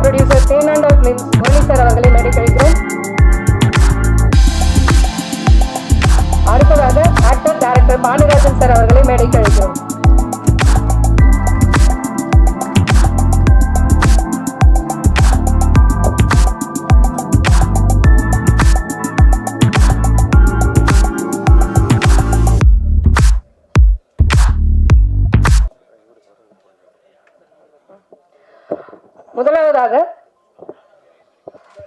Producer தேனாண்டா films Murali sir அவர்களை மேடை கழிக்கிறோம். அடுத்ததாக ஆக்டர் டைரக்டர் பாண்டியராஜன் சார் அவர்களை மேடை கழிக்கிறோம். முதலாவதாக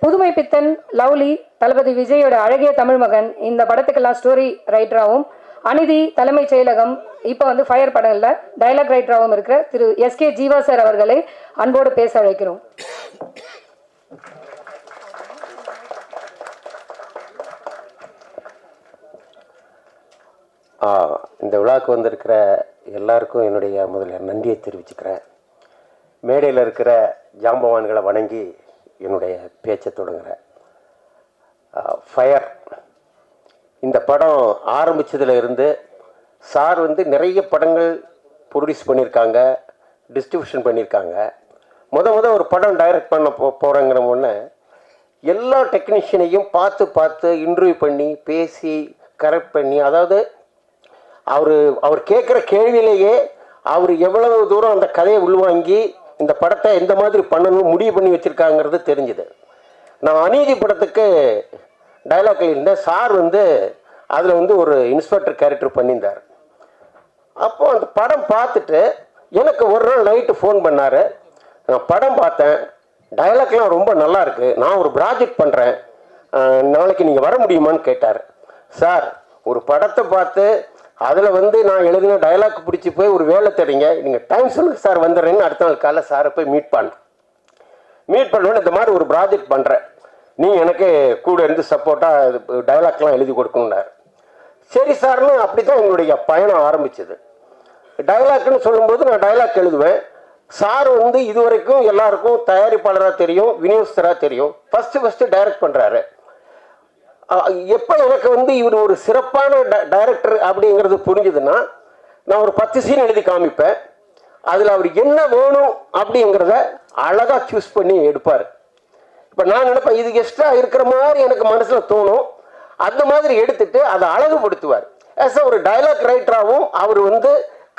புதுமை பித்தன் லவ்லி தளபதி விஜயோட அழகிய தமிழ் மகன் இந்த படத்துக்கெல்லாம் ஸ்டோரி ரைட்டராகவும் அநீதி தலைமைச் செயலகம் இப்போ வந்து ஃபயர் படம்ல டைலாக் ரைட்டராகவும் இருக்கிற திரு எஸ்கே ஜீவா சார் அவர்களை அன்போடு பேச அழைக்கிறோம். இந்த விழாவுக்கு வந்திருக்கிற எல்லாருக்கும் என்னுடைய முதல்ல நன்றியை தெரிவிச்சுக்கிறேன். மேடையில் இருக்கிற ஜாம்பவான்களை வணங்கி என்னுடைய பேச்சை தொடங்குகிறேன். ஃபயர் இந்த படம் ஆரம்பித்ததில் இருந்து சார் வந்து நிறைய படங்கள் ப்ரொடியூஸ் பண்ணியிருக்காங்க, டிஸ்ட்ரிபியூஷன் பண்ணியிருக்காங்க. முத ஒரு படம் டைரக்ட் பண்ண போகிறேங்கிற முன்னே எல்லா டெக்னீஷியனையும் பார்த்து இன்டர்வியூ பண்ணி பேசி கரெக்ட் பண்ணி, அதாவது அவர் கேட்குற கேள்வியிலேயே அவர் எவ்வளவு தூரம் அந்த கதையை உள்வாங்கி இந்த படத்தை எந்த மாதிரி பண்ணணும் முடிவு பண்ணி வச்சுருக்காங்கிறது தெரிஞ்சுது. நான் அநீதி படத்துக்கு டைலாக் இருந்தேன். சார் வந்து அதில் வந்து ஒரு இன்ஸ்பெக்டர் கேரக்டர் பண்ணியிருந்தார். அப்போது அந்த படம் பார்த்துட்டு எனக்கு ஒரு நாள் நைட்டு ஃபோன் பண்ணார். நான் படம் பார்த்தேன், டைலாக்லாம் ரொம்ப நல்லா இருக்குது, நான் ஒரு ப்ராஜெக்ட் பண்ணுறேன், நாளைக்கு நீங்கள் வர முடியுமான்னு கேட்டார். சார், ஒரு படத்தை பார்த்து அதில் வந்து நான் எழுதின டைலாக் பிடிச்சி போய் ஒரு வேலை தரீங்க, நீங்கள் டைம் சொல்லுங்கள் சார் வந்துடுறேன்னு அடுத்த நாள் காலைல சாரை போய் மீட் பண்ணோன்னு இந்த மாதிரி ஒரு ப்ராஜெக்ட் பண்ணுறேன், நீங்கள் எனக்கு கூட இருந்து சப்போர்ட்டாக டைலாக்லாம் எழுதி கொடுக்கணுன்னார். சரி சார்னு அப்படி தான் எங்களுடைய பயணம் ஆரம்பிச்சது. டைலாக்னு சொல்லும்போது நான் டைலாக் எழுதுவேன். சார் வந்து இதுவரைக்கும் எல்லாருக்கும் தயாரிப்பாளராக தெரியும், விநியோகஸ்தராக தெரியும். ஃபஸ்ட்டு டைரக்ட் பண்ணுறாரு. எப்போ எனக்கு வந்து இவர் ஒரு சிறப்பான டைரக்டர் அப்படிங்கிறது புரிஞ்சுதுன்னா, நான் ஒரு 10 சீன் எழுதி காமிப்பேன். அதில் அவர் என்ன வேணும் அப்படிங்கிறத அழகாக சூஸ் பண்ணி எடுப்பார். இப்போ நான் நினைப்பேன் இது எக்ஸ்ட்ரா இருக்கிற மாதிரி எனக்கு மனசில் தோணும், அந்த மாதிரி எடுத்துட்டு அதை அழகுபடுத்துவார். ஆஸ் ஒரு டைலாக் ரைட்டராகவும் அவர் வந்து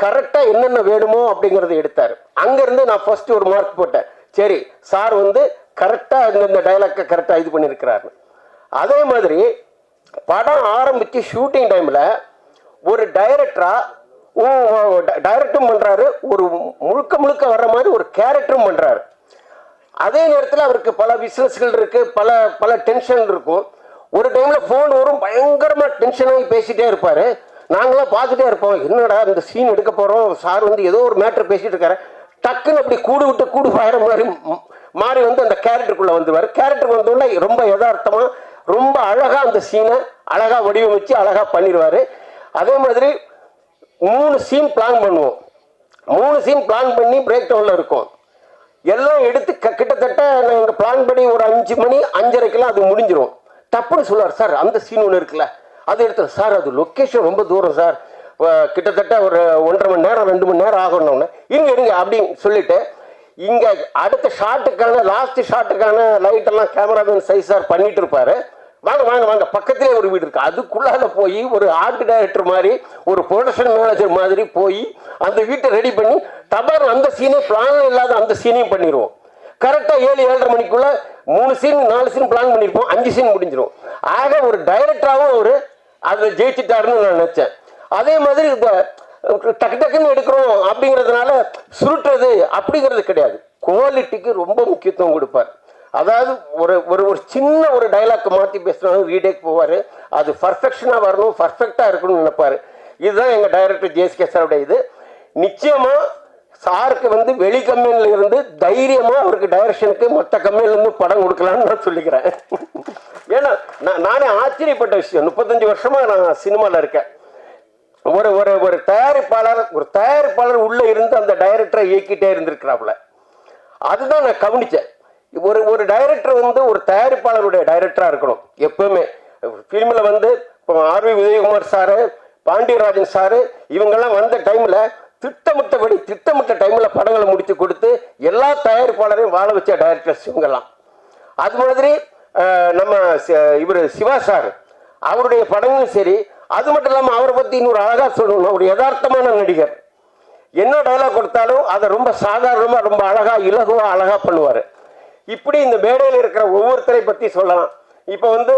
கரெக்டாக என்னென்ன வேணுமோ அப்படிங்கிறத எடுத்தார். அங்கேருந்து நான் ஃபர்ஸ்ட் ஒரு மார்க் போட்டேன். சரி, சார் வந்து கரெக்டாக இந்த டைலாக்கை கரெக்டாக இது பண்ணியிருக்கிறாரு. அதே மாதிரி படம் ஆரம்பித்து ஷூட்டிங் டைமில் ஒரு டைரக்டரும் பண்ணுறாரு, ஒரு முழுக்க வர்ற மாதிரி ஒரு கேரக்டரும் பண்ணுறாரு. அதே நேரத்தில் அவருக்கு பல பிஸ்னஸ்கள் இருக்குது, பல டென்ஷன் இருக்கும். ஒரு டைமில் ஃபோன் வரும், பயங்கரமாக டென்ஷனாகி பேசிகிட்டே இருப்பார். நாங்களாம் பார்த்துட்டே இருப்போம், என்னடா இந்த சீன் எடுக்க போகிறோம், சார் வந்து ஏதோ ஒரு மேட்ரு பேசிகிட்டு இருக்காரு. டக்குன்னு அப்படி கூடு விட்டு கூடு பாயிற மாறி வந்து அந்த கேரக்டருக்குள்ளே வந்துடுவார். கேரக்டருக்கு வந்தோடனே ரொம்ப யதார்த்தமாக ரொம்ப அழகாக அந்த சீனை அழகாக வடிவமைச்சு அழகாக பண்ணிடுவார். அதே மாதிரி 3 சீன் பிளான் பண்ணுவோம். 3 சீன் பிளான் பண்ணி பிரேக் டவுனில் இருக்கும். எல்லாம் எடுத்து கிட்டத்தட்ட நாங்கள் பிளான் பண்ணி ஒரு 5 மணி 5:30க்கெல்லாம் அது முடிஞ்சிடும். தப்புன்னு சொல்லுவார், சார் அந்த சீன் ஒன்று இருக்குல்ல அது எடுத்து, சார் அது லொக்கேஷன் ரொம்ப தூரம் சார், கிட்டத்தட்ட ஒரு 1.5 மணி நேரம் 2 மணி நேரம் ஆகணும்னு, இருங்க அப்படின்னு சொல்லிட்டு இங்கே அடுத்த ஷாட்டுக்கான லாஸ்ட் ஷாட்டுக்கான லைட்டெல்லாம் கேமராமேன் சைஸ் சார் பண்ணிட்டு இருப்பாரு. வாங்க பக்கத்திலே ஒரு வீடு இருக்கு, அதுக்குள்ளால போய் ஒரு ஆர்ட் டைரக்டர் மாதிரி ஒரு ப்ரொடக்ஷன் மேனேஜர் மாதிரி போய் அந்த வீட்டை ரெடி பண்ணி தபார் அந்த சீனே பிளான் இல்லாத அந்த சீனையும் பண்ணிடுவோம். கரெக்டாக 7-7:30 மணிக்குள்ள 3 சீன் 4 சீன் பிளான் பண்ணியிருப்போம், 5 சீன் முடிஞ்சிடும். ஆக ஒரு டைரக்டராகவும் அவர் அதில் ஜெயிச்சிட்டாருன்னு நான் நினச்சேன். அதே மாதிரி இந்த டக்குன்னு எடுக்கிறோம் அப்படிங்கிறதுனால சுருட்டுறது அப்படிங்கிறது கிடையாது, குவாலிட்டிக்கு ரொம்ப முக்கியத்துவம் கொடுப்பார். அதாவது ஒரு சின்ன ஒரு டைலாக் மாற்றி பேசினாலும் ரீடேக் போவார், அது பர்ஃபெக்ஷனாக வரணும், பர்ஃபெக்டாக இருக்கணும்னு நினைப்பார். இதுதான் எங்கள் டைரக்டர் ஜேஎஸ்கே சாருடைய இது. நிச்சயமாக சாருக்கு வந்து வெளி கம்பெனியில் இருந்து தைரியமாக அவருக்கு டைரக்ஷனுக்கு மற்ற கம்பெனிலேருந்து படம் கொடுக்கலான்னு நான் சொல்லிக்கிறேன். ஏன்னா நானே ஆச்சரியப்பட்ட விஷயம், 35 வருஷமாக நான் சினிமாவில் இருக்கேன். ஒரு தயாரிப்பாளர் உள்ளே இருந்து அந்த டைரக்டரை இயக்கிட்டே இருந்திருக்கிறாப்புல. அதுதான் நான் கவனித்தேன். ஒரு டைரக்டர் வந்து ஒரு தயாரிப்பாளருடைய டைரக்டராக இருக்கணும் எப்பவுமே. ஃபிலிமில் வந்து இப்போ R V Vijayakumar sir, Pandiarajan sir இவங்கெல்லாம் வந்த டைமில் திட்டமிட்டபடி திட்டமிட்ட டைமில் படங்களை முடித்து கொடுத்து எல்லா தயாரிப்பாளரையும் வாழ வச்ச டைரக்டர்ஸ் இவங்கெல்லாம். அது மாதிரி நம்ம இவர் சிவா சார் அவருடைய படங்களும் சரி. அது மட்டும் இல்லாமல் அவரை பற்றி இன்னொரு அழகாக சொல்லணும், ஒரு யதார்த்தமான நடிகர். என்ன டைலாக் கொடுத்தாலும் அதை ரொம்ப சாதாரணமாக ரொம்ப அழகாக இலகுவாக அழகாக பண்ணுவார். இப்படி இந்த மேடையில் இருக்கிற ஒவ்வொருத்தரை பற்றி சொல்லலாம். இப்போ வந்து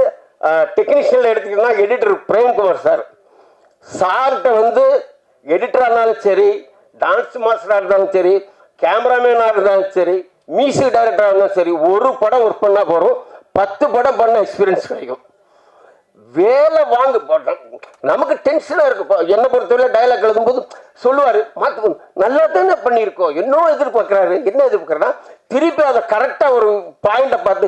டெக்னீஷியனில் எடுத்துக்கிட்டோம்னா எடிட்டர் பிரேம்குமார் சார். சார்கிட்ட வந்து எடிட்டராக இருந்தாலும் சரி, டான்ஸ் மாஸ்டராக இருந்தாலும் சரி, கேமராமேனாக இருந்தாலும் சரி, மியூசிக் டைரக்டராக இருந்தாலும் சரி, ஒரு படம் ஒர்க் பண்ணால் போகிறோம் 10 படம் பண்ண எக்ஸ்பீரியன்ஸ் கிடைக்கும். வேலை வாங்க நமக்கு டென்ஷனாக இருக்கு. என்னை பொறுத்தவரை டைலாக் எழுதும்போது சொல்லுவார், மாற்று நல்லா தானே பண்ணியிருக்கோம், இன்னும் எதிர்பார்க்குறாரு. என்ன எதிர்பார்க்குறேன்னா திருப்பி அதை கரெக்டாக ஒரு பாயிண்டை பார்த்து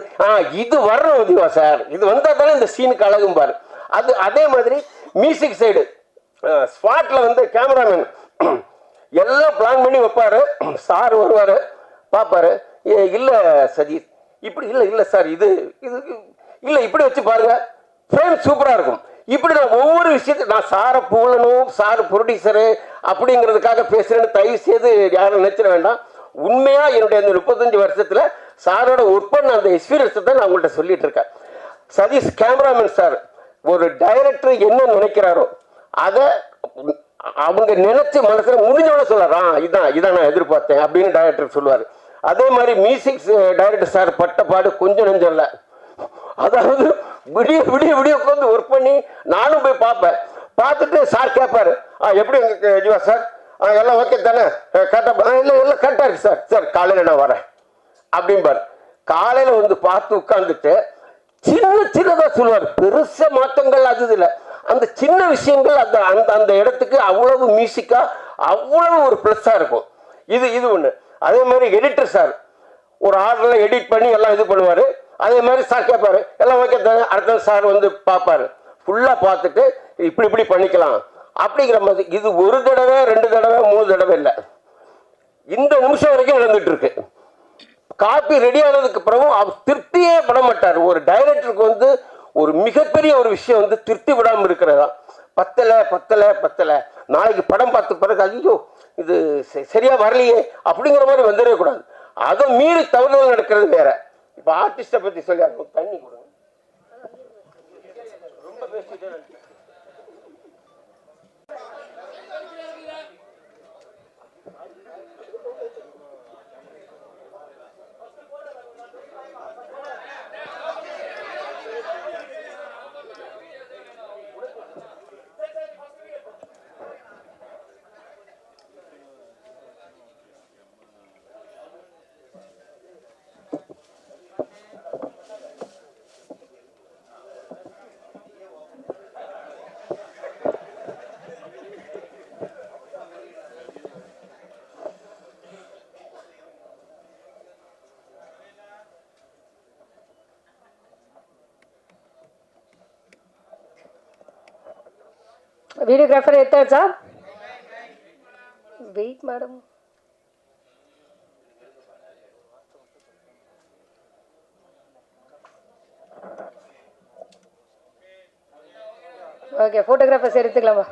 இது வரணும் உதவா சார், இது வந்தால் தானே இந்த சீனுக்கு அழகும்பார். அது அதே மாதிரி மியூசிக் சைடு ஸ்பாட்டில் வந்து கேமராமேன் எல்லாம் பிளான் பண்ணி வைப்பார். சார் வருவார், பார்ப்பார், இல்லை சதீஷ் இப்படி இல்லை சார், இது இது இல்லை இப்படி வச்சு பாருங்க, ஃப்ரேம் சூப்பராக இருக்கும். இப்படி நான் ஒவ்வொரு விஷயத்தையும் நான் சாரை புகழணும், சார் ப்ரொடியூசரு அப்படிங்கிறதுக்காக பேசுகிறேன்னு தயவு செய்து யாரும் நினைச்சிட வேண்டாம். உண்மையாக என்னுடைய அந்த 35 வருஷத்தில் சாரோட ஒர்க் பண்ண அந்த எக்ஸ்பீரியன்ஸை தான் நான் உங்கள்கிட்ட சொல்லிட்டு இருக்கேன். சதீஷ் கேமராமேன் சார் ஒரு டைரக்டர் என்ன நினைக்கிறாரோ அதை அவங்க நினைச்சு மனசில் முடிஞ்சவன சொல்கிறான், இதான் நான் எதிர்பார்த்தேன் அப்படின்னு டைரக்டர் சொல்லுவார். அதே மாதிரி மியூசிக் டைரக்டர் சார் பட்ட பாடு கொஞ்சம் நெஞ்சம் இல்லை. அதாவது விடிய விடிய விடிய உட்காந்து ஒர்க் பண்ணி நானும் போய் பார்ப்பேன். பார்த்துட்டு சார் கேட்பாரு, எப்படி உங்களுக்கு ஜீவா சார் எல்லாம் ஓகே தானே, கரெக்டாக இல்லை எல்லாம் கரெக்டாக இருக்கு சார், சார் காலையில் நான் வரேன் அப்படிம்பார். காலையில் வந்து பார்த்து உட்காந்துட்டு சின்னதாக சொல்லுவார். பெருச மாற்றங்கள் அது இல்லை, அந்த சின்ன விஷயங்கள் அந்த அந்த அந்த இடத்துக்கு அவ்வளவு மியூசிக்காக அவ்வளவு ஒரு ப்ளஸ்ஸாக இருக்கும். இது ஒன்று. அதே மாதிரி எடிட்டர் சார் ஒரு ஆர்டரில் எடிட் பண்ணி எல்லாம் இது பண்ணுவார். அதே மாதிரி சார் கேட்பாரு, எல்லாம் ஓகே தானே, அடுத்த சார் வந்து பார்ப்பாரு, ஃபுல்லாக பார்த்துட்டு இப்படி பண்ணிக்கலாம் அப்படிங்கிற மாதிரி. இது ஒரு தடவை 2 தடவை 3 தடவை இல்லை, இந்த நிமிஷம் வரைக்கும் நடந்துட்டு இருக்கு. காப்பி ரெடி ஆனதுக்கு பிறகும் அவர் திருப்தியே பட மாட்டார். ஒரு டைரக்டருக்கு வந்து ஒரு மிகப்பெரிய ஒரு விஷயம் வந்து திருப்தி விடாமல் இருக்கிறதா. பத்தலை நாளைக்கு படம் பார்த்த பிறகு ஐயோ இது சரியா வரலையே அப்படிங்கிற மாதிரி வந்துடவே கூடாது. அதை மீறி தவறுதல் நடக்கிறது வேற. இப்போ ஆர்டிஸ்டை பற்றி சொல்லி தண்ணி கொடுங்க, ரொம்ப பேசிட்டே. வீடியோகிராஃபர் எத்தாச்சா? Wait madam. ஓகே, ஃபோட்டோகிராஃபர்ஸ் எடுத்துக்கலாமா?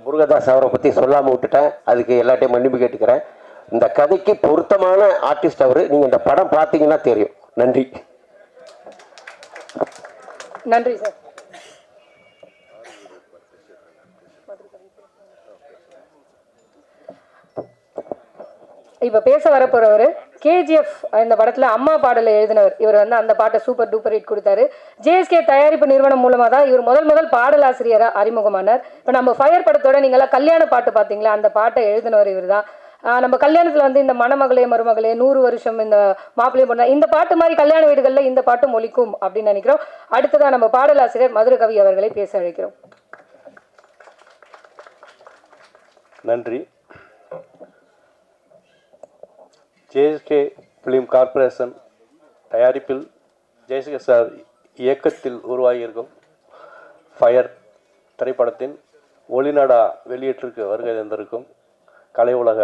முருகதாஸ் அவரை பற்றி சொல்லாமல் விட்டுட்டேன், அதுக்கு எல்லாட்டையும் மன்னிப்பு கேட்டுக்கிறேன். இந்த கதைக்கு பொருத்தமான ஆர்டிஸ்ட் அவர். நீங்கள் இந்த படம் பார்த்தீங்கன்னா தெரியும். நன்றி. நன்றி சார். இப்போ பேச வரப்போறவர் கேஜிஎஃப் இந்த படத்தில் அம்மா பாடலை எழுதினவர். இவர் வந்து அந்த பாட்டை சூப்பர் டூப்பர் ஹிட் கொடுத்தாரு. ஜேஎஸ்கே தயாரிப்பு நிறுவனம் மூலமாக தான் இவர் முதல் பாடலாசிரியராக அறிமுகமானார். இப்போ நம்ம ஃபயர் படத்தோட நீங்களாம் கல்யாண பாட்டு பார்த்தீங்களா, அந்த பாட்டை எழுதினவர் இவர் தான். நம்ம கல்யாணத்தில் வந்து இந்த மணமகளே மருமகளே 100 வருஷம் இந்த மாப்பிள்ளையும் பொண்ணா இந்த பாட்டு மாதிரி கல்யாண வீடுகளில் இந்த பாட்டும் ஒலிக்கும் அப்படின்னு நினைக்கிறோம். அடுத்ததான் நம்ம பாடலாசிரியர் மதுரை கவி அவர்களை பேச அழைக்கிறோம். நன்றி. ஜேஎஸ்கே ஃபிலிம் கார்ப்பரேஷன் தயாரிப்பில் ஜெயசேகர் சார் இயக்கத்தில் உருவாகியிருக்கும் ஃபயர் திரைப்படத்தின் ஒளிநடா வெளியீட்டிற்கு வருகை தந்திருக்கும் கலை உலக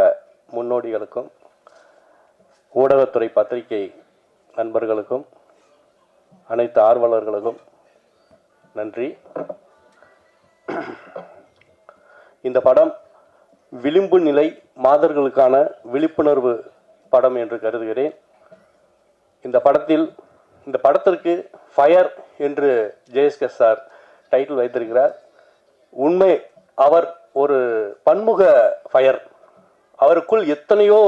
முன்னோடிகளுக்கும் ஊடகத்துறை பத்திரிகை நண்பர்களுக்கும் அனைத்து ஆர்வலர்களுக்கும் நன்றி. இந்த படம் விளிம்பு நிலை மாதர்களுக்கான விழிப்புணர்வு படம் என்று கருதுகிறேன். இந்த படத்திற்கு ஃபயர் என்று ஜேஎஸ்கே சார் டைட்டில் வைத்திருக்கிறார். உண்மை, அவர் ஒரு பன்முக ஃபயர். அவருக்குள் எத்தனையோ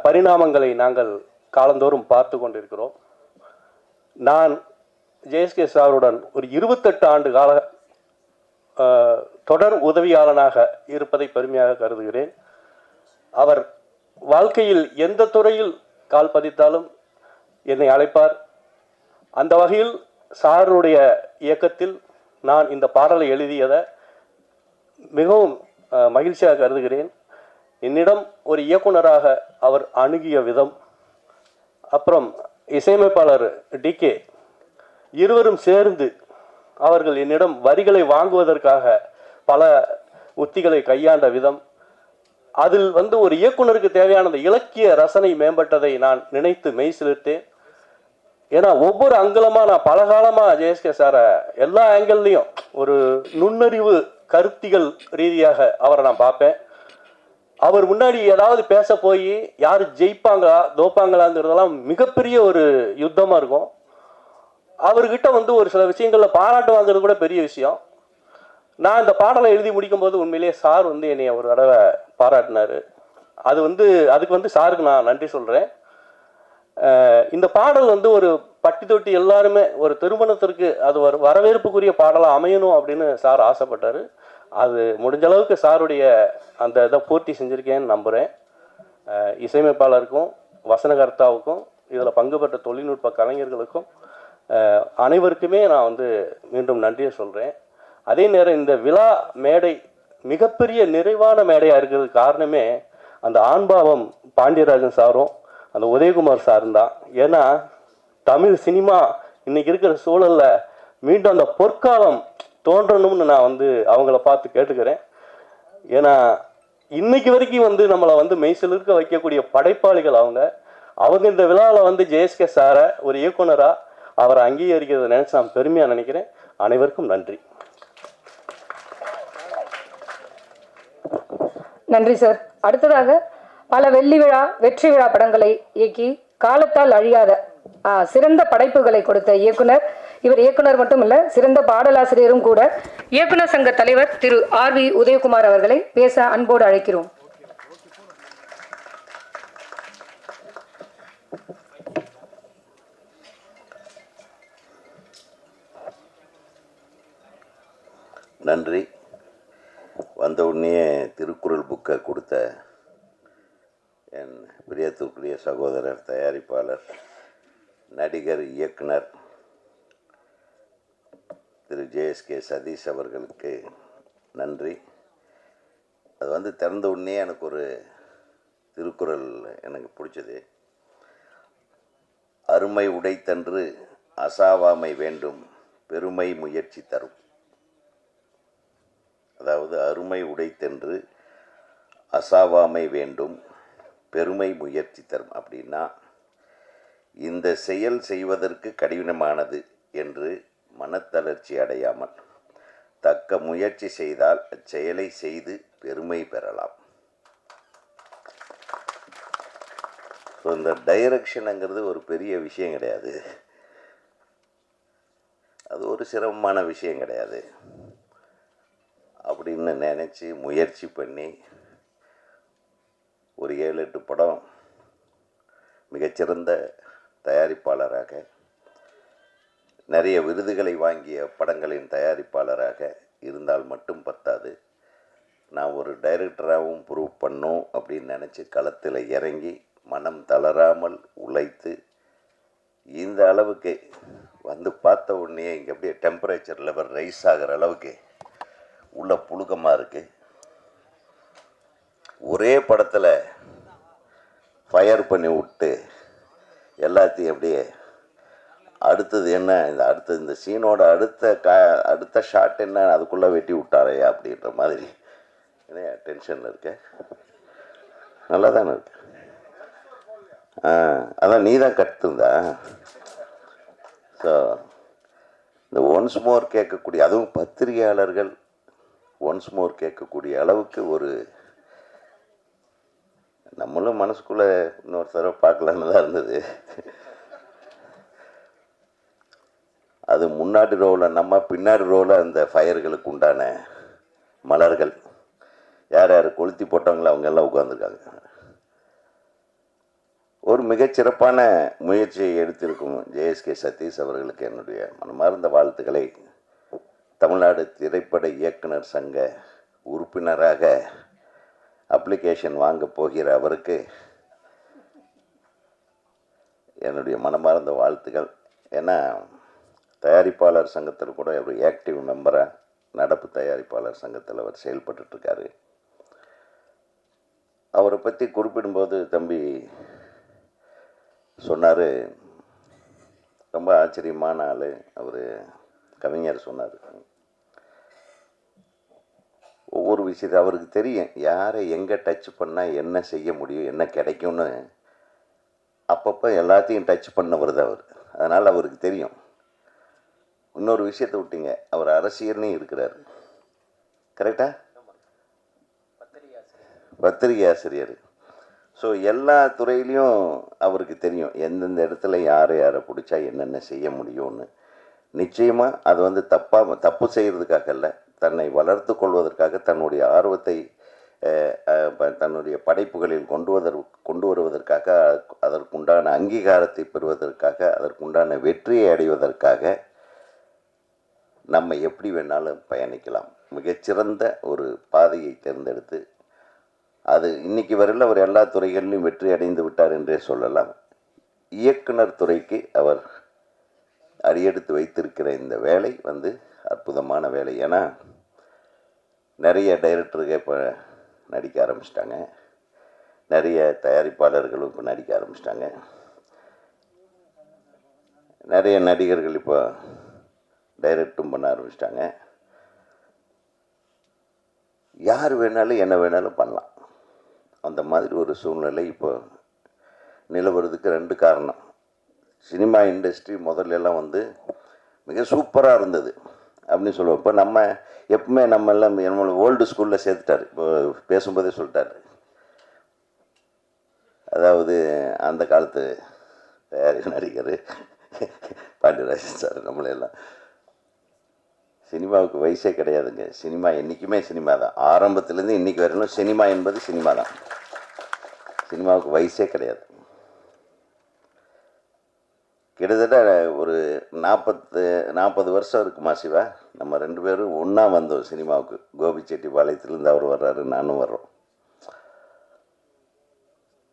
பரிணாமங்களை நாங்கள் காலந்தோறும் பார்த்து கொண்டிருக்கிறோம். நான் ஜேஎஸ்கே சாருடன் ஒரு 28 ஆண்டு கால தொடர் உதவியாளனாக இருப்பதை பெருமையாக கருதுகிறேன். அவர் வாழ்க்கையில் எந்த துறையில் கால் பதித்தாலும் என்னை அழைப்பார். அந்த வகையில் சாருடைய இயக்கத்தில் நான் இந்த பாடலை எழுதியதை மிகவும் மகிழ்ச்சியாக கருதுகிறேன். என்னிடம் ஒரு இயக்குனராக அவர் அணுகிய விதம், அப்புறம் இசையமைப்பாளர் டிகே, இருவரும் சேர்ந்து அவர்கள் என்னிடம் வரிகளை வாங்குவதற்காக பல உத்திகளை கையாண்ட விதம், அதில் ஒரு இயக்குனருக்கு தேவையான இலக்கிய ரசனை மேம்பட்டதை நான் நினைத்து மெய் சிலிர்த்தேன். ஏன்னா ஒவ்வொரு அங்கலமாக நான் பல காலமாக ஜேஎஸ்கே சாரை எல்லா ஆங்கிள்லையும் ஒரு நுண்ணறிவு கருத்திகள் ரீதியாக அவரை நான் பார்ப்பேன். அவர் முன்னாடி ஏதாவது பேச போய் யார் ஜெயிப்பாங்களா தோப்பாங்களாங்கிறதெல்லாம் மிகப்பெரிய ஒரு யுத்தமாக இருக்கும். அவர்கிட்ட ஒரு சில விஷயங்களில் பாராட்டு வாங்குறது கூட பெரிய விஷயம். நான் இந்த பாடலை எழுதி முடிக்கும்போது உண்மையிலேயே சார் என்னை ஒரு தடவை பாராட்டினார். அதுக்கு சாருக்கு நான் நன்றி சொல்கிறேன். இந்த பாடல் ஒரு பட்டி தொட்டி எல்லாருமே ஒரு திருமணத்திற்கு அது ஒரு வரவேற்புக்குரிய பாடலாக அமையணும் அப்படின்னு சார் ஆசைப்பட்டார். அது முடிஞ்ச அளவுக்கு சாருடைய அந்த இதை பூர்த்தி செஞ்சுருக்கேன்னு நம்புகிறேன். இசையமைப்பாளருக்கும் வசனகர்த்தாவுக்கும் இதில் பங்கு பெற்ற தொழில்நுட்ப கலைஞர்களுக்கும் அனைவருக்குமே நான் மீண்டும் நன்றியை சொல்கிறேன். அதே நேரம் இந்த விழா மேடை மிகப்பெரிய நிறைவான மேடையாக இருக்கிறதுக்கு காரணமே அந்த ஆண்பாவம் பாண்டியராஜன் சாரும் அந்த உதயகுமார் சாரும் தான். ஏன்னா தமிழ் சினிமா இன்னைக்கு இருக்கிற சூழலில் மீண்டும் அந்த பொற்காலம் தோன்றணும்னு நான் அவங்கள பார்த்து கேட்டுக்கிறேன். ஏன்னா இன்னைக்கு வரைக்கும் நம்மளை மெய்சிலிருக்க வைக்கக்கூடிய படைப்பாளிகள் அவங்க இந்த விழாவில் ஜேஎஸ்கே சாரை ஒரு இயக்குனராக அவரை அங்கீகரிக்கிறத நினைச்சு நான் பெருமையாக நினைக்கிறேன். அனைவருக்கும் நன்றி. நன்றி சார். அடுத்ததாக பல வெள்ளி விழா வெற்றி விழா படங்களை இயக்கி காலத்தால் அழியாத சிறந்த படைப்புகளை கொடுத்த இயக்குனர். இவர் இயக்குனர் மட்டும் இல்ல, சிறந்த பாடலாசிரியரும் கூட. இயக்குனர் சங்க தலைவர் திரு RV உதயகுமார் அவர்களை பேச அன்போடு அழைக்கிறோம். நன்றி. வந்த உடனே திருக்குறள் புக்கை கொடுத்த என் பிரியத்துக்குரிய சகோதரர், தயாரிப்பாளர், நடிகர், இயக்குனர் திரு ஜேஎஸ்கே சதீஷ் அவர்களுக்கு நன்றி. அது திறந்த உடனே எனக்கு ஒரு திருக்குறள் எனக்கு பிடிச்சது. அருமை உடைத்தன்று அசாவாமை வேண்டும், பெருமை முயற்சி தரும். அதாவது அருமை உடைத்தென்று அசாவாமை வேண்டும், பெருமை முயற்சி தரும். அப்படின்னா இந்த செயல் செய்வதற்கு கடினமானது என்று மனத்தளர்ச்சி அடையாமல் தக்க முயற்சி செய்தால் அச்செயலை செய்து பெருமை பெறலாம். ஸோ இந்த டைரக்ஷனுங்கிறது ஒரு பெரிய விஷயம் கிடையாது, அது ஒரு சிரமமான விஷயம் கிடையாது அப்படின்னு நினச்சி முயற்சி பண்ணி ஒரு 7-8 படம் மிகச்சிறந்த தயாரிப்பாளராக, நிறைய விருதுகளை வாங்கிய படங்களின் தயாரிப்பாளராக இருந்தால் மட்டும் பத்தாது, நான் ஒரு டைரக்டராகவும் ப்ரூவ் பண்ணோம் அப்படின்னு நினச்சி களத்தில் இறங்கி மனம் தளராமல் உழைத்து இந்த அளவுக்கு பார்த்த உடனே இங்கே அப்படியே டெம்பரேச்சர் லெவல் ரைஸ் ஆகிற அளவுக்கு உள்ள புழுக்கமாக இருக்குது. ஒரே படத்தில் ஃபயர் பண்ணி விட்டு எல்லாத்தையும் அப்படியே அடுத்தது என்ன இந்த சீனோட அடுத்த ஷாட் என்ன அதுக்குள்ளே வெட்டி விட்டாரையா அப்படின்ற மாதிரி என்ன டென்ஷனில் இருக்க. நல்லா தானே இருக்கு. அதான் நீ தான் கற்றுந்தா. ஸோ இந்த ஒன்ஸ் மோர் கேட்கக்கூடிய, அதுவும் பத்திரிகையாளர்கள் ஒன்ஸ் மோர் கேட்கக்கூடிய அளவுக்கு ஒரு நம்மளும் மனசுக்குள்ளே இன்னொரு தடவை பார்க்கலான்னு தான் இருந்தது. அது முன்னாடி ரோவில் நம்ம, பின்னாடி ரோவில் அந்த ஃபயர்களுக்கு உண்டான மலர்கள் யார் யார் கொளுத்தி போட்டாங்களோ அவங்க எல்லாம் உட்காந்துருக்காங்க. ஒரு மிகச்சிறப்பான முயற்சியை எடுத்திருக்கும் ஜேஎஸ்கே சதீஷ் அவர்களுக்கு என்னுடைய மனமார்ந்த வாழ்த்துக்களை. தமிழ்நாடு திரைப்பட இயக்குனர் சங்க உறுப்பினராக அப்ளிகேஷன் வாங்க போகிற அவருக்கு என்னுடைய மனமார்ந்த வாழ்த்துக்கள். ஏன்னா தயாரிப்பாளர் சங்கத்தில் கூட ஒரு ஆக்டிவ் மெம்பராக, நடப்பு தயாரிப்பாளர் சங்கத்தில் அவர் செயல்பட்டுருக்காரு. அவரை பற்றி குறிப்பிடும்போது தம்பி சொன்னார், ரொம்ப ஆச்சரியமான ஆள் அவர். கவிஞர் சொன்னார், ஒவ்வொரு விஷயத்தை அவருக்கு தெரியும், யாரை எங்கே டச் பண்ணால் என்ன செய்ய முடியும், என்ன கிடைக்கும்னு அப்பப்போ எல்லாத்தையும் டச் பண்ணவர் தான் அவர். அதனால் அவருக்கு தெரியும். இன்னொரு விஷயத்தை விட்டீங்க, அவர் அரசியல்லையும் இருக்கிறார். கரெக்டா? பத்திரிகை ஆசிரியர். ஸோ எல்லா துறையிலையும் அவருக்கு தெரியும் எந்தெந்த இடத்துல யாரை பிடிச்சா என்னென்ன செய்ய முடியும்னு. நிச்சயமாக அது தப்பு செய்கிறதுக்காக இல்லை, தன்னை வளர்த்து கொள்வதற்காக, தன்னுடைய ஆர்வத்தை தன்னுடைய படைப்புகளில் கொண்டு வருவதற்காக, அதற்குண்டான அங்கீகாரத்தை பெறுவதற்காக, அதற்குண்டான வெற்றியை அடைவதற்காக நம்ம எப்படி வேணாலும் பயணிக்கலாம். மிகச்சிறந்த ஒரு பாதையை தேர்ந்தெடுத்து அது இன்னைக்கு வரையில் அவர் எல்லா துறைகளிலும் வெற்றி அடைந்து விட்டார் என்றே சொல்லலாம். இயக்குனர் துறைக்கு அவர் அடியெடுத்து வைத்திருக்கிற இந்த வேலை அற்புதமான வேலை. ஏன்னா நிறைய டைரக்டருக்கு இப்போ நடிக்க ஆரம்பிச்சிட்டாங்க, நிறைய தயாரிப்பாளர்களும் இப்போ நடிக்க ஆரம்பிச்சிட்டாங்க, நிறைய நடிகர்கள் இப்போ டைரக்டும் பண்ண ஆரம்பிச்சிட்டாங்க. யார் வேணாலும் என்ன வேணாலும் பண்ணலாம். அந்த மாதிரி ஒரு சூழ்நிலை இப்போ நிலவரதுக்கு 2 காரணம். சினிமா இண்டஸ்ட்ரி முதல்லலாம் மிக சூப்பராக இருந்தது அப்படின்னு சொல்லுவோம். இப்போ நம்ம எப்பவுமே நம்மளை ஓல்டு ஸ்கூலில் சேர்த்துட்டார். இப்போ பேசும்போதே சொல்லிட்டார், அதாவது அந்த காலத்து தயாரிப்பு நடிகர் பாண்டியராஜன் சார் நம்மளெல்லாம். சினிமாவுக்கு வயசே கிடையாதுங்க. சினிமா என்றைக்குமே சினிமா தான். ஆரம்பத்துலேருந்து இன்றைக்கி வரையிலும் சினிமா என்பது சினிமா தான். சினிமாவுக்கு வயசே கிடையாது. கிட்டத்தட்ட ஒரு 40 வருஷம் இருக்குமா சிவா, நம்ம 2 பேரும் ஒன்றா வந்தோம் சினிமாவுக்கு. கோபிச்செட்டிப்பாளையத்துலேருந்து அவர் வர்றாரு, நானும் வர்றோம்.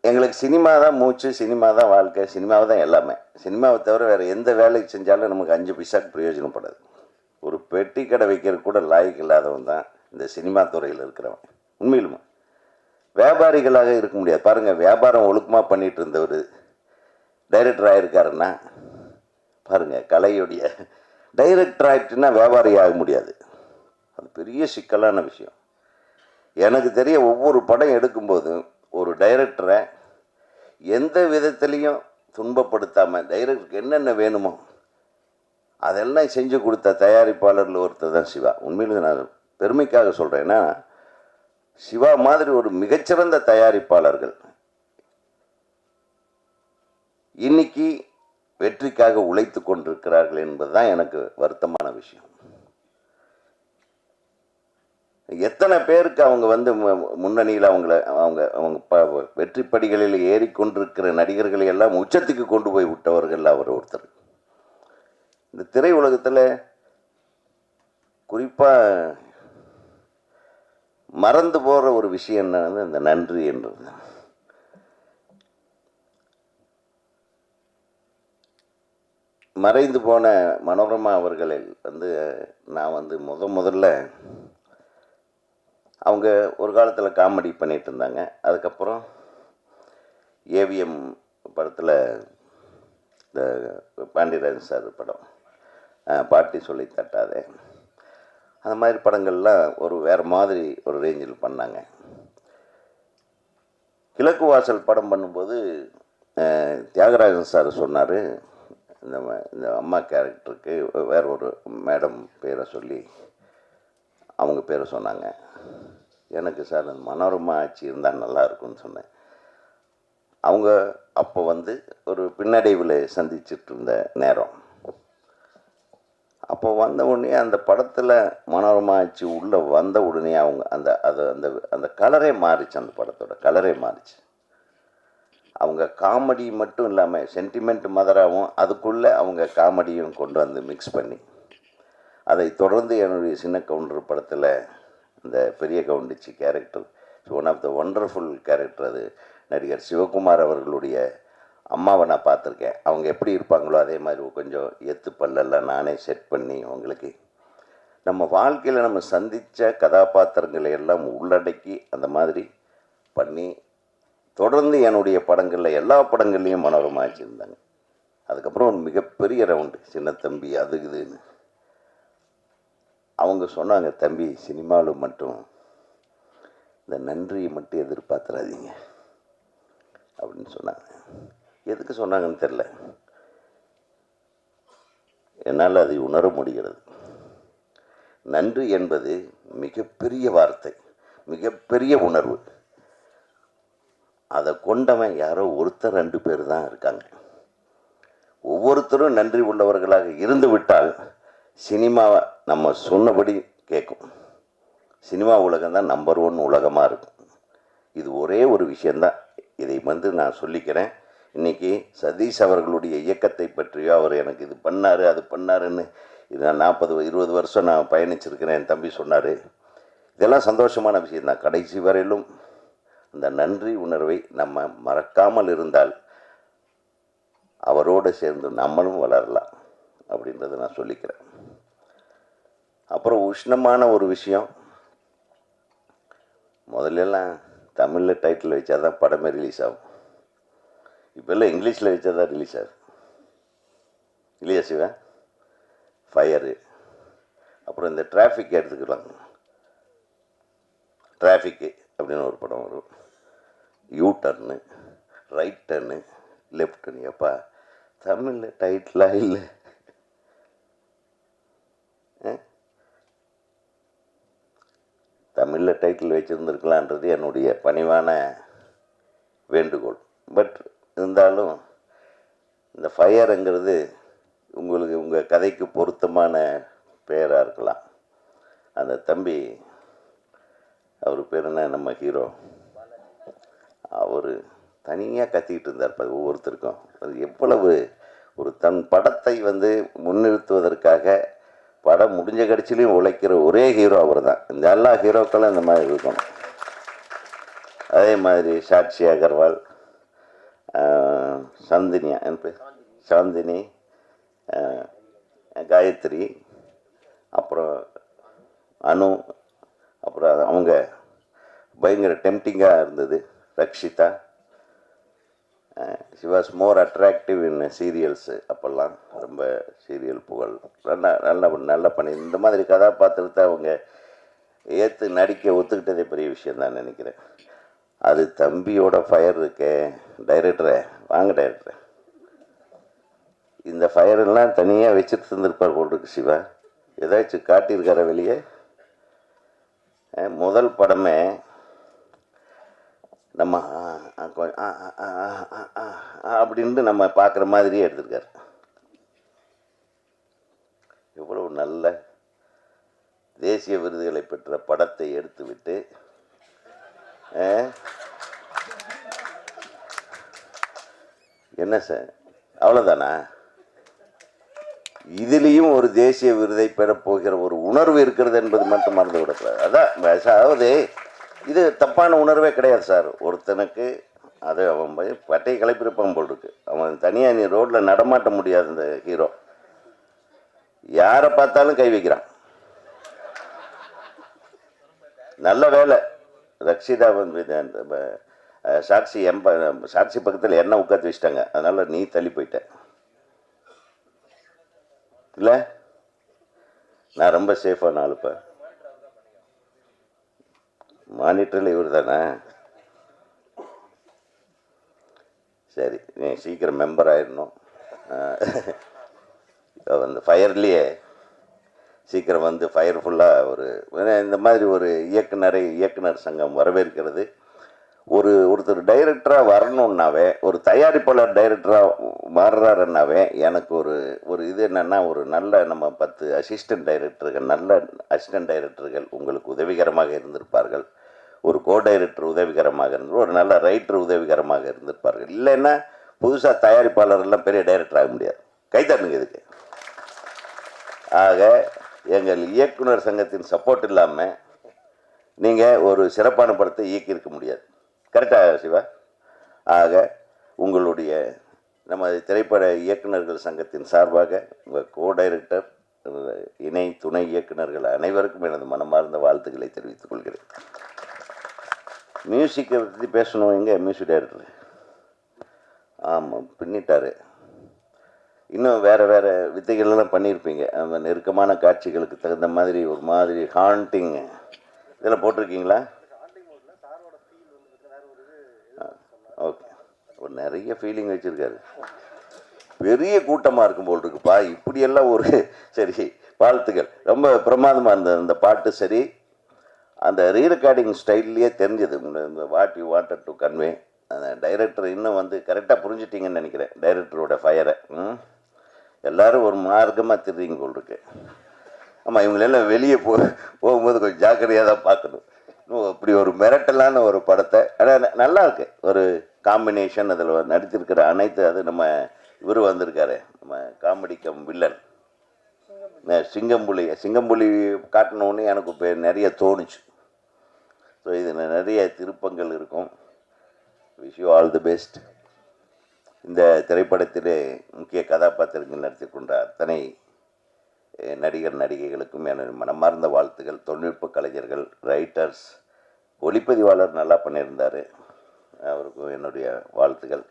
எங்களுக்கு சினிமா தான் மூச்சு, சினிமா தான் வாழ்க்கை, சினிமாவை தான் எல்லாமே. சினிமாவை தவிர வேறு எந்த வேலைக்கு செஞ்சாலும் நமக்கு 5 பைசாக்கு பிரயோஜனப்படாது. ஒரு பெட்டி கடை வைக்கிறது கூட லாய்க்கு இல்லாதவன் தான் இந்த சினிமா துறையில் இருக்கிறவன். உண்மையிலுமா வியாபாரிகளாக இருக்க முடியாது. பாருங்கள், வியாபாரம் ஒழுக்கமாக பண்ணிகிட்டு இருந்தவர் டைரக்டர் ஆகிருக்காருன்னா பாருங்கள், கலையுடைய டைரக்டர் ஆகிட்டுன்னா வியாபாரி ஆக முடியாது. அது பெரிய சிக்கலான விஷயம். எனக்கு தெரிய ஒவ்வொரு படம் எடுக்கும்போதும் ஒரு டைரக்டரை எந்த விதத்துலேயும் துன்பப்படுத்தாமல் டைரக்டருக்கு என்னென்ன வேணுமோ அதெல்லாம் செஞ்சு கொடுத்த தயாரிப்பாளரில் ஒருத்தர் தான் சிவா. உண்மையிலே நான் பெருமைக்காக சொல்கிறேன். ஏன்னா சிவா மாதிரி ஒரு மிகச்சிறந்த தயாரிப்பாளர்கள் இன்னைக்கு வெற்றிக்காக உழைத்து கொண்டிருக்கிறார்கள் என்பதுதான் எனக்கு வருத்தமான விஷயம். எத்தனை பேருக்கு அவங்க முன்னணியில் அவங்க வெற்றி படிகளில் ஏறிக்கொண்டிருக்கிற நடிகர்களை எல்லாம் உச்சத்துக்கு கொண்டு போய் விட்டவர்கள் அவர் ஒருத்தர். இந்த திரை உலகத்தில் குறிப்பாக மறந்து போகிற ஒரு விஷயம் என்ன, இந்த நன்றி என்றது. மறைந்து போன மனோரமா அவர்களில் நான் முதல்ல அவங்க ஒரு காலத்தில் காமெடி பண்ணிகிட்டு இருந்தாங்க. அதுக்கப்புறம் ஏவிஎம் படத்தில் இந்த பாண்டியராஜன் சார் படம் பாட்டி சொல்லி தட்டாதே, அந்த மாதிரி படங்கள்லாம் ஒரு வேறு மாதிரி ஒரு ரேஞ்சில் பண்ணாங்க. கிழக்கு வாசல் படம் பண்ணும்போது தியாகராஜன் சார் சொன்னார், இந்த அம்மா கேரக்டருக்கு வேற ஒரு மேடம் பேரை சொல்லி அவங்க பேரை சொன்னாங்க. எனக்கு சார் அந்த மனோரமா ஆட்சி இருந்தால் நல்லா இருக்கும்னு சொன்னேன். அவங்க அப்போ ஒரு பின்னடைவில் சந்திச்சுட்டு இருந்த நேரம். அப்போ வந்த உடனே அந்த படத்தில் மனோரமா ஆட்சி உள்ளே வந்த உடனே அவங்க அந்த கலரே மாறிச்சு, அந்த படத்தோட கலரே மாறிச்சு. அவங்க காமெடி மட்டும் இல்லாமல் சென்டிமெண்ட் மதராகவும் அதுக்குள்ளே அவங்க காமெடியும் கொண்டு வந்து மிக்ஸ் பண்ணி, அதை தொடர்ந்து என்னுடைய சின்ன கவுண்டர் படத்தில் இந்த பெரிய கவுண்டிச்சி character one of the wonderful character. அது நடிகர் சிவகுமார் அவர்களுடைய அம்மாவை நான் பார்த்துருக்கேன். அவங்க எப்படி இருப்பாங்களோ அதே மாதிரி கொஞ்சம் எத்து பல்லெல்லாம் நானே செட் பண்ணி அவங்களுக்கு நம்ம வாழ்க்கையில் நம்ம சந்தித்த கதாபாத்திரங்களை எல்லாம் உள்ளடக்கி அந்த மாதிரி பண்ணி தொடர்ந்து என்னுடைய படங்களில் எல்லா படங்கள்லேயும் மனோரமா ஆச்சிருந்தாங்க. அதுக்கப்புறம் ஒரு மிகப்பெரிய ரவுண்டு சின்ன தம்பி அது இதுன்னு அவங்க சொன்னாங்க, தம்பி சினிமாவில் மட்டும் இந்த நன்றியை மட்டும் எதிர்பார்த்துறாதீங்க அப்படின்னு சொன்னாங்க. எதுக்கு சொன்னாங்கன்னு தெரில, என்னால் அதை உணர முடிகிறது. நன்றி என்பது மிகப்பெரிய வார்த்தை, மிகப்பெரிய உணர்வு. அதை கொண்டவன் யாரோ ஒருத்தர் 2 பேர் தான் இருக்காங்க. ஒவ்வொருத்தரும் நன்றி உள்ளவர்களாக இருந்து விட்டால் சினிமாவை நம்ம சொன்னபடி கேட்கும். சினிமா உலகம் தான் நம்பர் 1 உலகமாக இருக்கும். இது ஒரே ஒரு விஷயந்தான். இதை நான் சொல்லிக்கிறேன். இன்றைக்கி சதீஷ் அவர்களுடைய இயக்கத்தை பற்றியோ அவர் எனக்கு இது பண்ணார் அது பண்ணாருன்னு இது நான் 40-20 வருஷம் நான் பயணிச்சிருக்கிறேன். என் தம்பி சொன்னார். இதெல்லாம் சந்தோஷமான விஷயந்தான். கடைசி வரையிலும் அந்த நன்றி உணர்வை நம்ம மறக்காமல் இருந்தால் அவரோடு சேர்ந்து நம்மளும் வளரலாம் அப்படின்றத நான் சொல்லிக்கிறேன். அப்புறம் உஷ்ணமான ஒரு விஷயம், முதல்லலாம் தமிழில் டைட்டில் வச்சா தான் படமே ரிலீஸ் ஆகும். இப்போல்லாம் இங்கிலீஷில் வச்சா தான் ரிலீஸ் ஆகுது இல்லையா சிவன்? ஃபயரு, அப்புறம் இந்த டிராஃபிக் எடுத்துக்கலாம். டிராஃபிக்கு அப்படின்னு ஒரு படம் வரும். You turn, right turn, left turn. எப்பா தமிழில் டைட்டிலாக இல்லை? தமிழில் டைட்டில் வச்சுருந்துருக்கலான்றது என்னுடைய பணிவான வேண்டுகோள். பட் இருந்தாலும் இந்த ஃபயருங்கிறது உங்களுக்கு உங்கள் கதைக்கு பொருத்தமான பெயராக இருக்கலாம். அந்த தம்பி அவர் பேர் என்ன, நம்ம ஹீரோ, அவர் தனியாக கத்திக்கிட்டு இருந்தார் ஒவ்வொருத்தருக்கும். அது எவ்வளவு ஒரு தன் படத்தை முன்னிறுத்துவதற்காக படம் முடிஞ்ச கடைசிலையும் உழைக்கிற ஒரே ஹீரோ அவர் தான். இந்த எல்லா ஹீரோக்களும் இந்த மாதிரி இருக்கணும். அதே மாதிரி சாட்சி அகர்வால், சாந்தினியா என் பேர் சாந்தினி, காயத்ரி, அப்புறம் அனு, அப்புறம் அவங்க பயங்கர டெம்டிங்காக இருந்தது Rakshitha. She was more attractive in cereals. அப்போல்லாம் ரொம்ப சீரியல் புகழ் நல்ல பண்ணி இந்த மாதிரி கதாபாத்திரத்தை அவங்க ஏற்று நடிக்க ஒத்துக்கிட்டதே பெரிய விஷயந்தான் நினைக்கிறேன். அது தம்பியோட ஃபயர் இருக்கே. டைரக்டரை வாங்க டைரக்டரை, இந்த ஃபயரெல்லாம் தனியாக வச்சுட்டு இருந்திருப்பார் போல் இருக்கு சிவா. ஏதாச்சும் காட்டியிருக்கார வெளியே? முதல் படமே நம்ம அப்படின்ட்டு நம்ம பார்க்குற மாதிரியே எடுத்திருக்காரு. எவ்வளவு நல்ல தேசிய விருதுகளை பெற்ற படத்தை எடுத்துவிட்டு என்ன சார் அவ்வளோதானா? இதுலேயும் ஒரு தேசிய விருதை பெறப்போகிற ஒரு உணர்வு இருக்கிறது என்பது மட்டும் மறந்து விடக்கூடாது. அதான் அதாவது இது தப்பான உணர்வே கிடையாது சார். ஒருத்தனுக்கு அது அவன் பட்டையை கிளப்பியிருப்பான் போல் இருக்கு. அவன் தனியாக நீ ரோட்டில் நடமாட்ட முடியாது. இந்த ஹீரோ யாரை பார்த்தாலும் கை வைக்கிறான். நல்ல வேலை ரக்ஷிதா சாட்சி பக்கத்தில் என்ன உட்காந்து வச்சிட்டாங்க, அதனால் நீ தள்ளி போயிட்ட இல்லை. நான் ரொம்ப சேஃபான ஆளுப்பா. மானிட்டரில் இவர் தானே? சரி, நீ சீக்கிரம் மெம்பர் ஆயிடணும். அந்த ஃபயர்லேயே சீக்கிரம் வந்து ஃபயர்ஃபுல்லாக இந்த மாதிரி ஒரு இயக்குனர் சங்கம் வரவேற்கிறது. ஒருத்தர் டைரக்டராக வரணுன்னாவே, ஒரு தயாரிப்பாளர் டைரக்டராக மாறுறாருன்னாவே எனக்கு ஒரு இது என்னென்னா, ஒரு நல்ல நம்ம 10 அசிஸ்டன்ட் டைரக்டர்கள், நல்ல அசிஸ்டன்ட் டைரக்டர்கள் உங்களுக்கு உதவிகரமாக இருந்திருப்பார்கள். ஒரு கோ டைரக்டர் உதவிகரமாக ஒரு நல்ல ரைட்டர் உதவிகரமாக இருந்திருப்பார்கள். இல்லைன்னா புதுசாக தயாரிப்பாளர்லாம் பெரிய டைரக்டர் ஆக முடியாது. கைத்தட்டுங்க இதுக்கு. ஆக எங்கள் இயக்குனர் சங்கத்தின் சப்போர்ட் இல்லாமல் நீங்கள் ஒரு சிறப்பான படத்தை இயக்கியிருக்க முடியாது. கரெக்டாக சிவா? ஆக உங்களுடைய நமது திரைப்பட இயக்குநர்கள் சங்கத்தின் சார்பாக உங்கள் கோ டைரக்டர், இணை துணை இயக்குநர்கள் அனைவருக்கும் எனது மனமார்ந்த வாழ்த்துக்களை தெரிவித்துக் கொள்கிறேன். மியூசிக்கை பற்றி பேசணும். எங்கே மியூசிக் டைரக்டர்? ஆமாம், பின்னிட்டார். இன்னும் வேறு வித்தைகள்லாம் பண்ணியிருப்பீங்க. அந்த நெருக்கமான காட்சிகளுக்கு தகுந்த மாதிரி ஒரு மாதிரி ஹாண்டிங் இதெல்லாம் போட்டிருக்கீங்களா? ஓகே, ஒரு நிறைய ஃபீலிங் வச்சுருக்காரு. பெரிய கூட்டமாக இருக்கும் போல் இருக்குப்பா. இப்படியெல்லாம் சரி, வாழ்த்துக்கள். ரொம்ப பிரமாதமாக இருந்தது அந்த பாட்டு. சரி, அந்த ரீரெக்கார்டிங் ஸ்டைல்லையே தெரிஞ்சது இந்த what you wanted to convey. அந்த டைரக்டர் இன்னும் கரெக்டாக புரிஞ்சிட்டிங்கன்னு நினைக்கிறேன். டைரக்டரோட ஃபயரை எல்லோரும் ஒரு மார்க்கமாக திருறீங்க போல் இருக்கு. ஆமாம், இவங்களெல்லாம் வெளியே போகும்போது கொஞ்சம் ஜாக்கிரதையாக தான் பார்க்கணும். இன்னும் அப்படி ஒரு மிரட்டலான ஒரு படத்தை, ஆனால் நல்லா இருக்கு ஒரு காம்பினேஷன். அதில் நடித்திருக்கிற அனைத்து, அது நம்ம இவர் வந்திருக்காரு, நம்ம காமெடி கம் வில்லன் சிங்கம்புலி காட்டினோன்னு எனக்கு இப்போ நிறைய தோணுச்சு. ஸோ இதில் நிறைய திருப்பங்கள் இருக்கும். Wish you all the best. இந்த திரைப்படத்திலே முக்கிய கதாபாத்திரங்கள் நடித்து கொண்ட அத்தனை நடிகர் நடிகைகளுக்கும் எனது மனமார்ந்த வாழ்த்துக்கள். தொழில்நுட்ப கலைஞர்கள், ரைட்டர்ஸ், ஒளிப்பதிவாளர் நல்லா பண்ணியிருந்தார், அவருக்கும் என்னுடைய வாழ்த்துக்கள்.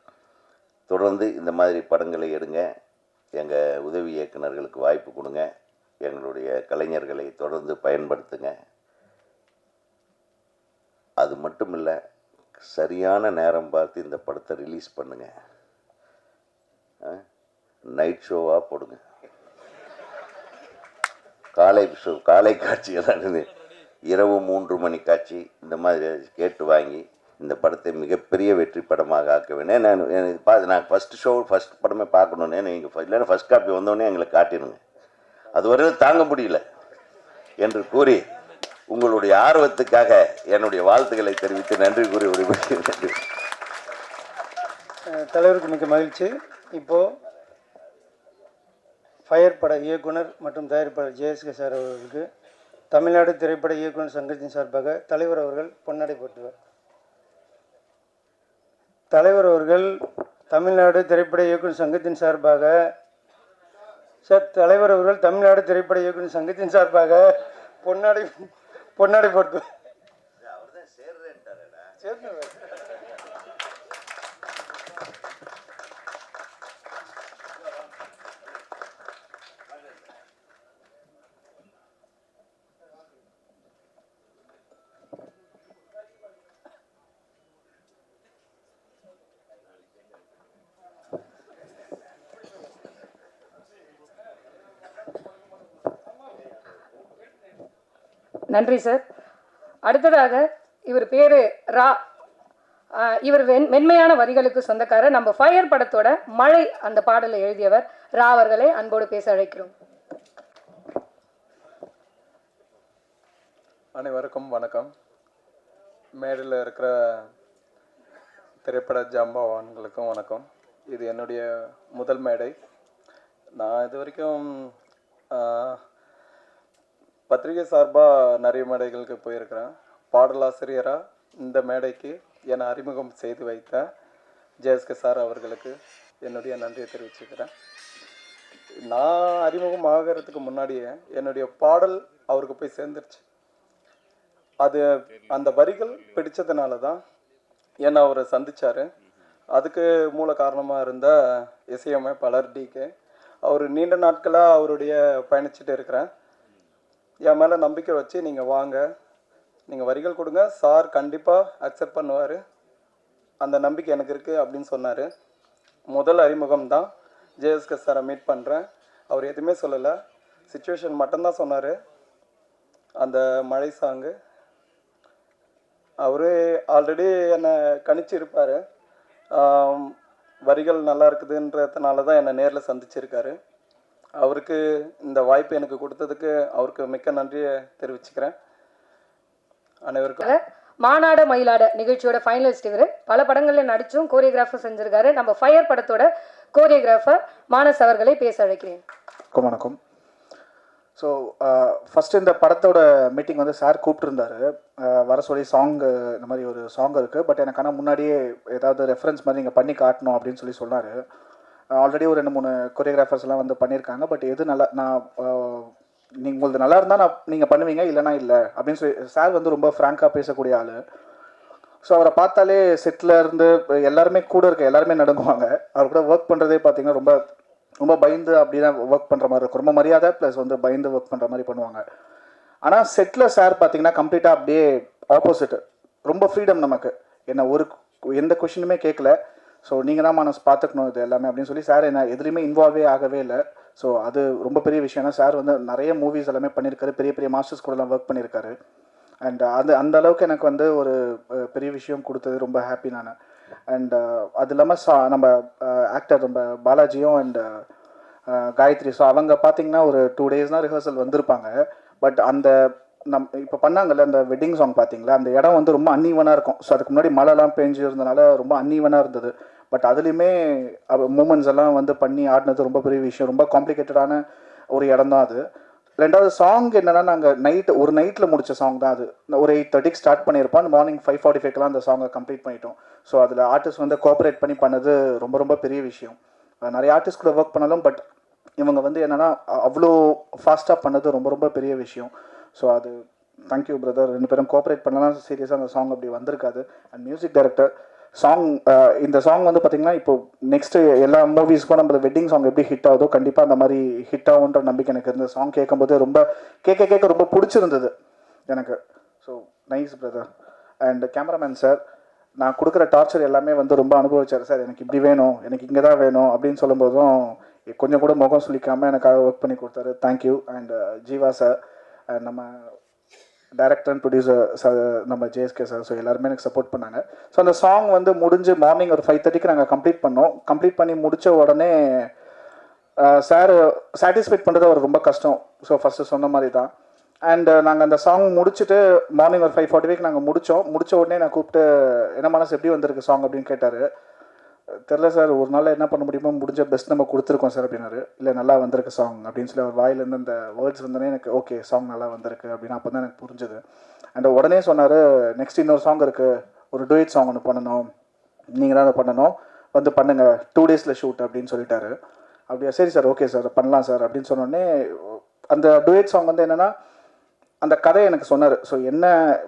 தொடர்ந்து இந்த மாதிரி படங்களை எடுங்க. எங்கள் உதவி இயக்குநர்களுக்கு வாய்ப்பு கொடுங்க. எங்களுடைய கலைஞர்களை தொடர்ந்து பயன்படுத்துங்க. அது மட்டும் இல்லை, சரியான நேரம் பார்த்து இந்த படத்தை ரிலீஸ் பண்ணுங்க. நைட் ஷோவாக போடுங்க. காலை காட்சியெல்லாம் இரவு 3 மணி காட்சி இந்த மாதிரி கேட்டு வாங்கி இந்த படத்தை மிகப்பெரிய வெற்றி படமாக ஆக்க வேணும். நான் ஃபஸ்ட் படமே பார்க்கணுன்னு நீங்கள் இல்லைன்னா ஃபஸ்ட் காப்பி வந்தோடனே எங்களை காட்டிடுங்க. அது வரையும் தாங்க முடியல என்று கூறி உங்களுடைய ஆர்வத்துக்காக என்னுடைய வாழ்த்துக்களை தெரிவித்து நன்றி கூறி நன்றி. தலைவருக்கு மிக்க மகிழ்ச்சி. இப்போது ஃபயர் பட இயக்குனர் மற்றும் தயாரிப்பாளர் ஜேஎஸ்கே சார் அவர்களுக்கு தமிழ்நாடு திரைப்பட இயக்குனர் சங்கத்தின் சார்பாக தலைவர் அவர்கள் பொன்னாடை போட்டுவார். தலைவர் அவர்கள் தமிழ்நாடு திரைப்பட இயக்குனர் சங்கத்தின் சார்பாக தலைவர் அவர்கள் தமிழ்நாடு திரைப்பட இயக்குனர் சங்கத்தின் சார்பாக பொன்னாடை போட்டு நன்றி சார். அடுத்ததாக இவர் பேரு ரா. இவர் மென்மையான வரிகளுக்கு சொந்தக்காரர். நம்ம ஃபயர் படத்தோட மழை அந்த பாடலை எழுதியவர் ரா அவர்களை அன்போடு பேச அழைக்கிறோம். அனைவருக்கும் வணக்கம். மேடையில் இருக்கிற திரைப்பட ஜாம்பவான்களுக்கும் வணக்கம். இது என்னுடைய முதல் மேடை. நான் இது வரைக்கும் பத்திரிகை சார்பாக நிறைய மேடைகளுக்கு போயிருக்கிறேன். பாடலாசிரியராக இந்த மேடைக்கு என்னை அறிமுகம் செய்து வைத்த ஜேஎஸ்கே சார் அவர்களுக்கு என்னுடைய நன்றியை தெரிவிச்சுக்கிறேன். நான் அறிமுகம் ஆகிறதுக்கு முன்னாடியே என்னுடைய பாடல் அவருக்கு போய் சேர்ந்துருச்சு. அது அந்த வரிகள் பிடிச்சதுனால தான் என்னை அவர் சந்தித்தார். அதுக்கு மூல காரணமாக இருந்த இசையமைப்பாளர் டிகே. அவர் நீண்ட நாட்களாக அவருடைய பயணிச்சுட்டு இருக்கிறேன். என் மேலே நம்பிக்கை வச்சு நீங்கள் வாங்க, நீங்கள் வரிகள் கொடுங்க, சார் கண்டிப்பாக அக்செப்ட் பண்ணுவார், அந்த நம்பிக்கை எனக்கு இருக்குது அப்படின்னு சொன்னார். முதல் அறிமுகம் தான். ஜேஎஸ்கே சாரை மீட் பண்ணுறேன். அவர் எதுவுமே சொல்லலை, சிச்சுவேஷன் மட்டும்தான் சொன்னார். அந்த மழை சாங்கு அவரே ஆல்ரெடி என்னை கணிச்சிருப்பார். வரிகள் நல்லா இருக்குதுன்றதுனால தான் என்னை நேரில் சந்திச்சிருக்காரு. அவருக்கு இந்த வாய்ப்பு எனக்கு கொடுத்ததுக்கு அவருக்கு மிக்க நன்றியை தெரிவிச்சுக்கிறேன். அனைவருக்கும் மாநாடு மயிலாட நிகழ்ச்சியோட ஃபைனலிஸ்ட் இவர். பல படங்களில் நடிச்சும் கோரியோகிராஃபர் செஞ்சிருக்காரு. நம்ம ஃபயர் படத்தோட கோரியோகிராஃபர் மானஸ் அவர்களை பேச அழைக்கிறேன். வணக்கம். ஸோ ஃபஸ்ட்டு இந்த படத்தோட மீட்டிங் வந்து சார் கூப்பிட்டுருந்தாரு, வர சொல்லி சாங்கு இந்த மாதிரி ஒரு சாங் இருக்குது, பட் எனக்கு ஆனால் முன்னாடியே ஏதாவது ரெஃபரன்ஸ் மாதிரி நீங்கள் பண்ணி காட்டணும் அப்படின்னு சொல்லி சொன்னார். ஆல்ரெடி ஒரு 2-3 கொரியோகிராஃபர்ஸ்லாம் வந்து பண்ணியிருக்காங்க, பட் எது நல்லா நான் நீங்கள் உங்களுக்கு நல்லா இருந்தால் நீங்கள் பண்ணுவீங்க, இல்லைனா இல்லை அப்படின்னு சொல்லி சார் வந்து ரொம்ப ஃப்ராங்காக பேசக்கூடிய ஆள். ஸோ அவரை பார்த்தாலே செட்டில் இருந்து எல்லாருமே கூட இருக்க எல்லாருமே நடுங்குவாங்க. அவர் கூட ஒர்க் பண்ணுறதே பார்த்தீங்கன்னா ரொம்ப ரொம்ப பயந்து அப்படி தான் ஒர்க் பண்ணுற மாதிரி இருக்கும். ரொம்ப மரியாதை ப்ளஸ் வந்து பயந்து ஒர்க் பண்ணுற மாதிரி பண்ணுவாங்க. ஆனால் செட்டில் சார் பார்த்தீங்கன்னா கம்ப்ளீட்டாக அப்படியே ஆப்போசிட்டு, ரொம்ப ஃப்ரீடம். நமக்கு என்ன எந்த கொஷினுமே கேட்கல. ஸோ நீங்கள் தான் மனசு பார்த்துக்கணும் இது எல்லாமே அப்படின்னு சொல்லி சார் என்ன எதுலேயுமே இன்வால்வே ஆகவே இல்லை. ஸோ அது ரொம்ப பெரிய விஷயம். ஏன்னா சார் வந்து நிறைய மூவிஸ் எல்லாமே பண்ணியிருக்காரு, பெரிய பெரிய மாஸ்டர்ஸ் கூடலாம் ஒர்க் பண்ணியிருக்காரு. அண்ட் அந்த அளவுக்கு எனக்கு வந்து ஒரு பெரிய விஷயம் கொடுத்தது ரொம்ப ஹாப்பி நான். அண்ட் அது இல்லாமல் நம்ம ஆக்டர் நம்ம பாலாஜியும் அண்ட் காயத்ரி, ஸோ அவங்க பார்த்தீங்கன்னா ஒரு 2 days தான் ரிஹர்சல் வந்திருப்பாங்க. பட் அந்த இப்போ பண்ணாங்கல்ல அந்த வெட்டிங் சாங் பார்த்தீங்களா, அந்த இடம் வந்து ரொம்ப அன்ஈவனாக இருக்கும். ஸோ அதுக்கு முன்னாடி மழைலாம் பெஞ்சு இருந்தனால ரொம்ப அன்ஈவனாக இருந்தது. பட் அதுலேயுமே மூமெண்ட்ஸ் எல்லாம் வந்து பண்ணி ஆடினது ரொம்ப பெரிய விஷயம். ரொம்ப காம்ப்ளிகேட்டடான ஒரு இடம் தான் அது. ரெண்டாவது சாங் என்னென்னா, நாங்கள் ஒரு நைட்டில் முடித்த சாங் தான் அது. ஒரு 8:30 ஸ்டார்ட் பண்ணியிருப்போம், மார்னிங் 5:45 அந்த சாங்கை கம்ப்ளீட் பண்ணிட்டோம். ஸோ அதில் ஆர்டிஸ்ட் வந்து கோஆப்ரேட் பண்ணி பண்ணது ரொம்ப ரொம்ப பெரிய விஷயம். நிறைய ஆர்டிஸ்ட் கூட ஒர்க் பண்ணாலும் பட் இவங்க வந்து என்னென்னா அவ்வளோ ஃபாஸ்ட்டாக பண்ணது ரொம்ப ரொம்ப பெரிய விஷயம். ஸோ அது தேங்க்யூ பிரதர். 2 பேரும் கோஆப்ரேட் பண்ணலாம், சீரியஸாக அந்த சாங் அப்படி வந்திருக்காது. அண்ட் மியூசிக் டைரக்டர் சாங், இந்த சாங் வந்து பார்த்திங்கன்னா இப்போ நெக்ஸ்ட்டு எல்லா மூவிஸ்க்கும் நம்ம வெட்டிங் சாங் எப்படி ஹிட் ஆகுதோ கண்டிப்பாக அந்த மாதிரி ஹிட் ஆகுன்ற நம்பிக்கை எனக்கு இருந்த சாங் கேட்கும்போது ரொம்ப கேட்க ரொம்ப பிடிச்சிருந்தது எனக்கு. So nice brother. And cameraman sir, நான் கொடுக்குற டார்ச்சர் எல்லாமே வந்து ரொம்ப அனுபவிச்சார் சார். எனக்கு இப்படி வேணும், எனக்கு இங்கே தான் வேணும் அப்படின்னு சொல்லும்போதும் கொஞ்சம் கூட முகம் சொல்லிக்காமல் எனக்காக ஒர்க் பண்ணி கொடுத்தாரு. Thank you. And Jeeva sir, and நம்ம டைரக்டர் அண்ட் ப்ரொடியூசர் சார், நம்ம ஜேஎஸ்கே சார், ஸோ எல்லாருமே எனக்கு சப்போர்ட் பண்ணாங்க. ஸோ அந்த சாங் வந்து முடிஞ்சு மார்னிங் ஒரு 5:30 நாங்கள் கம்ப்ளீட் பண்ணோம். கம்ப்ளீட் பண்ணி முடித்த உடனே சார் சாட்டிஸ்ஃபைட் பண்ணுறது அவர் ரொம்ப கஷ்டம். ஸோ ஃபஸ்ட்டு சொன்ன மாதிரி தான். அண்ட் நாங்கள் அந்த சாங் முடிச்சுட்டு மார்னிங் ஒரு 5:45 நாங்கள் முடித்த உடனே நான் கூப்பிட்டு என்ன மனசு எப்படி வந்திருக்கு சாங் அப்படின்னு கேட்டார். தெரில சார், ஒரு நாள் என்ன பண்ண முடியுமோ முடிஞ்ச பெஸ்ட் நம்ம கொடுத்துருக்கோம் சார் அப்படின்னாரு. இல்லை நல்லா வந்திருக்கு சாங் அப்படின்னு சொல்லி அவர் வாயிலேருந்து அந்த வேர்ட்ஸ் வந்தோடனே எனக்கு ஓகே சாங் நல்லா வந்திருக்கு அப்படின்னு அப்போ தான் எனக்கு புரிஞ்சுது. அண்ட் உடனே சொன்னார், நெக்ஸ்ட் இன்னொரு சாங் இருக்குது, ஒரு டூயட் சாங் ஒன்று பண்ணணும், நீங்கள் தான் அதை பண்ணணும், வந்து பண்ணுங்கள், 2 days ஷூட் அப்படின்னு சொல்லிட்டாரு. அப்படியா, சரி சார், ஓகே சார், பண்ணலாம் சார் அப்படின்னு சொன்னோடனே அந்த டூயட் சாங் வந்து என்னென்னா அந்த கதையை எனக்கு சொன்னார். ஸோ என்ன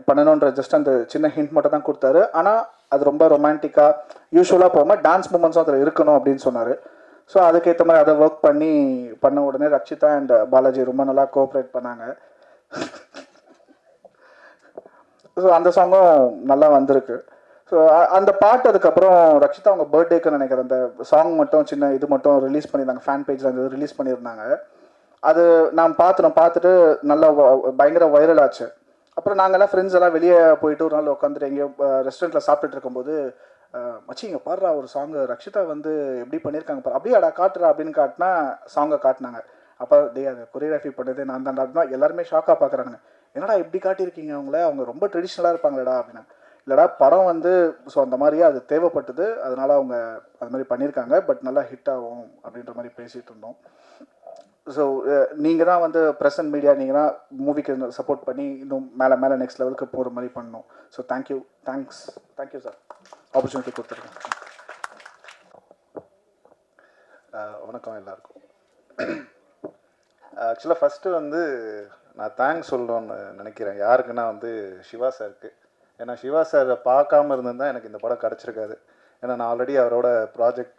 பண்ணணுன்ற ஜஸ்ட் அந்த சின்ன ஹிண்ட் மட்டும் தான் கொடுத்தாரு. ஆனால் அது ரொம்ப ரொமான்டிக்காக யூஸ்வலாக போகாமல் டான்ஸ் மூமெண்ட்ஸும் அதில் இருக்கணும் அப்படின்னு சொன்னார். ஸோ அதுக்கேற்ற மாதிரி அதை ஒர்க் பண்ண உடனே ரக்ஷிதா அண்ட் பாலாஜி ரொம்ப நல்லா கோஆப்ரேட் பண்ணாங்க. ஸோ அந்த சாங்கும் நல்லா வந்திருக்கு. ஸோ அந்த பாட்டு அதுக்கப்புறம் ரக்ஷிதா அவங்க பர்த்டேக்கு நினைக்கிறேன் அந்த சாங் மட்டும் சின்ன இது மட்டும் ரிலீஸ் பண்ணியிருந்தாங்க, ஃபேன் பேஜில் அந்த ரிலீஸ் பண்ணியிருந்தாங்க. அது நான் பார்த்துட்டு நல்லா பயங்கர வைரல் ஆச்சு. அப்புறம் நாங்கள்லாம் ஃப்ரெண்ட்ஸ் எல்லாம் வெளியே போயிட்டு ஒரு நாள் உட்காந்துட்டு எங்கேயோ ரெஸ்டாரண்ட்டில் சாப்பிட்டுட்டு இருக்கும்போது மச்சி இங்கே பாடுறா ஒரு சாங்கு ரக்ஷிதா வந்து எப்படி பண்ணியிருக்காங்க பாரு, அப்படியே அடா காட்டுறா அப்படின்னு காட்டினா சாங்கை காட்டினாங்க. அப்போ அது கொரியோகிராஃபி பண்ணது நான் தான் எல்லாருமே ஷாக்காக பார்க்குறாங்க. என்னடா இப்படி காட்டியிருக்கீங்க அவங்க ரொம்ப ட்ரெடிஷ்னலாக இருப்பாங்களேடா அப்படின்னா. இல்லைடா படம் வந்து ஸோ அந்த மாதிரியே அது தேவைப்பட்டது, அதனால அவங்க அது மாதிரி பண்ணியிருக்காங்க, பட் நல்லா ஹிட் ஆகும் அப்படின்ற மாதிரி பேசிகிட்டு இருந்தோம். ஸோ நீங்கள் தான் வந்து ப்ரெசன்ட் மீடியா, நீங்கள் தான் மூவிக்கு சப்போர்ட் பண்ணி இன்னும் மேலே நெக்ஸ்ட் லெவலுக்கு போகிற மாதிரி பண்ணணும். ஸோ தேங்க்யூ சார், ஆப்பர்ச்சுனிட்டி கொடுத்துருக்கேன். வணக்கம் எல்லாருக்கும். ஆக்சுவலாக ஃபஸ்ட்டு வந்து நான் தேங்க்ஸ் சொல்லணும்னு நினைக்கிறேன். யாருக்குன்னா வந்து சிவா சாருக்கு. ஏன்னா சிவா சாரை பார்க்காம இருந்திருந்தால் எனக்கு இந்த படம் கிடச்சிருக்காது. ஏன்னா நான் ஆல்ரெடி அவரோட ப்ராஜெக்ட்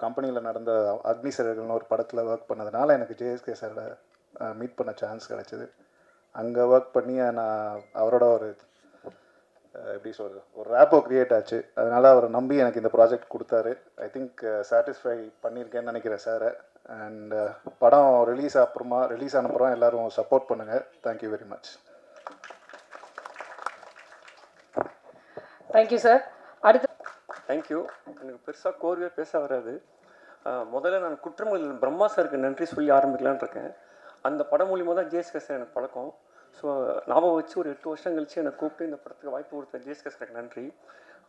கம்பெனியில் நடந்த அக்னி சிறகுகள்னு ஒரு படத்தில் ஒர்க் பண்ணதுனால எனக்கு ஜேஎஸ்கே சாரோட மீட் பண்ண சான்ஸ் கிடச்சிது. அங்கே ஒர்க் பண்ணி நான் அவரோட ஒரு எப்படி சொல்கிறது ஒரு ரேப்போ க்ரியேட் ஆச்சு. அதனால் அவரை நம்பி எனக்கு இந்த ப்ராஜெக்ட் கொடுத்தாரு. ஐ திங்க் சாட்டிஸ்ஃபை பண்ணியிருக்கேன்னு நினைக்கிறேன் சாரை. அண்ட் படம் ரிலீஸ் ஆனப்புறம் எல்லோரும் சப்போர்ட் பண்ணுங்கள். Thank you very much. Thank you sir. அடுத்து தேங்க்யூ. எனக்கு பெருசாக கோர்வே பேச வராது. முதல்ல நான் குற்றமொழியில் பிரம்மா சாருக்கு நன்றி சொல்லி ஆரம்பிக்கலான் இருக்கேன். அந்த படம் மூலியமாக தான் ஜேஎஸ்கே சார் எனக்கு பழக்கம். ஸோ ஞாபகம் வச்சு ஒரு 8 வருஷம் கழிச்சு என்னை கூப்பிட்டு இந்த படத்துக்கு வாய்ப்பு கொடுத்த ஜேஎஸ்கே சாருக்கு நன்றி.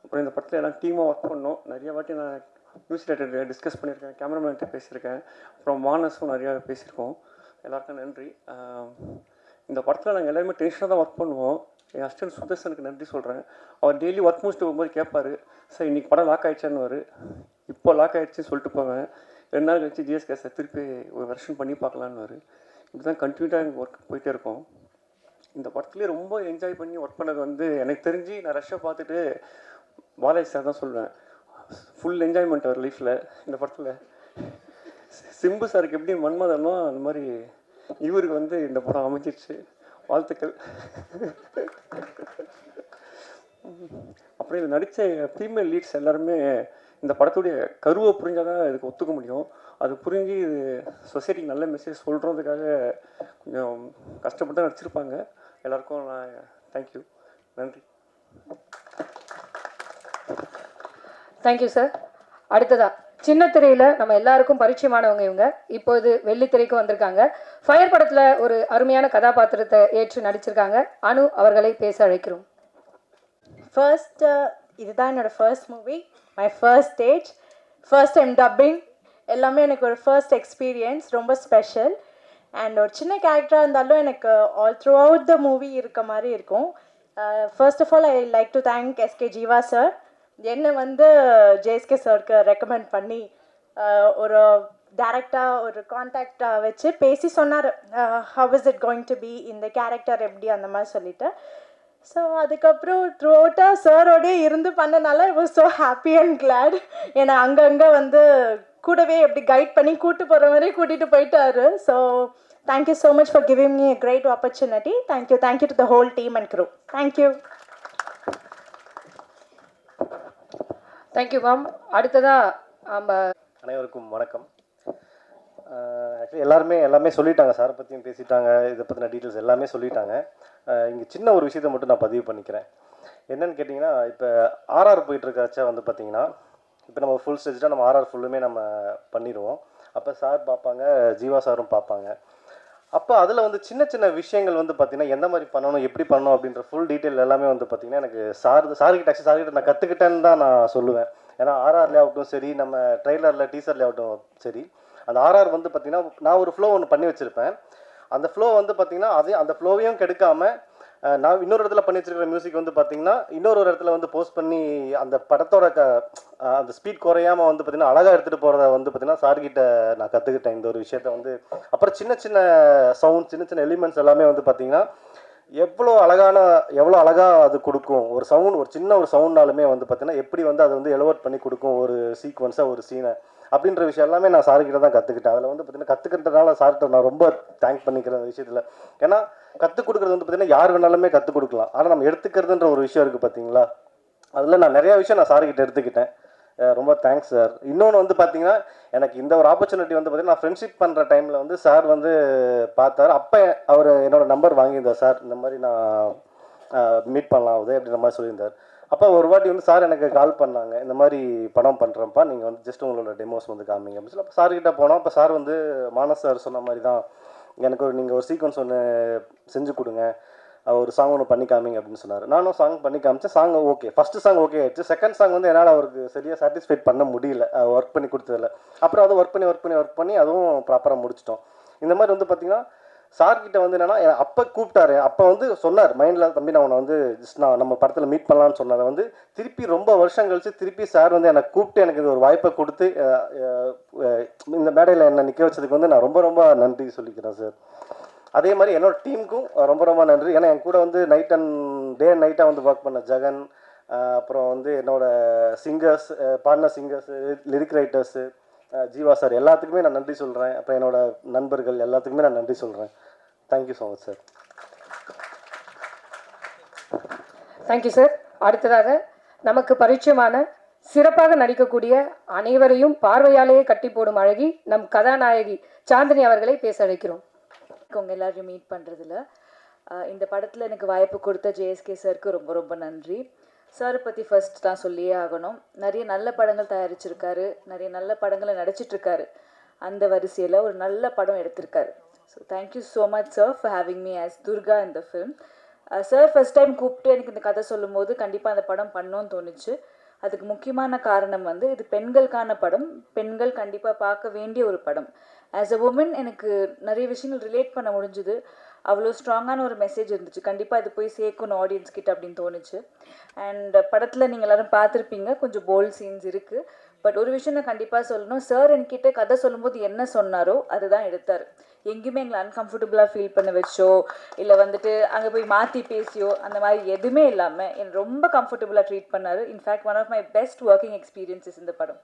அப்புறம் இந்த படத்தில் எல்லாம் டீமாக ஒர்க் பண்ணோம். நிறைய வாட்டி நான் மியூசிக் டைரக்டர் டிஸ்கஸ் பண்ணியிருக்கேன், கேமராமேன்கிட்ட பேசியிருக்கேன், அப்புறம் மானஸும் நிறையா பேசியிருக்கோம். எல்லாருக்கும் நன்றி. இந்த படத்தில் நாங்கள் எல்லாருமே டென்ஷனாக தான் ஒர்க் பண்ணுவோம். என் அசிஸ்டன்ட் சுதர்சனுக்கு நன்றி சொல்கிறேன். அவர் டெய்லி ஒர்க் முடிச்சுட்டு போகும்போது கேட்பார், சார் இன்றைக்கி படம் லாக் ஆகிடுச்சான்னு. இப்போ லாக் ஆகிடுச்சின்னு சொல்லிட்டு போவேன். 2 நாள் கழிச்சு ஜிஎஸ்கே சார் திருப்பி ஒரு வெர்ஷன் பண்ணி பார்க்கலான்னு. இப்படி தான் கண்டினியூட்டாக எங்கள் ஒர்க் போயிட்டே இருக்கோம். இந்த படத்துலேயே ரொம்ப என்ஜாய் பண்ணி ஒர்க் பண்ணது எனக்கு தெரிஞ்சு நான் ரஷ்ஷை பார்த்துட்டு பாலாஜி சார் தான் சொல்லுவேன். ஃபுல் என்ஜாய்மெண்ட் அவர் லைஃப்பில். இந்த படத்தில் சிம்பு சாருக்கு எப்படி மன்மதனோ அந்த மாதிரி இவருக்கு இந்த படம் அமைஞ்சிருச்சு. வாழ்த்துக்கள். அப்புறம் இதில் நடித்த ஃபீமேல் லீட்ஸ் எல்லாருமே இந்த படத்துடைய கருவை புரிஞ்சால் தான் இதுக்கு ஒத்துக்க முடியும். அது புரிஞ்சு இது சொசைட்டிக்கு நல்ல மெசேஜ் சொல்கிறதுக்காக கொஞ்சம் கஷ்டப்பட்டு நடிச்சிருப்பாங்க. எல்லாருக்கும் நான் தேங்க்யூ, நன்றி. Thank you sir. அடுத்ததா சின்ன திரையில் நம்ம எல்லாருக்கும் பரிச்சயமானவங்க இவங்க. இப்போது வெள்ளித்திரைக்கு வந்திருக்காங்க. ஃபயர் படத்தில் ஒரு அருமையான கதாபாத்திரத்தை ஏற்று நடிச்சிருக்காங்க. அனு அவர்களை பேச அழைக்கிறோம். இதுதான் என்னோட first movie, my first stage, first time dubbing. எல்லாமே எனக்கு ஒரு ஃபர்ஸ்ட் எக்ஸ்பீரியன்ஸ், ரொம்ப ஸ்பெஷல். அண்ட் ஒரு சின்ன கேரக்டராக இருந்தாலும் எனக்கு all throughout the movie இருக்க மாதிரி இருக்கும். First of all I like to thank S K Jeeva sir. என்னை ஜேஎஸ்கே சாருக்கு ரெக்கமெண்ட் பண்ணி ஒரு டேரக்டாக ஒரு கான்டாக்டாக வச்சு பேசி சொன்னார், how is it going to be, இந்த கேரக்டர் எப்படி அந்த மாதிரி சொல்லிட்டு. ஸோ அதுக்கப்புறம் த்ரூ அவுட்டாக சாரோடே இருந்து பண்ணனால I was so happy and glad. ஏன்னா அங்கங்கே கூடவே எப்படி கைட் பண்ணி கூட்டு போகிற மாதிரி கூட்டிகிட்டு போயிட்டாரு. So thank you so much for giving me a great opportunity. Thank you to the whole team and crew. Thank you. Thank you ma'am. அடுத்ததாக நம்ம அனைவருக்கும் வணக்கம். ஆக்சுவலி எல்லாமே சொல்லிட்டாங்க, சாரை பற்றியும் பேசிட்டாங்க, இதை பற்றின டீட்டெயில்ஸ் எல்லாமே சொல்லிட்டாங்க. இங்கே சின்ன ஒரு விஷயத்தை மட்டும் நான் பதிவு பண்ணிக்கிறேன். என்னென்னு கேட்டிங்கன்னா, இப்போ ஆர்ஆர் போயிட்டுருக்காச்சா பார்த்தீங்கன்னா, இப்போ நம்ம ஃபுல் ஸ்டேஜாக நம்ம ஆர்ஆர் ஃபுல்லுமே நம்ம பண்ணிடுவோம். அப்போ சார் பார்ப்பாங்க, ஜீவா சாரும் பார்ப்பாங்க. அப்போ அதில் சின்ன சின்ன விஷயங்கள் பார்த்திங்கன்னா எந்த மாதிரி பண்ணணும், எப்படி பண்ணணும் அப்படின்ற ஃபுல் டீட்டெயில் எல்லாமே பார்த்திங்கன்னா எனக்கு சார்கிட்ட நான் கற்றுக்கிட்டேன்னு தான் நான் சொல்லுவேன். ஏன்னா ஆர்ஆர்லேயே ஆகட்டும் சரி, நம்ம ட்ரெய்லரில் டீசர்லேயே ஆகட்டும் சரி, அந்த ஆர்ஆர் பார்த்திங்கன்னா நான் ஒரு ஃப்ளோ ஒன்று பண்ணி வச்சுருப்பேன். அந்த ஃப்ளோ பார்த்திங்கன்னா அந்த ஃப்ளோவையும் கெடுக்காமல் நான் இன்னொரு இடத்துல பண்ணி வச்சுருக்கிற மியூசிக் பார்த்திங்கன்னா இன்னொரு இடத்துல போஸ்ட் பண்ணி அந்த படத்தோட அந்த ஸ்பீட் குறையாமல் பார்த்திங்கன்னா அழகாக எடுத்துகிட்டு போகிறத பார்த்திங்கன்னா சார்கிட்ட நான் கற்றுக்கிட்டேன் இந்த ஒரு விஷயத்த. அப்புறம் சின்ன சின்ன சவுண்ட், சின்ன சின்ன எலிமெண்ட்ஸ் எல்லாமே பார்த்திங்கன்னா எவ்வளோ அழகாக அது கொடுக்கும். ஒரு சவுண்ட், ஒரு சின்ன ஒரு சவுண்ட்னாலுமே பார்த்திங்கன்னா எப்படி அதை எலோவேட் பண்ணி கொடுக்கும் ஒரு சீக்வன்ஸாக, ஒரு சீனை அப்படின்ற விஷயம் எல்லாமே நான் சார்கிட்ட தான் கற்றுக்கிட்டேன். அதில் பார்த்திங்கன்னா கற்றுக்கிட்டதுனால சார்கிட்ட நான் ரொம்ப தேங்க் பண்ணிக்கிறேன் அந்த விஷயத்தில். ஏன்னா கற்றுக் கொடுக்குறது பார்த்திங்கன்னா யார் வேணாலுமே கற்றுக் கொடுக்கலாம். ஆனால் நம்ம எடுத்துக்கிறதுன்ற ஒரு விஷயம் இருக்குது பார்த்தீங்களா, அதில் நான் நிறையா விஷயம் நான் சார்கிட்ட எடுத்துக்கிட்டேன். ரொம்ப தேங்க்ஸ் சார். இன்னொன்று பார்த்திங்கன்னா எனக்கு இந்த ஒரு ஆப்பர்ச்சுனிட்டி பார்த்திங்கன்னா நான் ஃப்ரெண்ட்ஷிப் பண்ணுற டைமில் சார் பார்த்தார். அப்போ அவர் என்னோடய நம்பர் வாங்கியிருந்தார். சார் இந்த மாதிரி நான் மீட் பண்ணலாம் அப்படின்ற மாதிரி சொல்லியிருந்தார். அப்போ ஒரு வாட்டி சார் எனக்கு கால் பண்ணாங்க, இந்த மாதிரி படம் பண்ணுறேன்ப்பா, நீங்கள் ஜஸ்ட் உங்களோட டெமோஸ் காமிங்க அப்படின்னு சொல்லி. அப்போ சார்கிட்ட போனோம். அப்போ சார் மானஸ் சார் சொன்ன மாதிரி தான், எனக்கு நீங்கள் ஒரு சீக்வன்ஸ் ஒன்று செஞ்சு கொடுங்க, ஒரு சாங் ஒன்று பண்ணி காமிங்க அப்படின்னு சொன்னார். நானும் சாங் பண்ணி காமிச்சேன். Song okay, first song okay ஆயிடுச்சு. செகண்ட் சாங் என்னால் அவருக்கு சரியாக சாட்டிஸ்ஃபைட் பண்ண முடியல, ஒர்க் பண்ணி கொடுத்ததில்ல. அப்புறம் அதை ஒர்க் பண்ணி அதுவும் ப்ராப்பராக முடிச்சிட்டோம். இந்த மாதிரி பார்த்திங்கன்னா சார்கிட்ட என்னென்னா அப்போ கூப்பிட்டாரு. அப்போ சொன்னார் மைண்டில், தம்பி நான் உன்னை ஜஸ்ட் நான் நம்ம படத்தில் மீட் பண்ணலான்னு சொன்னதை திருப்பி ரொம்ப வருஷம் கழிச்சு திருப்பி சார் எனக்கு கூப்பிட்டு எனக்கு இது ஒரு வாய்ப்பை கொடுத்து இந்த மேடையில் என்னை நிற்க வச்சதுக்கு நான் ரொம்ப ரொம்ப நன்றி சொல்லிக்கிறேன் சார். அதே மாதிரி என்னோடய டீமுக்கும் ரொம்ப ரொம்ப நன்றி. ஏன்னா என் கூட வந்து நைட் அண்ட் டே அண்ட் நைட்டாக வந்து ஒர்க் பண்ண ஜெகன், அப்புறம் வந்து என்னோடய சிங்கர்ஸ், பாடின singers, lyric writers, Jeeva sir எல்லாத்துக்குமே நான் நன்றி சொல்கிறேன். அப்புறம் என்னோடய நண்பர்கள் எல்லாத்துக்குமே நான் நன்றி சொல்கிறேன். Thank you so much sir. Thank you sir. அடுத்ததாக நமக்கு பரிச்சயமான சிறப்பாக நடிக்கக்கூடிய அனைவரையும் பார்வையாலேயே கட்டி போடும் அழகி நம் கதாநாயகி சாந்தினி அவர்களை பேச அழைக்கிறோம். உங்க எல்லாரையும் மீட் பண்ணுறதுல இந்த படத்தில் எனக்கு வாய்ப்பு கொடுத்த ஜேஎஸ்கே சாருக்கு ரொம்ப ரொம்ப நன்றி. சாரை பற்றி ஃபர்ஸ்ட் தான் சொல்லியே ஆகணும். நிறைய நல்ல படங்கள் தயாரிச்சிருக்காரு, நிறைய நல்ல படங்களை நடிச்சிட்ருக்காரு. அந்த வரிசையில் ஒரு நல்ல படம் எடுத்திருக்காரு. So thank you so much sir for having me as Durga இந்த ஃபிலிம். சார் ஃபர்ஸ்ட் டைம் கூப்பிட்டு எனக்கு இந்த கதை சொல்லும்போது கண்டிப்பாக அந்த படம் பண்ணோன்னு தோணுச்சு. அதுக்கு முக்கியமான காரணம் வந்து இது பெண்களுக்கான படம், பெண்கள் கண்டிப்பாக பார்க்க வேண்டிய ஒரு படம். ஆஸ் அ உமன் எனக்கு நிறைய விஷயங்கள் ரிலேட் பண்ண முடிஞ்சுது. அவ்வளோ ஸ்ட்ராங்கான ஒரு மெசேஜ் இருந்துச்சு. கண்டிப்பாக இது போய் சேர்க்கணும் ஆடியன்ஸ் கிட்ட அப்படின்னு தோணுச்சு. அண்ட் படத்தில் நீங்கள் எல்லோரும் பார்த்துருப்பீங்க, கொஞ்சம் போல்ட் சீன்ஸ் இருக்குது. பட் ஒரு விஷயம் நான் கண்டிப்பாக சொல்லணும், சார் என்கிட்ட கதை சொல்லும்போது என்ன சொன்னாரோ அதுதான் எடுத்தார். எங்கேயுமே எங்களை அன்கம்ஃபர்டபுளாக ஃபீல் பண்ண வச்சோ இல்லை வந்துட்டு அங்கே போய் மாற்றி பேசியோ அந்த மாதிரி எதுவுமே இல்லாமல் என்னை ரொம்ப கம்ஃபர்டபுளாக ட்ரீட் பண்ணார். In fact one of my best working experiences இந்த படம்.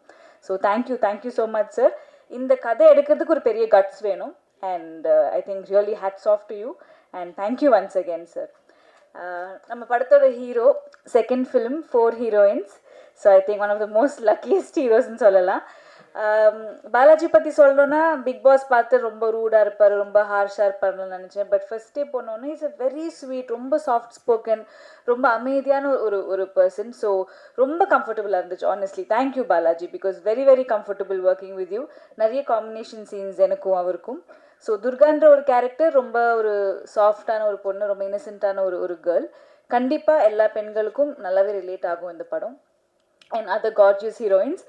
So thank you so much sir. இந்த கதை எடுக்கிறதுக்கு ஒரு பெரிய கட்ஸ் வேணும். And I think really hats off to you and thank you once again sir. நம்ம படத்தோட hero, second film 4 heroines. So I think one of the most luckiest ஹீரோஸ்ன்னு சொல்லலாம். பாலாஜி பற்றி சொல்லணுன்னா பிக் பாஸ் பார்த்து ரொம்ப ரூடாக இருப்பார், ரொம்ப ஹார்ஷாக இருப்பார்னு நினச்சேன். பட் ஃபஸ்ட்டே போனோன்னே இஸ் அ வெரி ஸ்வீட், ரொம்ப சாஃப்ட் ஸ்போக்கன், ரொம்ப அமைதியான ஒரு பர்சன். ஸோ ரொம்ப கம்ஃபர்டபுளாக இருந்துச்சு honestly. Thank you Balaji, because very very comfortable working with you. நிறைய காம்பினேஷன் சீன்ஸ் எனக்கும் அவருக்கும். ஸோ துர்கான்ற ஒரு கேரக்டர் ரொம்ப ஒரு சாஃப்டான ஒரு பொண்ணு, ரொம்ப இன்னசென்ட்டான ஒரு கேர்ள். கண்டிப்பாக எல்லா பெண்களுக்கும் நல்லாவே ரிலேட் ஆகும் இந்த படம். அண்ட் அதர் கார்ஜியஸ் ஹீரோயின்ஸ்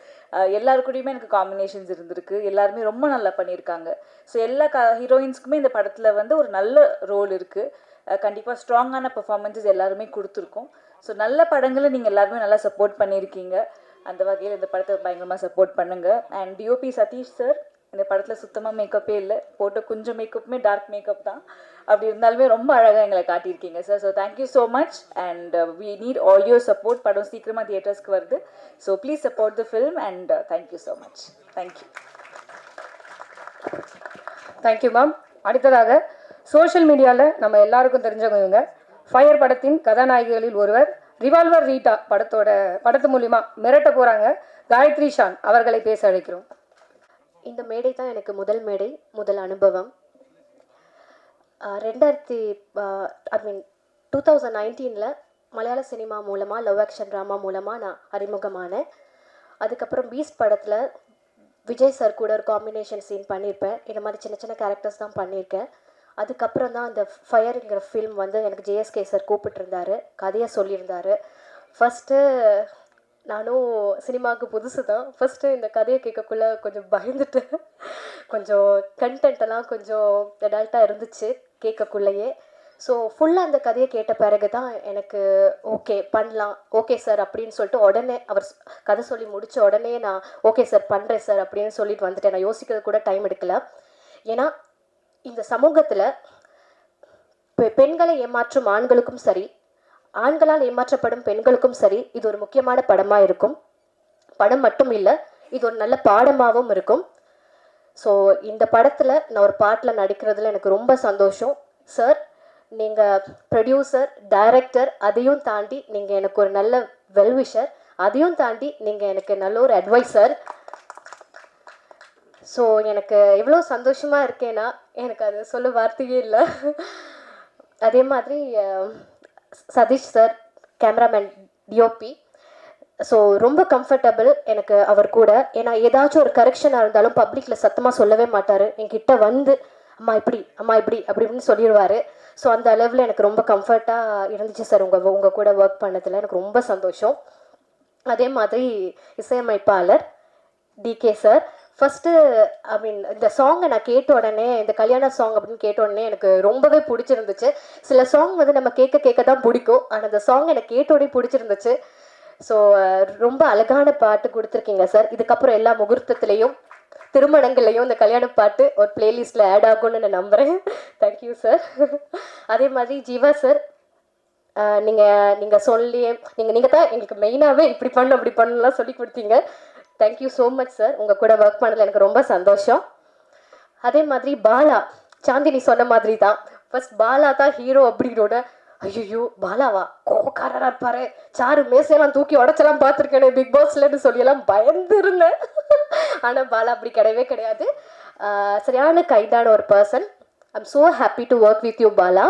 எல்லாருக்கூடையுமே எனக்கு காம்பினேஷன்ஸ் இருந்திருக்கு. எல்லாருமே ரொம்ப நல்லா பண்ணியிருக்காங்க. ஸோ எல்லா ஹீரோயின்ஸ்க்குமே இந்த படத்தில் வந்து ஒரு நல்ல ரோல் இருக்குது. கண்டிப்பாக ஸ்ட்ராங்கான பெர்ஃபார்மன்ஸஸ் எல்லாருமே கொடுத்துருக்கோம். ஸோ நல்ல படங்களை நீங்கள் எல்லாருமே நல்லா சப்போர்ட் பண்ணியிருக்கீங்க. அந்த வகையில் இந்த படத்தை பயங்கரமாக சப்போர்ட் பண்ணுங்கள். அண்ட் டிஓபி சதீஷ் சார், இந்த படத்தில் சுத்தமாக மேக்கப்பே இல்லை, போட்ட கொஞ்சம் மேக்கப்புமே டார்க் மேக்கப் தான். அப்படி இருந்தாலுமே ரொம்ப அழகாக எங்களை காட்டியிருக்கீங்க சார். So thank you so much and we need all your support. படம் சீக்கிரமாக தியேட்டர்ஸ்க்கு வருது. So please support the film and thank you so much. Thank you. Thank you ma'am. அடுத்ததாக சோஷியல் மீடியாவில் நம்ம எல்லாருக்கும் தெரிஞ்சவங்க ஃபயர் படத்தின் கதாநாயகிகளில் ஒருவர் ரிவால்வர் ரீட்டா படத்து மூலிமா மிரட்ட போகிறாங்க காயத்ரி ஷான் அவர்களை பேச அழைக்கிறோம். இந்த மேடை தான் எனக்கு முதல் மேடை, முதல் அனுபவம். 2019 மலையாள சினிமா மூலமாக லவ் ஆக்ஷன் ட்ராமா மூலமாக நான் அறிமுகமானேன். அதுக்கப்புறம் பீஸ்ட் படத்தில் விஜய் சார் கூட ஒரு காம்பினேஷன் சீன் பண்ணியிருப்பேன். இந்த மாதிரி சின்ன சின்ன கேரக்டர்ஸ் தான் பண்ணியிருக்கேன். அதுக்கப்புறம் தான் அந்த ஃபயருங்கிற ஃபில்ம் வந்து எனக்கு ஜேஎஸ்கே சார் கூப்பிட்டுருந்தாரு, கதையை சொல்லியிருந்தார். ஃபஸ்ட்டு நானும் சினிமாவுக்கு புதுசு தான். ஃபஸ்ட்டு இந்த கதையை கேட்கக்குள்ளே கொஞ்சம் பயந்துட்டு, கொஞ்சம் கண்டென்ட்டெல்லாம் கொஞ்சம் அடல்ட்டாக இருந்துச்சு கேட்கக்குள்ளேயே. ஸோ ஃபுல்லாக அந்த கதையை கேட்ட பிறகு தான் எனக்கு ஓகே பண்ணலாம், ஓகே சார் அப்படின்னு சொல்லிட்டு உடனே அவர் கதை சொல்லி முடித்த உடனே நான் ஓகே சார் பண்ணுறேன் சார் அப்படின்னு சொல்லிட்டு வந்துட்டேன். நான் யோசிக்கிறது கூட டைம் எடுக்கல. ஏன்னா இந்த சமூகத்தில் பெண்களை ஏமாற்றும் ஆண்களுக்கும் சரி, ஆண்களால் ஏமாற்றப்படும் பெண்களுக்கும் சரி, இது ஒரு முக்கியமான படமாக இருக்கும். படம் மட்டும் இல்லை, இது ஒரு நல்ல பாடமாகவும் இருக்கும். ஸோ இந்த படத்தில் நான் ஒரு பாட்டில் நடிக்கிறதுல எனக்கு ரொம்ப சந்தோஷம். சார், நீங்கள் ப்ரொடியூசர், டைரக்டர், அதையும் தாண்டி நீங்கள் எனக்கு ஒரு நல்ல வெல்விஷர், அதையும் தாண்டி நீங்கள் எனக்கு நல்ல ஒரு அட்வைசர். ஸோ எனக்கு எவ்வளோ சந்தோஷமாக இருக்கேன்னா எனக்கு அது சொல்ல வார்த்தையே இல்லை. அதே மாதிரி Satish sir, cameraman DOP, so ரொம்ப கம்ஃபர்டபுள் எனக்கு அவர் கூட. ஏன்னா ஏதாச்சும் ஒரு கரெக்ஷனாக இருந்தாலும் பப்ளிக்கில் சத்தமாக சொல்லவே மாட்டார். என்கிட்ட வந்து அம்மா இப்படி அப்படின்னு சொல்லிடுவார். ஸோ அந்த அளவில் எனக்கு ரொம்ப கம்ஃபர்ட்டாக இருந்துச்சு சார் உங்கள் கூட ஒர்க் பண்ணதில். எனக்கு ரொம்ப சந்தோஷம். அதே மாதிரி இசையமைப்பாளர் டிகே சார், ஃபஸ்ட்டு இந்த சாங்கை நான் கேட்ட உடனே, இந்த கல்யாண சாங் அப்படின்னு கேட்ட உடனே எனக்கு ரொம்பவே பிடிச்சிருந்துச்சு. சில சாங் வந்து நம்ம கேட்க தான் பிடிக்கும், ஆனால் அந்த சாங் எனக்கு கேட்ட உடனே பிடிச்சிருந்துச்சு. ஸோ ரொம்ப அழகான பாட்டு கொடுத்துருக்கீங்க சார். இதுக்கப்புறம் எல்லா முகூர்த்தத்துலேயும் திருமணங்கள்லையும் இந்த கல்யாண பாட்டு ஒரு பிளேலிஸ்ட்டில் ஆட் ஆகும்னு நான் நம்புகிறேன். Thank you sir. அதே மாதிரி ஜீவா சார், நீங்கள் சொல்லி நீங்கள் தான் எங்களுக்கு மெயினாகவே இப்படி பண்ணணும் அப்படி பண்ணலாம் சொல்லி கொடுத்தீங்க. Thank you so much sir. உங்கள் கூட ஒர்க் பண்ணதில் எனக்கு ரொம்ப சந்தோஷம். அதே மாதிரி பாலா, சாந்தினி சொன்ன மாதிரி தான் ஃபர்ஸ்ட் பாலா தான் ஹீரோ அப்படின்னோட, ஐயோ பாலாவா கோவக்காரராக இருப்பாரு, சாரு மேசையெல்லாம் தூக்கி உடச்செல்லாம் பார்த்துருக்கேனே பிக் பாஸ்லன்னு சொல்லியெல்லாம் பயந்து இருந்தேன். ஆனால் பாலா அப்படி கிடையவே கிடையாது. சரியான கைண்டான ஒரு person. I'm so happy to work with you Bala.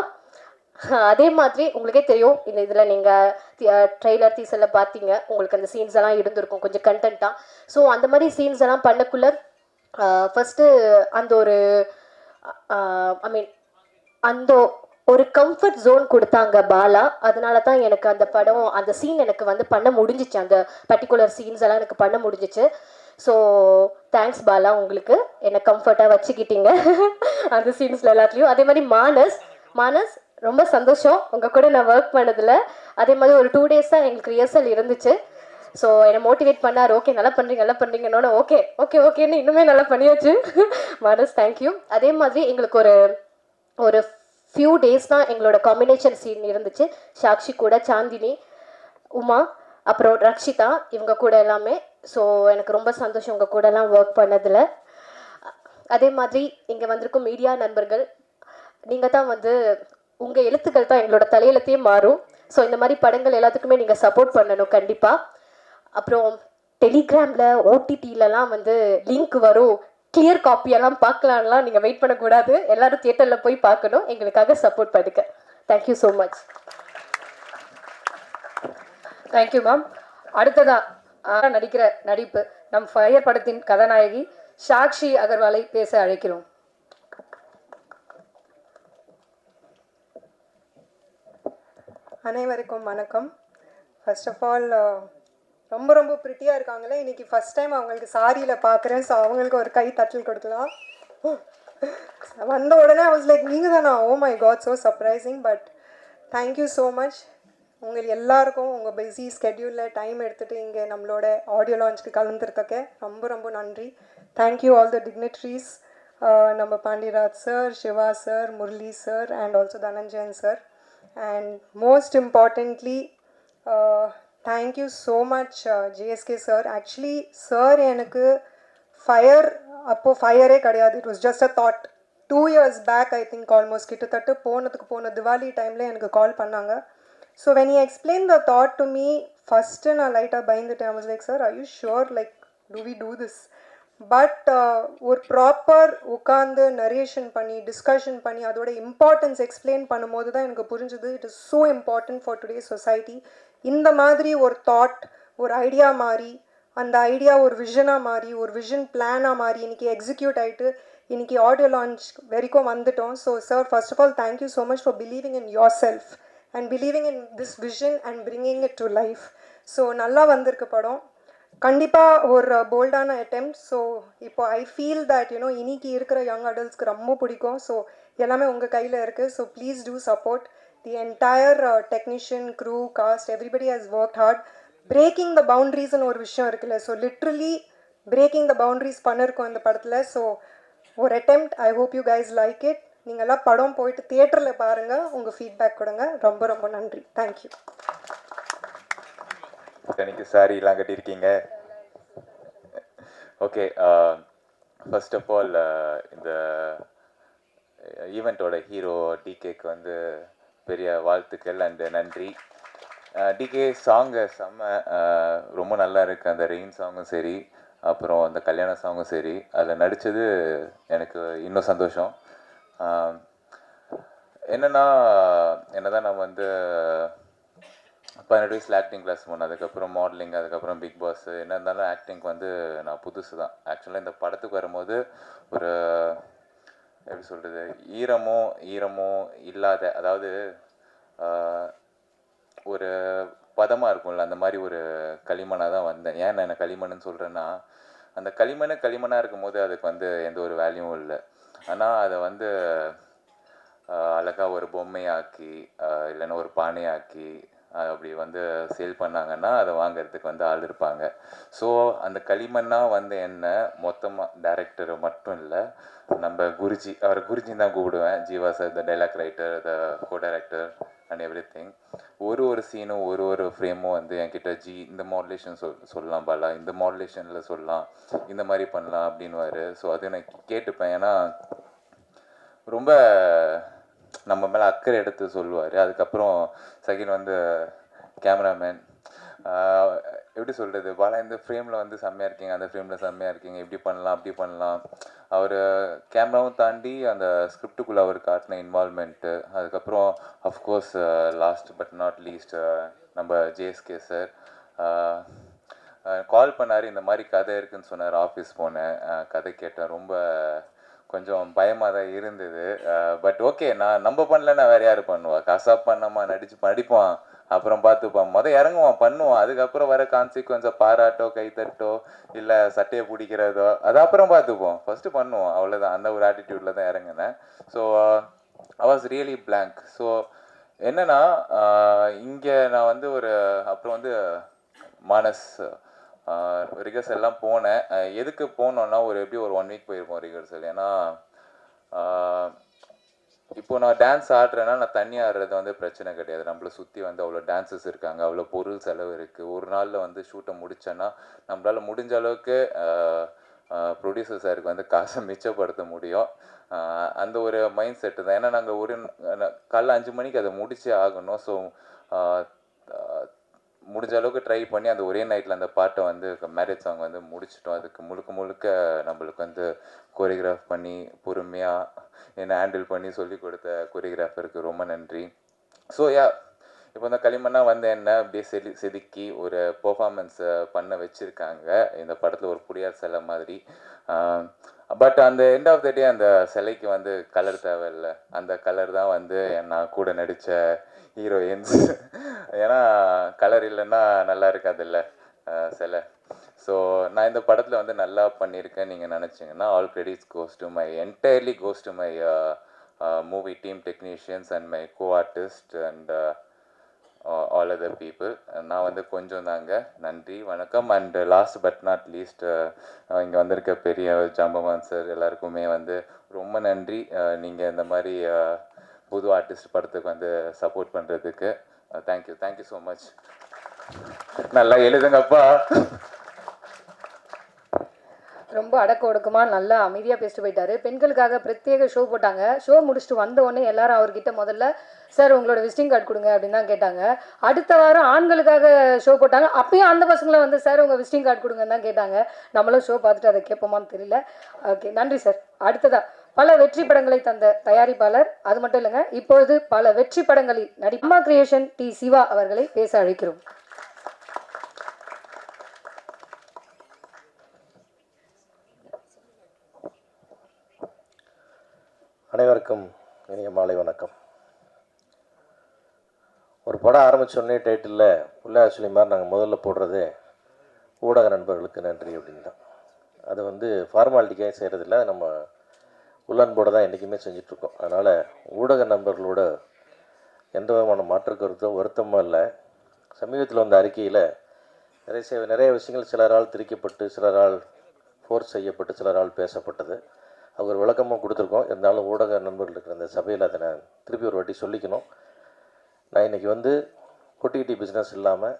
அதே மாதிரி உங்களுக்கே தெரியும், இந்த இதில் நீங்கள் ட்ரெய்லர் டீசரில் பார்த்தீங்க, உங்களுக்கு அந்த சீன்ஸ் எல்லாம் இருந்திருக்கும் கொஞ்சம் கண்டென்ட்டாக. ஸோ அந்த மாதிரி சீன்ஸ் எல்லாம் பண்ணக்குள்ள ஃபஸ்ட்டு அந்த ஒரு அந்த ஒரு கம்ஃபர்ட் ஜோன் கொடுத்தாங்க பாலா. அதனால தான் எனக்கு அந்த படம் அந்த சீன் எனக்கு வந்து பண்ண முடிஞ்சிச்சு, அந்த பர்டிகுலர் சீன்ஸ் எல்லாம் எனக்கு பண்ண முடிஞ்சிச்சு. ஸோ தேங்க்ஸ் பாலா, உங்களுக்கு என்னை கம்ஃபர்ட்டாக வச்சுக்கிட்டீங்க அந்த சீன்ஸில் எல்லாத்துலேயும். அதே மாதிரி மானஸ் ரொம்ப சந்தோஷம் உங்கள் கூட நான் ஒர்க் பண்ணதில். அதே மாதிரி ஒரு 2 days தான் எங்களுக்கு ரிஹர்சல் இருந்துச்சு. ஸோ என்னை மோட்டிவேட் பண்ணார், ஓகே நல்லா பண்ணுறீங்கன்னொன்னே ஓகேன்னு இன்னுமே நல்லா பண்ணியாச்சு. மானஸ் தேங்க்யூ. அதே மாதிரி எங்களுக்கு ஒரு ஃபியூ டேஸ் தான் எங்களோட காம்பினேஷன் சீன் இருந்துச்சு. சாக்ஷி கூட, சாந்தினி, உமா, அப்புறம் ரக்ஷிதா, இவங்க கூட எல்லாமே. ஸோ எனக்கு ரொம்ப சந்தோஷம் உங்கள் கூடலாம் ஒர்க் பண்ணதில். அதே மாதிரி இங்கே வந்திருக்கும் மீடியா நண்பர்கள், நீங்கள் தான் வந்து உங்கள் எழுத்துக்கள் தான் எங்களோட தலையெழுத்தையே மாறும். ஸோ இந்த மாதிரி படங்கள் எல்லாத்துக்குமே நீங்கள் சப்போர்ட் பண்ணணும் கண்டிப்பாக. அப்புறம் டெலிகிராமில் ஓடிடிலலாம் வந்து லிங்க் வரும், கிளியர் காப்பியெல்லாம் பார்க்கலான்லாம் நீங்கள் வெயிட் பண்ணக்கூடாது. எல்லோரும் தியேட்டரில் போய் பார்க்கணும், எங்களுக்காக சப்போர்ட் பண்ணுங்க. Thank you so much. Thank you ma'am. அடுத்ததா நடிக்கிற நடிப்பு நம் ஃபயர் படத்தின் கதாநாயகி சாக்ஷி அகர்வாலை பேச அழைக்கிறோம். அனைவருக்கும் வணக்கம். ஃபர்ஸ்ட் ஆஃப் ஆல் ரொம்ப ரொம்ப ப்ரிட்டியாக இருக்காங்களே, இன்றைக்கி ஃபஸ்ட் டைம் அவங்களுக்கு சாரியில் பார்க்குறேன். ஸோ அவங்களுக்கு ஒரு கை தட்டல் கொடுக்கலாம். வந்த உடனே I was like, நீங்கள் தானா? Oh my God, so surprising. But thank you so much. உங்களுக்கு எல்லாருக்கும் உங்கள் பிஸி ஸ்கெட்யூலில் டைம் எடுத்துகிட்டு இங்கே நம்மளோட ஆடியோ லான்ச்சுக்கு கலந்துருக்க ரொம்ப ரொம்ப நன்றி. தேங்க்யூ ஆல் த டிக்னிட்ரிஸ், நம்ம Pandiaraj sir, Siva sir, Murali sir and also Dhananjayan sir. And most importantly, thank you so much JSK sir. Actually sir எனக்கு ஃபயர் அப்போ ஃபயரே கிடையாது, it was just a thought. 2 years back I think almost கிட்டத்தட்ட போன திவாலி டைமில் எனக்கு கால் பண்ணாங்க. So when he explained the thought to me, first நான் லைட்டாக பயந்துட்டேன். I was like, sir are you sure, like do we do this? But ஒரு proper உட்காந்து நரேஷன் பண்ணி டிஸ்கஷன் பண்ணி அதோட இம்பார்ட்டன்ஸ் எக்ஸ்பிளைன் பண்ணும்போது தான் எனக்கு புரிஞ்சுது, it is so important for today society. இந்த மாதிரி ஒரு தாட், ஒரு ஐடியா மாறி, அந்த ஐடியா ஒரு விஷனாக மாறி, ஒரு விஷன் பிளானாக மாறி இன்றைக்கி எக்ஸிக்யூட் ஆகிட்டு இன்றைக்கி ஆடியோ லான்ச் வரைக்கும் வந்துட்டோம். So sir first of all thank you so much for believing in yourself and believing in this vision and bringing it to life. So நல்லா வந்திருக்கு படம், கண்டிப்பாக ஒரு போல்டான அட்டெம்ப்ட். ஸோ இப்போ ஐ ஃபீல் தட் இன்னைக்கு இருக்கிற யங் அடல்ட்ஸ்க்கு ரொம்ப பிடிக்கும். ஸோ எல்லாமே உங்கள் கையில் இருக்குது. So please do support the entire technician, crew, cast, everybody has work hard. Breaking the பவுண்ட்ரிஸ்னு ஒரு விஷயம் இருக்குல்ல, so literally breaking the boundaries பண்ணியிருக்கோம் இந்த படத்தில். ஸோ ஒரு attempt, I hope you guys like it. நீங்கள்லாம் படம் போயிட்டு தியேட்டரில் பாருங்கள், உங்கள் ஃபீட்பேக் கொடுங்க. ரொம்ப ரொம்ப நன்றி. தேங்க்யூ. எனக்கு சாரிலாம் கட்டியிருக்கீங்க. ஓகே, ஃபர்ஸ்ட் ஆஃப் ஆல் இந்த ஈவெண்ட்டோட ஹீரோ டிகேக்கு வந்து பெரிய வாழ்த்துக்கள் அண்டு நன்றி. டிகே சாங்கு செம்ம ரொம்ப நல்லா இருக்குது. அந்த ரெயின் சாங்கும் சரி, அப்புறம் அந்த கல்யாண சாங்கும் சரி, அதில் நடித்தது எனக்கு இன்னும் சந்தோஷம். என்னதான் நான் வந்து 12 வயசில் ஆக்டிங் கிளாஸ் போனேன், அதுக்கப்புறம் மாடலிங், அதுக்கப்புறம் பிக் பாஸ். என்ன இருந்தாலும் ஆக்டிங்க்கு வந்து நான் புதுசு தான். ஆக்சுவலாக இந்த படத்துக்கு வரும்போது ஒரு எப்படி சொல்கிறது, ஈரமோ இல்லாத, அதாவது ஒரு பதமாக இருக்கும்ல, அந்த மாதிரி ஒரு களிமண்ணாக தான் வந்தேன். ஏன் நான் களிமண்ணுன்னு சொல்கிறேன்னா, அந்த களிமண்ணாக இருக்கும்போது அதுக்கு வந்து எந்த ஒரு வேல்யூவும் இல்லை. ஆனால் அதை வந்து அழகாக ஒரு பொம்மையாக்கி, இல்லைன்னா ஒரு பானையாக்கி, அப்படி வந்து சேல் பண்ணாங்கன்னா அதை வாங்குறதுக்கு வந்து ஆள் இருப்பாங்க. ஸோ அந்த களிமண்ணாக வந்து என்ன மொத்தமாக டைரக்டர் மட்டும் இல்லை, நம்ம குருஜி, அவரை குருஜின்னு தான் கூப்பிடுவேன். Jeeva sir the dialogue writer, the co director and every thing. ஒரு சீனும் ஒரு ஃப்ரேமும் வந்து என்கிட்ட இந்த மாடுலேஷன் சொல்லலாம் பாலா, இந்த மாடுலேஷனில் சொல்லலாம், இந்த மாதிரி பண்ணலாம் அப்படின்வாரு. ஸோ அது நான் கேட்டுப்பேன். ஏன்னா ரொம்ப நம்ம மேலே அக்கறை எடுத்து சொல்லுவார். அதுக்கப்புறம் செகண்ட் வந்து கேமராமேன், எப்படி சொல்கிறது, பாலா இந்த ஃப்ரேமில் வந்து செம்மையாக இருக்கீங்க, அந்த ஃப்ரேமில் செம்மையாக இருக்கீங்க, இப்படி பண்ணலாம் அப்படி பண்ணலாம். அவர் கேமராவும் தாண்டி அந்த ஸ்கிரிப்டுக்குள்ளே அவர் காட்டின இன்வால்மெண்ட்டு. அதுக்கப்புறம் of course last but not least நம்ம ஜேஎஸ்கே சார் கால் பண்ணார். இந்த மாதிரி கதை இருக்குதுன்னு சொன்னார். ஆஃபீஸ் போனேன், கதை கேட்டேன். ரொம்ப கொஞ்சம் பயமாக தான் இருந்தது. பட் ஓகே, நம்ம பண்ணலன்னா வேறு யார் பண்ணுவா? கசாப் பண்ணாமா, நடிப்பான், அப்புறம் பார்த்துப்பான், இறங்குவான், பண்ணுவான். அதுக்கப்புறம் வர கான்சிக்வன்ஸை பாராட்டோ கைத்தட்டோ இல்லை சட்டையை பிடிக்கிறதோ அது அப்புறம் பார்த்துப்போம், ஃபஸ்ட்டு பண்ணுவோம், அவ்வளோதான். அந்த ஒரு ஆட்டிடியூடில் தான் இறங்கினேன். So I was really blank. So என்னென்னா இங்கே நான் வந்து அப்புறம் வந்து மானஸ் ரிகர்சல் எல்லாம் போனேன். எதுக்கு போனோன்னா எப்படி ஒரு 1 வீக் போயிருப்போம் ரிகர்சல். ஏன்னா இப்போ நான் டான்ஸ் ஆடுறேன்னா நான் தண்ணி ஆடுறது வந்து பிரச்சனை கிடையாது. நம்மளை சுற்றி வந்து அவ்வளோ டான்ஸஸ் இருக்காங்க, அவ்வளோ பொருள் செலவு இருக்குது. ஒரு நாளில் வந்து ஷூட்டை முடித்தேன்னா நம்மளால் முடிஞ்ச அளவுக்கு ப்ரொடியூசர் சாருக்கு வந்து காசை மிச்சப்படுத்த முடியும். அந்த ஒரு மைண்ட் செட்டு தான். ஏன்னா நாங்கள் காலைல 5 மணிக்கு அதை முடிச்சே ஆகணும். ஸோ முடிஞ்ச அளவுக்கு ட்ரை பண்ணி அந்த ஒரே நைட்டில் அந்த பாட்டை வந்து மேரேஜ் சாங் வந்து முடிச்சிட்டோம். அதுக்கு முழுக்க நம்மளுக்கு வந்து கோரியோகிராஃப் பண்ணி பொறுமையாக என்னை ஹேண்டில் பண்ணி சொல்லி கொடுத்த கோரியோகிராஃபருக்கு ரொம்ப நன்றி. ஸோ இப்போ இந்த களிமண்ணாக வந்து என்ன அப்படியே செதுக்கி ஒரு பெர்ஃபார்மன்ஸை பண்ண வச்சுருக்காங்க இந்த படத்தில், ஒரு புரியாத சிலை மாதிரி. பட் அந்த எண்ட் ஆஃப் த டே அந்த சிலைக்கு வந்து கலர் தேவையில்லை. அந்த கலர் தான் வந்து நான் கூட நடித்த ஹீரோயின்ஸ். ஏன்னா கலர் இல்லைன்னா நல்லா இருக்காதுல்ல சிலை. ஸோ நான் இந்த படத்தில் வந்து நல்லா பண்ணியிருக்கேன் நீங்கள் நினச்சிங்கன்னா all credits entirely goes to my movie team technicians and my co artist and all other people. நான் வந்து கொஞ்சம் தாங்க. நன்றி, வணக்கம். And last but not least இங்கே வந்திருக்க பெரிய ஜாம்பவான் சார் எல்லாருக்குமே வந்து ரொம்ப நன்றி. நீங்கள் இந்த மாதிரி புது ஆர்டிஸ்ட் படத்துக்கு வந்து சப்போர்ட் பண்ணுறதுக்கு தேங்க்யூ ஸோ மச். நல்லா எழுதுங்கப்பா. ரொம்ப அடக்க ஒடுக்கமாக நல்லா அமைதியாக பேசிட்டு போயிட்டாரு. பெண்களுக்காக பிரத்யேக ஷோ போட்டாங்க. ஷோ முடிச்சுட்டு வந்த உடனே எல்லாரும் அவர்கிட்ட முதல்ல சார் உங்களோட விசிட்டிங் கார்டு கொடுங்க அப்படின்னு தான் கேட்டாங்க. அடுத்த வாரம் ஆண்களுக்காக ஷோ போட்டாங்க. அப்பயும் அந்த பசங்களை வந்து சார் உங்கள் விசிட்டிங் கார்டு கொடுங்கன்னு தான் கேட்டாங்க. நம்மளும் ஷோ பார்த்துட்டு அதை கேட்போமான்னு தெரியல. ஓகே, நன்றி சார். அடுத்ததாக பல வெற்றி படங்களை தந்த தயாரிப்பாளர், அது மட்டும் இல்லைங்க, இப்பொழுது பல வெற்றி படங்களில் அம்மா கிரியேஷன் டி சிவா அவர்களை பேச அழைக்கிறோம். அனைவருக்கும் இனிய மாலை வணக்கம். ஒரு படம் ஆரம்பித்தோடனே டைட்டிலில் புள்ளையார் சொல்லி மாதிரி நாங்கள் முதல்ல போடுறது ஊடக நண்பர்களுக்கு நன்றி அப்படின்னு தான். அது வந்து ஃபார்மாலிட்டிக்காக செய்கிறதில்ல, நம்ம உள்ளன்போடு தான் என்றைக்குமே செஞ்சிட்ருக்கோம். அதனால் ஊடக நண்பர்களோட எந்த விதமான மாற்று கருத்தோ வருத்தமோ இல்லை. சமீபத்தில் வந்த அறிக்கையில் நிறைய விஷயங்கள் சிலரால் திரிக்கப்பட்டு, சிலரால் ஃபோர்ஸ் செய்யப்பட்டு, சிலரால் பேசப்பட்டது. அவர் விளக்கமாக கொடுத்துருக்கோம். இருந்தாலும் ஊடக நண்பர்கள் இருக்கிற அந்த சபையில் அதை நான் திருப்பி ஒரு வாட்டி சொல்லிக்கணும். நான் இன்றைக்கி வந்து OTT பிஸ்னஸ் இல்லாமல்,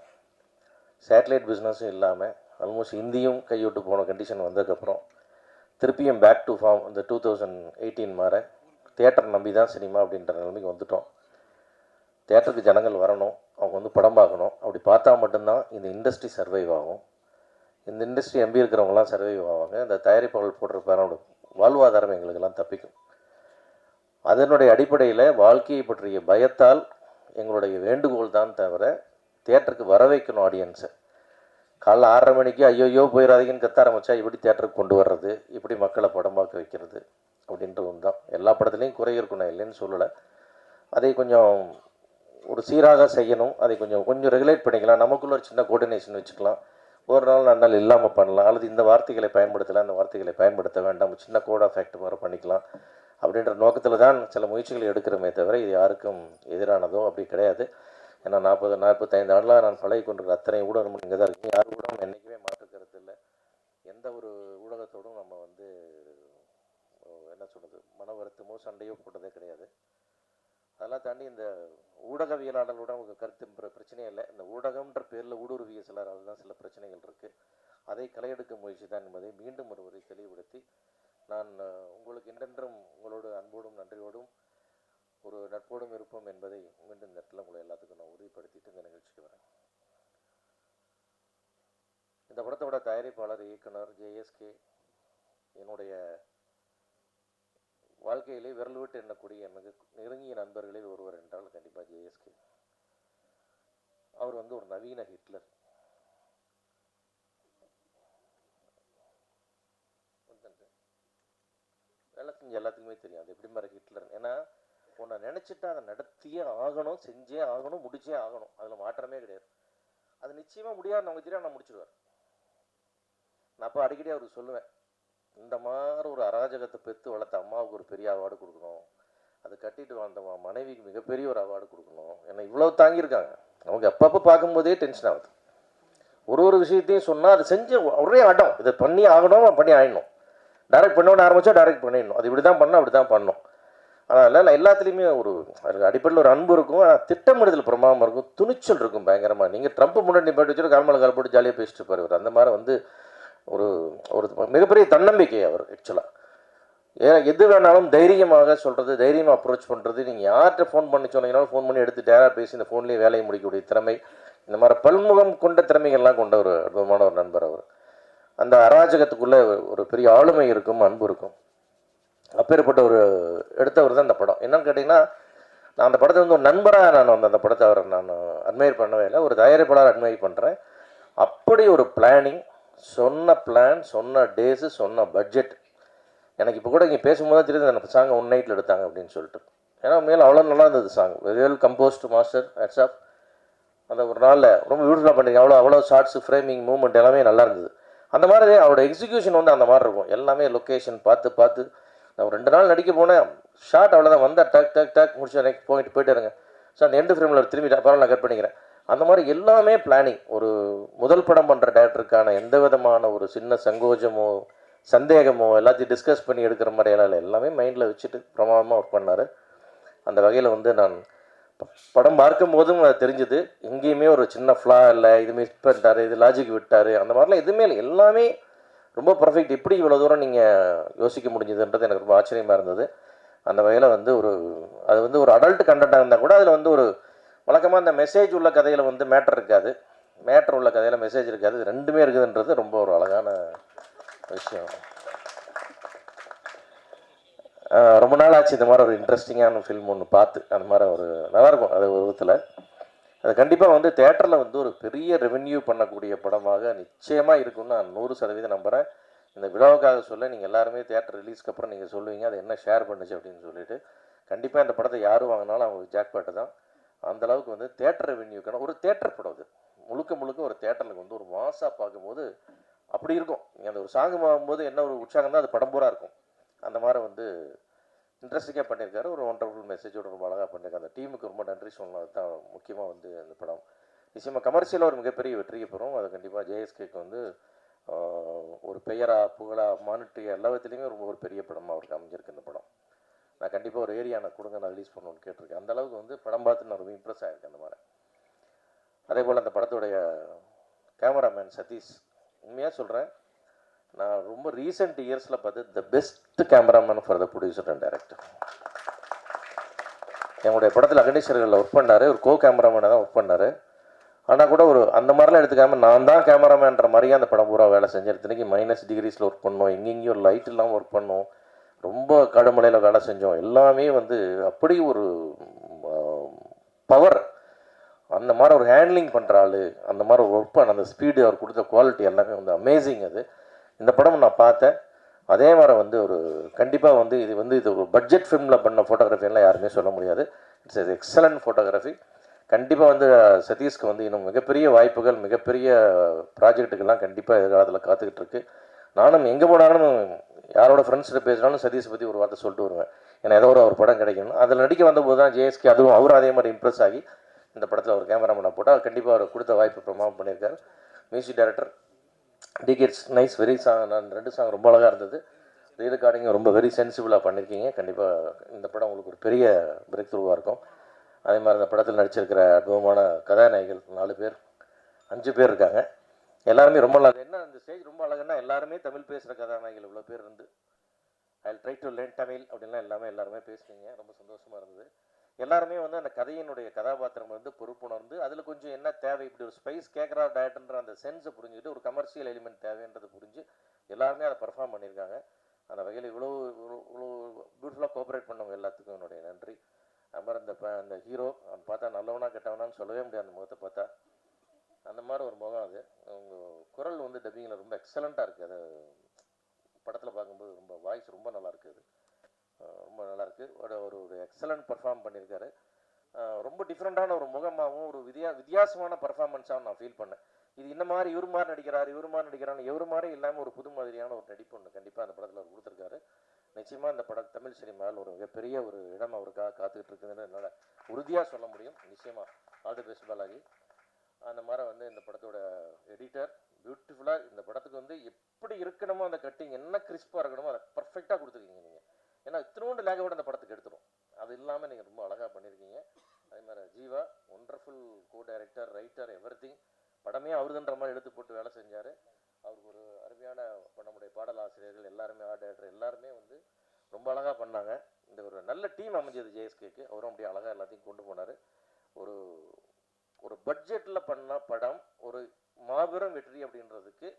சேட்டலைட் பிஸ்னஸும் இல்லாமல், ஆல்மோஸ்ட் இந்தியும் கைவிட்டு போன கண்டிஷன் வந்ததுக்கப்புறம் திருப்பியும் பேக் டு ஃபார்ம் இந்த 2018 மாற தியேட்டர் நம்பி தான் சினிமா அப்படின்ற நிலைமைக்கு வந்துட்டோம். தியேட்டருக்கு ஜனங்கள் வரணும், அவங்க வந்து படம் பார்க்கணும். அப்படி பார்த்தா மட்டும்தான் இந்த இண்டஸ்ட்ரி சர்வைவ் ஆகும். இந்த இண்டஸ்ட்ரி நம்பி இருக்கிறவங்களாம் சர்வைவ் ஆவாங்க. இந்த தயாரிப்பாளர்கள் போடுற பேரோட வாழ்வாதாரம் எங்களுக்கெல்லாம் தப்பிக்கும். அதனுடைய அடிப்படையில் வாழ்க்கையை பற்றிய பயத்தால் எங்களுடைய வேண்டுகோள் தான் தவிர தியேட்டருக்கு வர வைக்கணும் ஆடியன்ஸை. காலைல 6:30 மணிக்கு ஐயோ போயிடாதீங்கன்னு கத்த ஆரம்பித்தா இப்படி தியேட்டருக்கு கொண்டு வர்றது, இப்படி மக்களை படம் பார்க்க வைக்கிறது அப்படின்றது ஒன்று தான். எல்லா படத்துலேயும் குறை இருக்கணும், இல்லைன்னு சொல்லலை. அதை கொஞ்சம் ஒரு சீராக செய்யணும். அதை கொஞ்சம் ரெகுலேட் பண்ணிக்கலாம். நமக்குள்ள ஒரு சின்ன கோஆர்டினேஷன் வச்சுக்கலாம். ஒரு நாள் 2 நாள் இல்லாமல் பண்ணலாம். அல்லது இந்த வார்த்தைகளை பயன்படுத்தலாம், அந்த வார்த்தைகளை பயன்படுத்த வேண்டாம், சின்ன கோட் ஆஃப் ஆக்ட் மாதிரி பண்ணிக்கலாம் அப்படின்ற நோக்கத்தில் தான் சில முயற்சிகளை எடுக்கிறோமே தவிர இது யாருக்கும் எதிரானதோ அப்படி கிடையாது. ஏன்னா 45 ஆண்டுகளாக நான் பழகி கொண்டிருக்கிற அத்தனை ஊடகம் இங்கே தான் இருக்குது. யார் ஊடகம் என்றைக்குமே மாற்று கருத்து இல்லை. எந்த ஒரு ஊடகத்தோடும் நம்ம வந்து என்ன சொல்கிறது மன வருத்தமோ சண்டையோ போட்டதே கிடையாது. அதெல்லாம் தாண்டி இந்த ஊடகவியலாளர்களோட அவங்க கருத்து பிரச்சனையே இல்லை. இந்த ஊடகம்ன்ற பேரில் ஊடுருவிய சிலர் அதுதான் சில பிரச்சனைகள் இருக்குது. அதை களையெடுக்க முயற்சி தான் என்பதை மீண்டும் ஒருவரை தெளிவுபடுத்தி நான் உங்களுக்கு என்றென்றும் உங்களோடு அன்போடும் நன்றியோடும் ஒரு நட்போடும் இருப்போம் என்பதை மீண்டும் இந்த இடத்துல உங்களை எல்லாத்துக்கும் நான் உறுதிப்படுத்திட்டு இந்த நிகழ்ச்சிக்கு வரேன். இந்த படத்தோட தயாரிப்பாளர் இயக்குனர் ஜேஎஸ்கே என்னுடைய வாழ்க்கையிலே விரல் விட்டு எண்ணக்கூடிய மிக நெருங்கிய நண்பர்களில் ஒருவர் என்றால் கண்டிப்பாக ஜேஎஸ்கே. அவர் வந்து ஒரு நவீன ஹிட்லர். வேலை செஞ்ச எல்லாத்துக்குமே தெரியும் அது எப்படி மாதிரி ஹிட்லர். ஏன்னா உன்னை நினச்சிட்டு அதை நடத்தியே ஆகணும், செஞ்சே ஆகணும், முடிச்சே ஆகணும். அதில் மாற்றமே கிடையாது. அது நிச்சயமாக முடியாது நமக்கு தெரியும், நான் முடிச்சிடுவார். நான் அப்போ அடிக்கடி அவருக்கு சொல்லுவேன், இந்த மாதிரி ஒரு அராஜகத்தை பெற்று வளர்த்த அம்மாவுக்கு ஒரு பெரிய அவார்டு கொடுக்கணும், அது கட்டிட்டு வந்த மனைவிக்கு மிகப்பெரிய ஒரு அவார்டு கொடுக்கணும். ஏன்னா இவ்வளோ தாங்கியிருக்காங்க. அவங்க அப்பப்போ பார்க்கும்போதே டென்ஷன் ஆகுது. ஒரு விஷயத்தையும் சொன்னால் அது செஞ்சு ஒரே ஆட்டம், இதை பண்ணி ஆகணும், பண்ணி ஆயிடணும். டைரக்ட் பண்ணணும்னு ஆரம்பித்தா டைரக்ட் பண்ணிடணும். அது இப்படி தான் பண்ணணும், அப்படி தான் பண்ணணும். அதனால் நான் எல்லாத்துலேயுமே ஒரு அடிப்படையில் ஒரு அன்பு இருக்கும். ஆனால் திட்டமிடுதல் பிரமாதமாக இருக்கும், துணிச்சல் இருக்கும் பயங்கரமாக. நீங்கள் ட்ரம்ப் முன்னாடி நிப்பாட்டி வச்சுட்டு கால்மலை கால் போட்டு ஜாலியாக பேசிட்டு இருப்பார் அவர். அந்த மாதிரி வந்து ஒரு ஒரு மிகப்பெரிய தன்னம்பிக்கை அவர் ஆக்சுவலாக. எது வேணாலும் தைரியமாக சொல்கிறது, தைரியமாக அப்ரோச் பண்ணுறது. நீங்கள் யார்கிட்ட ஃபோன் பண்ணி சொன்னீங்கன்னாலும் ஃபோன் பண்ணி எடுத்து டேராக பேசி இந்த ஃபோன்லேயே வேலையை முடிக்கக்கூடிய திறமை, இந்த மாதிரி பல்முகம் கொண்ட திறமைகள்லாம் கொண்ட ஒரு அற்புதமான ஒரு நண்பர் அவர். அந்த அராஜகத்துக்குள்ளே ஒரு பெரிய ஆளுமை இருக்கும், அன்பு இருக்கும். அப்பேற்பட்ட ஒரு எடுத்தவர் தான் இந்த படம். என்னன்னு கேட்டிங்கன்னா, நான் அந்த படத்தை வந்து ஒரு நண்பராக நான் வந்து அந்த படத்தை அவரை நான் அட்மையர் பண்ணவே இல்லை, ஒரு தயாரிப்பாளர் அட்மையர் பண்ணுறேன். அப்படி ஒரு பிளானிங், சொன்ன பிளான், சொன்ன டேஸு, சொன்ன பட்ஜெட். எனக்கு இப்போ கூட இங்கே பேசும்போது தான் தெரியுது அந்த சாங்கை 1 நைட்டில் எடுத்தாங்க அப்படின்னு சொல்லிட்டு. ஏன்னா மேலே அவ்வளோ நல்லா இருந்தது song. Well composed master hats off. அந்த ஒரு நாளில் ரொம்ப பியூட்டிஃபுல்லாக பண்ணிருக்கேன். அவ்வளோ ஷார்ட்ஸு, ஃப்ரேமிங், மூவ்மெண்ட் எல்லாமே நல்லா இருந்தது. அந்த மாதிரி அவரோட எக்ஸிக்யூஷன் வந்து அந்த மாதிரி இருக்கும். எல்லாமே லொக்கேஷன் பார்த்து நான் 2 நாள் நடிக்க போனேன். ஷார்ட் அவ்வளோதான், வந்தால் டக் டக் டக் முடிச்சு நெக்ஸ்ட் போயிட்டு இருங்க சார். அந்த எண்டு ஃப்ரேமில் திரும்பி பரவாயில்ல நான் கட் பண்ணிக்கிறேன். அந்த மாதிரி எல்லாமே பிளானிங். ஒரு முதல் படம் பண்ணுற டேரக்டருக்கான எந்த விதமான ஒரு சின்ன சங்கோஜமோ சந்தேகமோ எல்லாத்தையும் டிஸ்கஸ் பண்ணி எடுக்கிற மாதிரியெல்லாம் இல்லை. எல்லாமே மைண்டில் வச்சுட்டு பிரமாதமாக ஒர்க் பண்ணார். அந்த வகையில் வந்து நான் படம் பார்க்கும் போதும் அது தெரிஞ்சுது. எங்கேயுமே ஒரு சின்ன ஃப்ளா இல்லை, இது மிஸ் பண்ணிட்டார், இது லாஜிக் விட்டார், அந்த மாதிரிலாம் எதுவுமே இல்லை. எல்லாமே ரொம்ப பர்ஃபெக்ட். எப்படி இவ்வளோ தூரம் நீங்கள் யோசிக்க முடிஞ்சதுன்றது எனக்கு ரொம்ப ஆச்சரியமாக இருந்தது. அந்த வகையில் வந்து அது வந்து ஒரு அடல்ட் கண்டென்ட்டாக இருந்தால் கூட அதில் வந்து ஒரு வழக்கமாக அந்த மெசேஜ் உள்ள கதையில் வந்து மேட்டர் இருக்காது, மேட்டர் உள்ள கதையில் மெசேஜ் இருக்காது. இது ரெண்டுமே இருக்குதுன்றது ரொம்ப ஒரு அழகான விஷயம். ரொம்ப நாள் ஆச்சு இந்த மாதிரி ஒரு இன்ட்ரெஸ்டிங்கான ஃபில்ம் ஒன்று பார்த்து. அந்த மாதிரி ஒரு நல்லாயிருக்கும் அது ஒரு விதத்தில். அது கண்டிப்பாக வந்து தேட்டரில் வந்து ஒரு பெரிய ரெவென்யூ பண்ணக்கூடிய படமாக நிச்சயமாக இருக்குன்னு நான் 100% நம்புகிறேன். இந்த விழாவுக்காக சொல்ல நீங்கள் எல்லாருமே தேட்டர் ரிலீஸ்க்கு அப்புறம் நீங்கள் சொல்லுவீங்க அது என்ன ஷேர் பண்ணுச்சு அப்படின்னு சொல்லிட்டு. கண்டிப்பாக இந்த படத்தை யாரும் வாங்கினாலும் அவங்களுக்கு ஜாக்பாட்டு தான். அந்தளவுக்கு வந்து தேட்டர் ரெவென்யூக்கான ஒரு தேட்டர் படம் அது முழுக்க ஒரு தேட்டரில் வந்து ஒரு மாசாக பார்க்கும்போது அப்படி இருக்கும். அந்த ஒரு சாங்கு ஆகும்போது என்ன ஒரு உற்சாகம் தான், அது படம் பூரா இருக்கும். அந்த மாதிரி வந்து இன்ட்ரெஸ்டிங்காக பண்ணியிருக்காரு. ஒரு ஒண்டர்ஃபுல் மெசேஜோட ரொம்ப அழகாக பண்ணியிருக்காரு. அந்த டீமுக்கு ரொம்ப நன்றி சொல்லணும். அதுதான் முக்கியமாக வந்து அந்த படம் நிச்சயமாக கமர்ஷியலாக ஒரு மிகப்பெரிய வெற்றிக்கு போகிறோம். அது கண்டிப்பாக ஜேஎஸ்கேக்கு வந்து ஒரு பெயராக புகழாக மானிட்டரி எல்லா விதத்துலேயுமே ரொம்ப ஒரு பெரிய படமாக அவருக்கு அமைஞ்சிருக்கு இந்த படம். நான் கண்டிப்பாக ஒரு ஏரியா நான் கொடுங்க நான் ரிலீஸ் பண்ணணும்னு கேட்டிருக்கேன். அந்தளவுக்கு வந்து படம் பார்த்து நான் ரொம்ப இம்ப்ரெஸ் ஆகிருக்கேன் அந்த மாதிரி. அதே போல் அந்த படத்துடைய கேமராமேன் சதீஷ், உண்மையாக சொல்கிறேன், நான் ரொம்ப ரீசெண்ட் இயர்ஸில் பார்த்து the best cameraman for the producer and director. என்னுடைய படத்தில் அகனீஸ்வரர்களில் ஒர்க் பண்ணார், ஒரு கோ கேமராமேனாக தான் ஒர்க் பண்ணார். ஆனால் கூட ஒரு அந்த மாதிரிலாம் எடுத்துக்காமல் நான் தான் கேமராமேன்ற மாதிரியே அந்த படம் பூரா வேலை செஞ்சேன். இத்தனைக்கு -டிகிரிஸில் ஒர்க் பண்ணோம், எங்கெங்கேயும் லைட் இல்லாமல் ஒர்க் பண்ணோம், ரொம்ப கடுமலையில் வேலை செஞ்சோம். எல்லாமே வந்து அப்படி ஒரு பவர், அந்த மாதிரி ஒரு ஹேண்ட்லிங் பண்ணுற ஆள், அந்த மாதிரி ஒரு ஒர்க் பண்ண அந்த ஸ்பீடு, அவர் கொடுத்த குவாலிட்டி எல்லாமே வந்து அமேசிங். அது இந்த படம் நான் பார்த்தேன். அதே மாதிரி வந்து ஒரு கண்டிப்பாக வந்து இது ஒரு பட்ஜெட் ஃபிலிமில் பண்ண ஃபோட்டோகிராஃபிலாம் யாருமே சொல்ல முடியாது. It's excellent photography. கண்டிப்பாக வந்து சதீஷ்க்கு வந்து இன்னும் மிகப்பெரிய வாய்ப்புகள், மிகப்பெரிய ப்ராஜெக்ட்டுக்கெல்லாம் கண்டிப்பாக எதிர்காலத்தில் காத்துக்கிட்டு இருக்கு. நானும் எங்கே போனாலும் யாரோட ஃப்ரெண்ட்ஸ்கிட்ட பேசினாலும் சதீஷை பற்றி ஒரு வார்த்தை சொல்லிட்டு வருவேன். ஏன்னா ஏதோ ஒரு படம் கிடைக்கணும். அதில் நடிக்க வந்தபோது தான் ஜேஎஸ்கே அதுவும் அவரும் அதே மாதிரி இம்ப்ரெஸ் ஆகி இந்த படத்தில் ஒரு கேமராமேனை போட்டால் கண்டிப்பாக அவர் கொடுத்த வாய்ப்பு பிரமாதம் பண்ணியிருக்காரு. Music director decades nice, very song. நான் 2 சாங் ரொம்ப அழகாக இருந்தது. ரீரெக்கார்டிங் ரொம்ப வெரி சென்சிபிளாக பண்ணியிருக்கீங்க. கண்டிப்பாக இந்த படம் உங்களுக்கு ஒரு பெரிய பிரேக் த்ரூவாக இருக்கும். அதே மாதிரி இந்த படத்தில் நடிச்சிருக்கிற அற்புதமான கதாநாயகிகள் 4 பேர் 5 பேர் இருக்காங்க. எல்லாருமே ரொம்ப அழகு. என்ன இந்த ஸ்டேஜ் ரொம்ப அழகுன்னா எல்லாருமே தமிழ் பேசுகிற கதாநாயகிகள் இவ்வளோ பேர் இருந்து I try to learn Tamil அப்படின்லாம் எல்லாருமே பேசுனீங்க. ரொம்ப சந்தோஷமாக இருந்தது. எல்லாருமே வந்து அந்த கதையினுடைய கதாபாத்திரம் வந்து பொறுப்புணர்ந்து அதில் கொஞ்சம் என்ன தேவை, இப்படி ஒரு ஸ்பைஸ் கேட்குறா டேரக்டர்ன்ற அந்த சென்ஸை புரிஞ்சுக்கிட்டு ஒரு கமர்ஷியல் எலிமெண்ட் தேவைன்றதை புரிஞ்சு எல்லாருமே அதை பர்ஃபார்ம் பண்ணியிருக்காங்க. அந்த வகையில் இவ்வளோ பியூட்டிஃபுல்லாக கோஆப்ரேட் பண்ணவங்க எல்லாத்துக்கும் என்னுடைய நன்றி. அது மாதிரி அந்த ஹீரோ அவன் பார்த்தா நல்லவனா கெட்டவனான்னு சொல்லவே முடியாது. அந்த முகத்தை பார்த்தா அந்த மாதிரி ஒரு முகம். அது உங்கள் குரல் வந்து டப்பிங்கில் ரொம்ப எக்ஸலண்ட்டாக இருக்குது. அது படத்தில் பார்க்கும்போது ரொம்ப வாய்ஸ் ரொம்ப நல்லாயிருக்கு. அது ரொம்ப நல்லாயிருக்கு. ஒரு எக்ஸலண்ட் பர்ஃபார்ம் பண்ணியிருக்காரு. ரொம்ப டிஃப்ரெண்ட்டான ஒரு முகமாகவும் ஒரு வித்தியாசமான பர்ஃபார்மன்ஸாகவும் நான் ஃபீல் பண்ணேன். இது இந்த மாதிரி இவர் மாதிரி நடிக்கிறான்னு எவர் மாதிரி இல்லாமல் ஒரு புது மாதிரியான ஒரு நடிப்பு ஒன்று கண்டிப்பாக அந்த படத்தில் அவர் கொடுத்துருக்காரு. நிச்சயமாக இந்த படம் தமிழ் சினிமாவில் ஒரு மிகப்பெரிய ஒரு இடம் அவருக்காக காத்துக்கிட்டு இருக்குதுன்னு என்னால் உறுதியாக சொல்ல முடியும். நிச்சயமாக ஆல் தி பெஸ்ட் பாலாஜி. அந்த மாதிரி வந்து இந்த படத்தோட எடிட்டர் பியூட்டிஃபுல்லாக இந்த படத்துக்கு வந்து எப்படி இருக்கணுமோ அந்த கட்டிங் என்ன கிறிஸ்பாக இருக்கணுமோ அதை பர்ஃபெக்டாக கொடுத்துருக்கீங்க நீங்கள். ஏன்னா இத்தினோண்டு லேகோட அந்த படத்துக்கு எடுத்துரும். அது இல்லாமல் நீங்கள் ரொம்ப அழகாக பண்ணியிருக்கீங்க. அதே மாதிரி Jeeva wonderful co director, writer, everything. படமே அவருதுன்ற மாதிரி எடுத்து போட்டு வேலை செஞ்சார். அவருக்கு ஒரு அருமையான நம்முடைய பாடலாசிரியர்கள் எல்லாருமே, ஆர்ட் டைரக்டர் எல்லாருமே வந்து ரொம்ப அழகாக பண்ணாங்க. இந்த ஒரு நல்ல டீம் அமைஞ்சது ஜேஎஸ்கேக்கு. அவரும் அப்படியே அழகாக எல்லாத்தையும் கொண்டு போனார். ஒரு பட்ஜெட்டில் பண்ண படம் ஒரு மாபெரும் வெற்றி அப்படின்றதுக்கு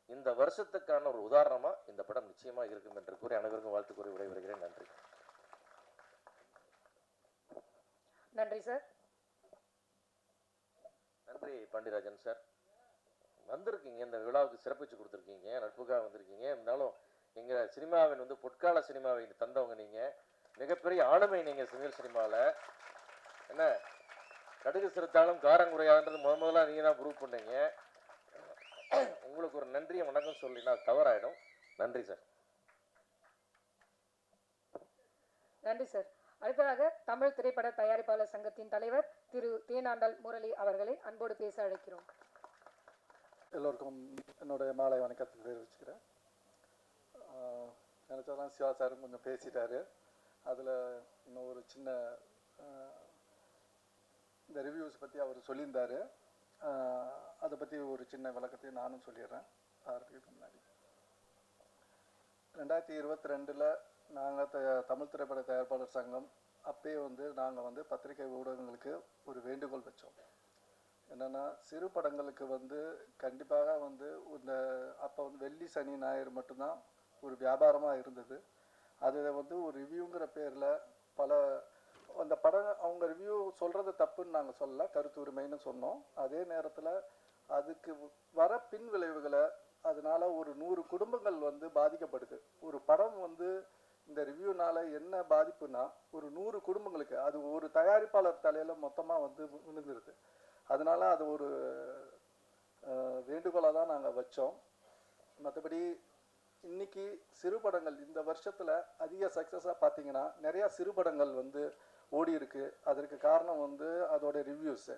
இந்த வருஷத்துக்கான ஒரு உதாரணமாக இந்த படம் நிச்சயமாக இருக்கும் என்று கூறி அனைவருக்கும் வாழ்த்து கூறி விடைபெறுகிறேன். நன்றி. நன்றி சார். நன்றி பாண்டியராஜன் சார். வந்திருக்கீங்க, இந்த விழாவுக்கு சிறப்பிச்சு கொடுத்துருக்கீங்க, நட்புக்காக வந்திருக்கீங்க. இருந்தாலும் எங்கள் சினிமாவின் வந்து பொற்கால சினிமாவை தந்தவங்க நீங்கள். மிகப்பெரிய ஆளுமை நீங்கள் தமிழ் சினிமாவில். என்ன கடுகு சிறுத்தாலும் காரங்குறையாதுன்றது முதல்ல நீங்கள் தான் ப்ரூவ் பண்ணீங்க. உங்களுக்கு ஒரு நன்றியை வணக்கம் சொல்லினா தவறாயிடும். நன்றி சார். நன்றி சார். அடுத்ததாக தமிழ் திரைப்பட தயாரிப்பாளர் சங்கத்தின் தலைவர் திரு தேனாண்டால் முரளி அவர்களை அன்போடு பேச அழைக்கிறோம். எல்லோருக்கும் என்னுடைய மாலை வணக்கத்தை தெரிவிச்சுக்கிறேன். நினச்சாதான் சிவா சாரும் கொஞ்சம் பேசிட்டாரு. அதில் இன்னும் ஒரு சின்ன இந்த ரிவ்யூஸ் பற்றி அவர் சொல்லியிருந்தார். அதை பற்றி ஒரு சின்ன விளக்கத்தையும் நானும் சொல்லிடுறேன். ஆரம்பிக்கிறதுக்கு முன்னாடி 2022 நாங்கள் தமிழ் திரைப்பட தயாரிப்பாளர் சங்கம் அப்பயே வந்து நாங்கள் வந்து பத்திரிகை ஊடகங்களுக்கு ஒரு வேண்டுகோள் வச்சோம். என்னென்னா சிறு படங்களுக்கு வந்து கண்டிப்பாக வந்து இந்த அப்போ வந்து வெள்ளி சனி ஞாயிறு மட்டும்தான் ஒரு வியாபாரமாக இருந்தது. அது வந்து ஒரு ரிவ்யூங்கிற பேரில் பல அந்த படம் அவங்க ரிவ்யூ சொல்கிறது தப்புன்னு நாங்கள் சொல்லலை, கருத்து உரிமைன்னு சொன்னோம். அதே நேரத்தில் அதுக்கு வர பின் விளைவுகளை அதனால் ஒரு 100 குடும்பங்கள் வந்து பாதிக்கப்படுது. ஒரு படம் வந்து இந்த ரிவ்யூனால் என்ன பாதிப்புனா ஒரு 100 குடும்பங்களுக்கு அது ஒரு தயாரிப்பாளர் தலையில் மொத்தமாக வந்து விழுந்துருது. அதனால் அது ஒரு வேண்டுகோளாக தான் நாங்கள் வச்சோம். மற்றபடி இன்றைக்கி சிறு படங்கள் இந்த வருஷத்தில் அதிக சக்ஸஸாக பார்த்தீங்கன்னா நிறையா சிறு படங்கள் வந்து ஓடி இருக்கு. அதற்கு காரணம் வந்து அதோட ரிவ்யூஸு.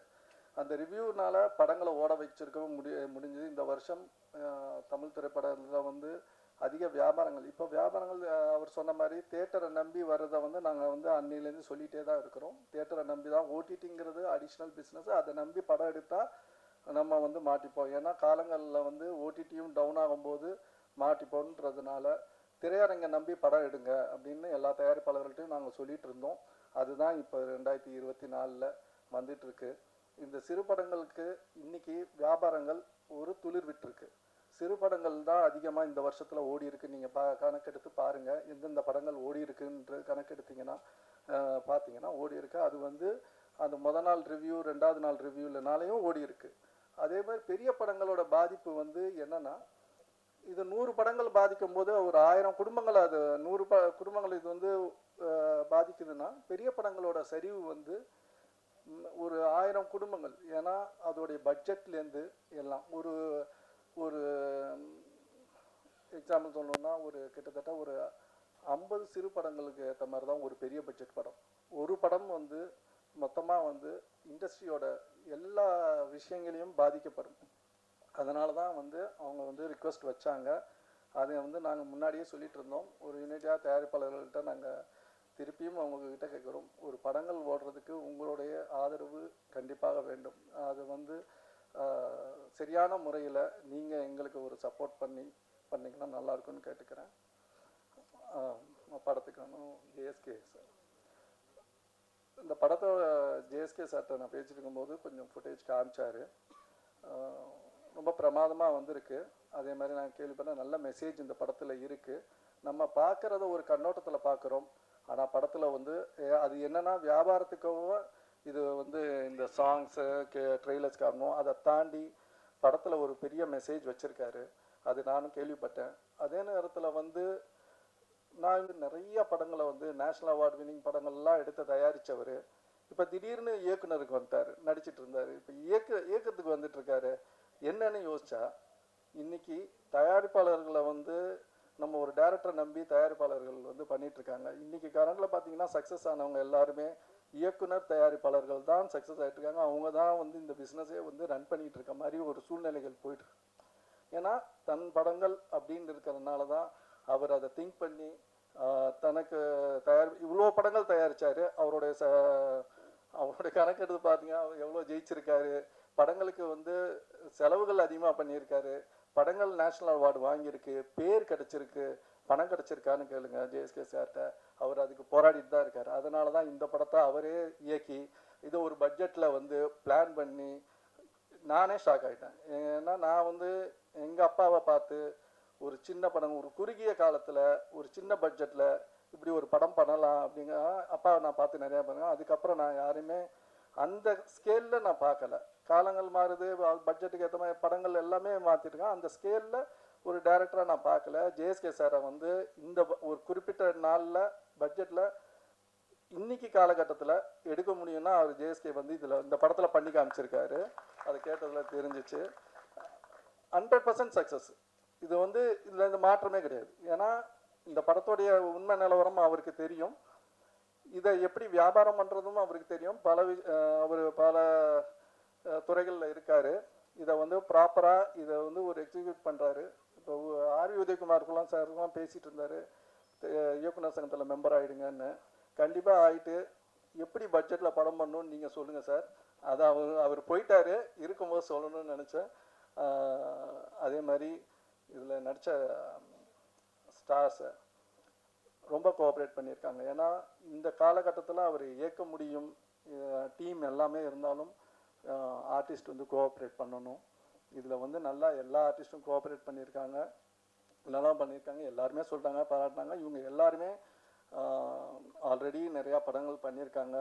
அந்த ரிவ்யூனால் படங்களை ஓட வச்சிருக்கவும் முடிஞ்சது. இந்த வருஷம் தமிழ் திரைப்படத்தில் வந்து அதிக வியாபாரங்கள் இப்போ வியாபாரங்கள் அவர் சொன்ன மாதிரி தியேட்டரை நம்பி வர்றதை வந்து நாங்கள் வந்து அன்னிலேருந்து சொல்லிகிட்டே தான் இருக்கிறோம். தியேட்டரை நம்பி தான் ஓடிடிங்கிறது அடிஷ்னல் பிஸ்னஸ். அதை நம்பி படம் எடுத்தால் நம்ம வந்து மாட்டிப்போம். ஏன்னா காலங்களில் வந்து ஓடிடியும் டவுன் ஆகும்போது மாட்டிப்போன்றதுனால திரையரங்கை நம்பி படம் எடுங்க அப்படின்னு எல்லா தயாரிப்பாளர்கள்ட்டையும் நாங்கள் சொல்லிகிட்டு இருந்தோம். அதுதான் இப்போ 2024 வந்துட்டுருக்கு. இந்த சிறு படங்களுக்கு இன்றைக்கி வியாபாரங்கள் ஒரு துளிர் விட்டுருக்கு. சிறு படங்கள் தான் அதிகமாக இந்த வருஷத்தில் ஓடி இருக்குது. நீங்கள் கணக்கெடுத்து பாருங்கள் எந்தெந்த படங்கள் ஓடி இருக்குன்ற கணக்கெடுத்திங்கன்னா பார்த்தீங்கன்னா ஓடி இருக்கு. அது வந்து அந்த முதல் நாள் ரிவ்யூ 2வது நாள் ரிவ்யூலனாலையும் ஓடி இருக்குது. அதே மாதிரி பெரிய படங்களோட பாதிப்பு வந்து என்னென்னா இது 100 படங்கள் பாதிக்கும் போது ஒரு 1000 குடும்பங்கள் அது 100 குடும்பங்கள் இது வந்து பாதிக்குதுன்னா பெரிய படங்களோட சரிவு வந்து ஒரு 1000 குடும்பங்கள். ஏன்னா அதோடைய பட்ஜெட்லேருந்து எல்லாம் ஒரு ஒரு எக்ஸாம்பிள் சொல்லணுன்னா ஒரு கிட்டத்தட்ட ஒரு 50 சிறு படங்களுக்கு ஏற்ற மாதிரி தான் ஒரு பெரிய பட்ஜெட் படம். ஒரு படம் வந்து மொத்தமாக வந்து இண்டஸ்ட்ரியோட எல்லா விஷயங்களையும் பாதிக்கப்படும். அதனால தான் வந்து அவங்க வந்து ரிக்வெஸ்ட் வச்சாங்க. அதை வந்து நாங்கள் முன்னாடியே சொல்லிகிட்டு இருந்தோம். ஒரு யுனைட்டாக தயாரிப்பாளர்கள்ட்ட நாங்கள் திருப்பியும் அவங்கக்கிட்ட கேட்குறோம், ஒரு படங்கள் ஓடுறதுக்கு உங்களுடைய ஆதரவு கண்டிப்பாக வேண்டும். அது வந்து சரியான முறையில் நீங்கள் எங்களுக்கு ஒரு சப்போர்ட் பண்ணிங்கன்னா நல்லாயிருக்குன்னு கேட்டுக்கிறேன். படத்துக்கான ஜேஎஸ்கே சார், இந்த படத்தோட ஜேஎஸ்கே சார்கிட்ட நான் பேசிட்டு இருக்கும்போது கொஞ்சம் ஃபுட்டேஜ் காமிச்சார். ரொம்ப பிரமாதமாக வந்திருக்கு. அதே மாதிரி நான் கேள்விப்பட்ட நல்ல மெசேஜ் இந்த படத்தில் இருக்குது. நம்ம பார்க்குறத ஒரு கண்ணோட்டத்தில் பார்க்குறோம், ஆனால் படத்தில் வந்து அது என்னென்னா வியாபாரத்துக்காக இது வந்து இந்த சாங்ஸு ட்ரெய்லர்ஸ் காரணம், அதை தாண்டி படத்தில் ஒரு பெரிய மெசேஜ் வச்சுருக்காரு. அது நானும் கேள்விப்பட்டேன். அதே நேரத்தில் வந்து நான் வந்து நிறைய படங்களை வந்து நேஷ்னல் அவார்டு வின்னிங் படங்கள்லாம் எடுத்து தயாரித்தவர் இப்போ திடீர்னு இயக்குனருக்கு வந்துட்டார், நடிச்சிட்டு இருந்தார். இப்போ இயக்கத்துக்கு வந்துட்டுருக்காரு. என்னன்னு யோசிச்சா, இன்றைக்கி தயாரிப்பாளர்களை வந்து நம்ம ஒரு டைரக்டரை நம்பி தயாரிப்பாளர்கள் வந்து பண்ணிகிட்ருக்காங்க. இன்றைக்கி கரண்டில் பார்த்தீங்கன்னா சக்ஸஸ் ஆனவங்க எல்லாருமே இயக்குனர் தயாரிப்பாளர்கள் தான் சக்ஸஸ் ஆகிட்ருக்காங்க. அவங்க தான் வந்து இந்த பிஸ்னஸே வந்து ரன் பண்ணிகிட்டு இருக்க மாதிரி ஒரு சூழ்நிலைகள் போயிட்டுருக்கு. ஏன்னா தன் படங்கள் அப்படின்னு இருக்கிறதுனால தான் அவர் அதை திங்க் பண்ணி தனக்கு இவ்வளோ படங்கள் தயாரித்தார். அவருடைய கணக்கு எடுத்து பார்த்தீங்கன்னா அவர் எவ்வளோ ஜெயிச்சிருக்காரு, படங்களுக்கு வந்து செலவுகள் அதிகமாக பண்ணியிருக்காரு, படங்கள் நேஷ்னல் அவார்டு வாங்கியிருக்கு, பேர் கிடச்சிருக்கு. பணம் கிடச்சிருக்கான்னு கேளுங்க ஜேஎஸ்கே சார்கிட்ட. அவர் அதுக்கு போராடிட்டு தான் இருக்கார். அதனால தான் இந்த படத்தை அவரே இயக்கி இதை ஒரு பட்ஜெட்டில் வந்து பிளான் பண்ணி நானே ஷாக் ஆகிட்டேன். ஏன்னா நான் வந்து எங்கள் அப்பாவை பார்த்து ஒரு சின்ன படம், ஒரு குறுகிய காலத்தில் ஒரு சின்ன பட்ஜெட்டில் இப்படி ஒரு படம் பண்ணலாம் அப்படிங்க அப்பாவை நான் பார்த்து நிறையா பண்ணுவேன். அதுக்கப்புறம் நான் யாருமே அந்த ஸ்கேலில் நான் பார்க்கல. காலங்கள் மாறுது, பட்ஜெட்டுக்கு ஏற்ற மாதிரி படங்கள் எல்லாமே மாற்றிருக்கேன். அந்த ஸ்கேலில் ஒரு டைரக்டராக நான் பார்க்கல. ஜேஎஸ்கே சாரை வந்து இந்த ஒரு குறிப்பிட்ட நாளில் பட்ஜெட்டில் இன்றைக்கி காலகட்டத்தில் எடுக்க முடியும்னா அவர் ஜேஎஸ்கே வந்து இந்த படத்தில் பண்ணி காமிச்சிருக்காரு. அதை கேட்டதில் தெரிஞ்சிச்சு. 100% சக்ஸஸ். இது வந்து இதில் இந்த மாற்றமே கிடையாது. ஏன்னா இந்த படத்தோடைய உண்மை நிலவரம் அவருக்கு தெரியும். இதை எப்படி வியாபாரம் பண்ணுறதும் அவருக்கு தெரியும். அவர் பல துறைகளில் இருக்கார். இதை வந்து ப்ராப்பராக இதை வந்து ஒரு எக்ஸிக்யூட் பண்ணுறாரு. இப்போ ஆர்வி உதயகுமாருக்குலாம் சாருலாம் பேசிகிட்டு இருந்தார், இயக்குனர் சங்கத்தில் மெம்பர் ஆகிடுங்கன்னு. கண்டிப்பாக ஆகிட்டு எப்படி பட்ஜெட்டில் படம் பண்ணணும்னு நீங்கள் சொல்லுங்கள் சார். அதை அவர் போயிட்டார், இருக்கும்போது சொல்லணும்னு நினச்சேன். அதே மாதிரி இதில் நடித்த ஸ்டார்ஸை ரொம்ப கோஆப்ரேட் பண்ணியிருக்காங்க. ஏன்னா இந்த காலகட்டத்தில் அவர் இயக்க முடியும், டீம் எல்லாமே இருந்தாலும் ஆர்டிஸ்ட் வந்து கோஆப்ரேட் பண்ணணும். இதில் வந்து நல்லா எல்லா ஆர்டிஸ்ட்டும் கோஆப்ரேட் பண்ணியிருக்காங்க, நல்லா பண்ணியிருக்காங்க. எல்லாருமே சொல்லிட்டாங்க, பாராட்டினாங்க. இவங்க எல்லாருமே ஆல்ரெடி நிறையா படங்கள் பண்ணியிருக்காங்க.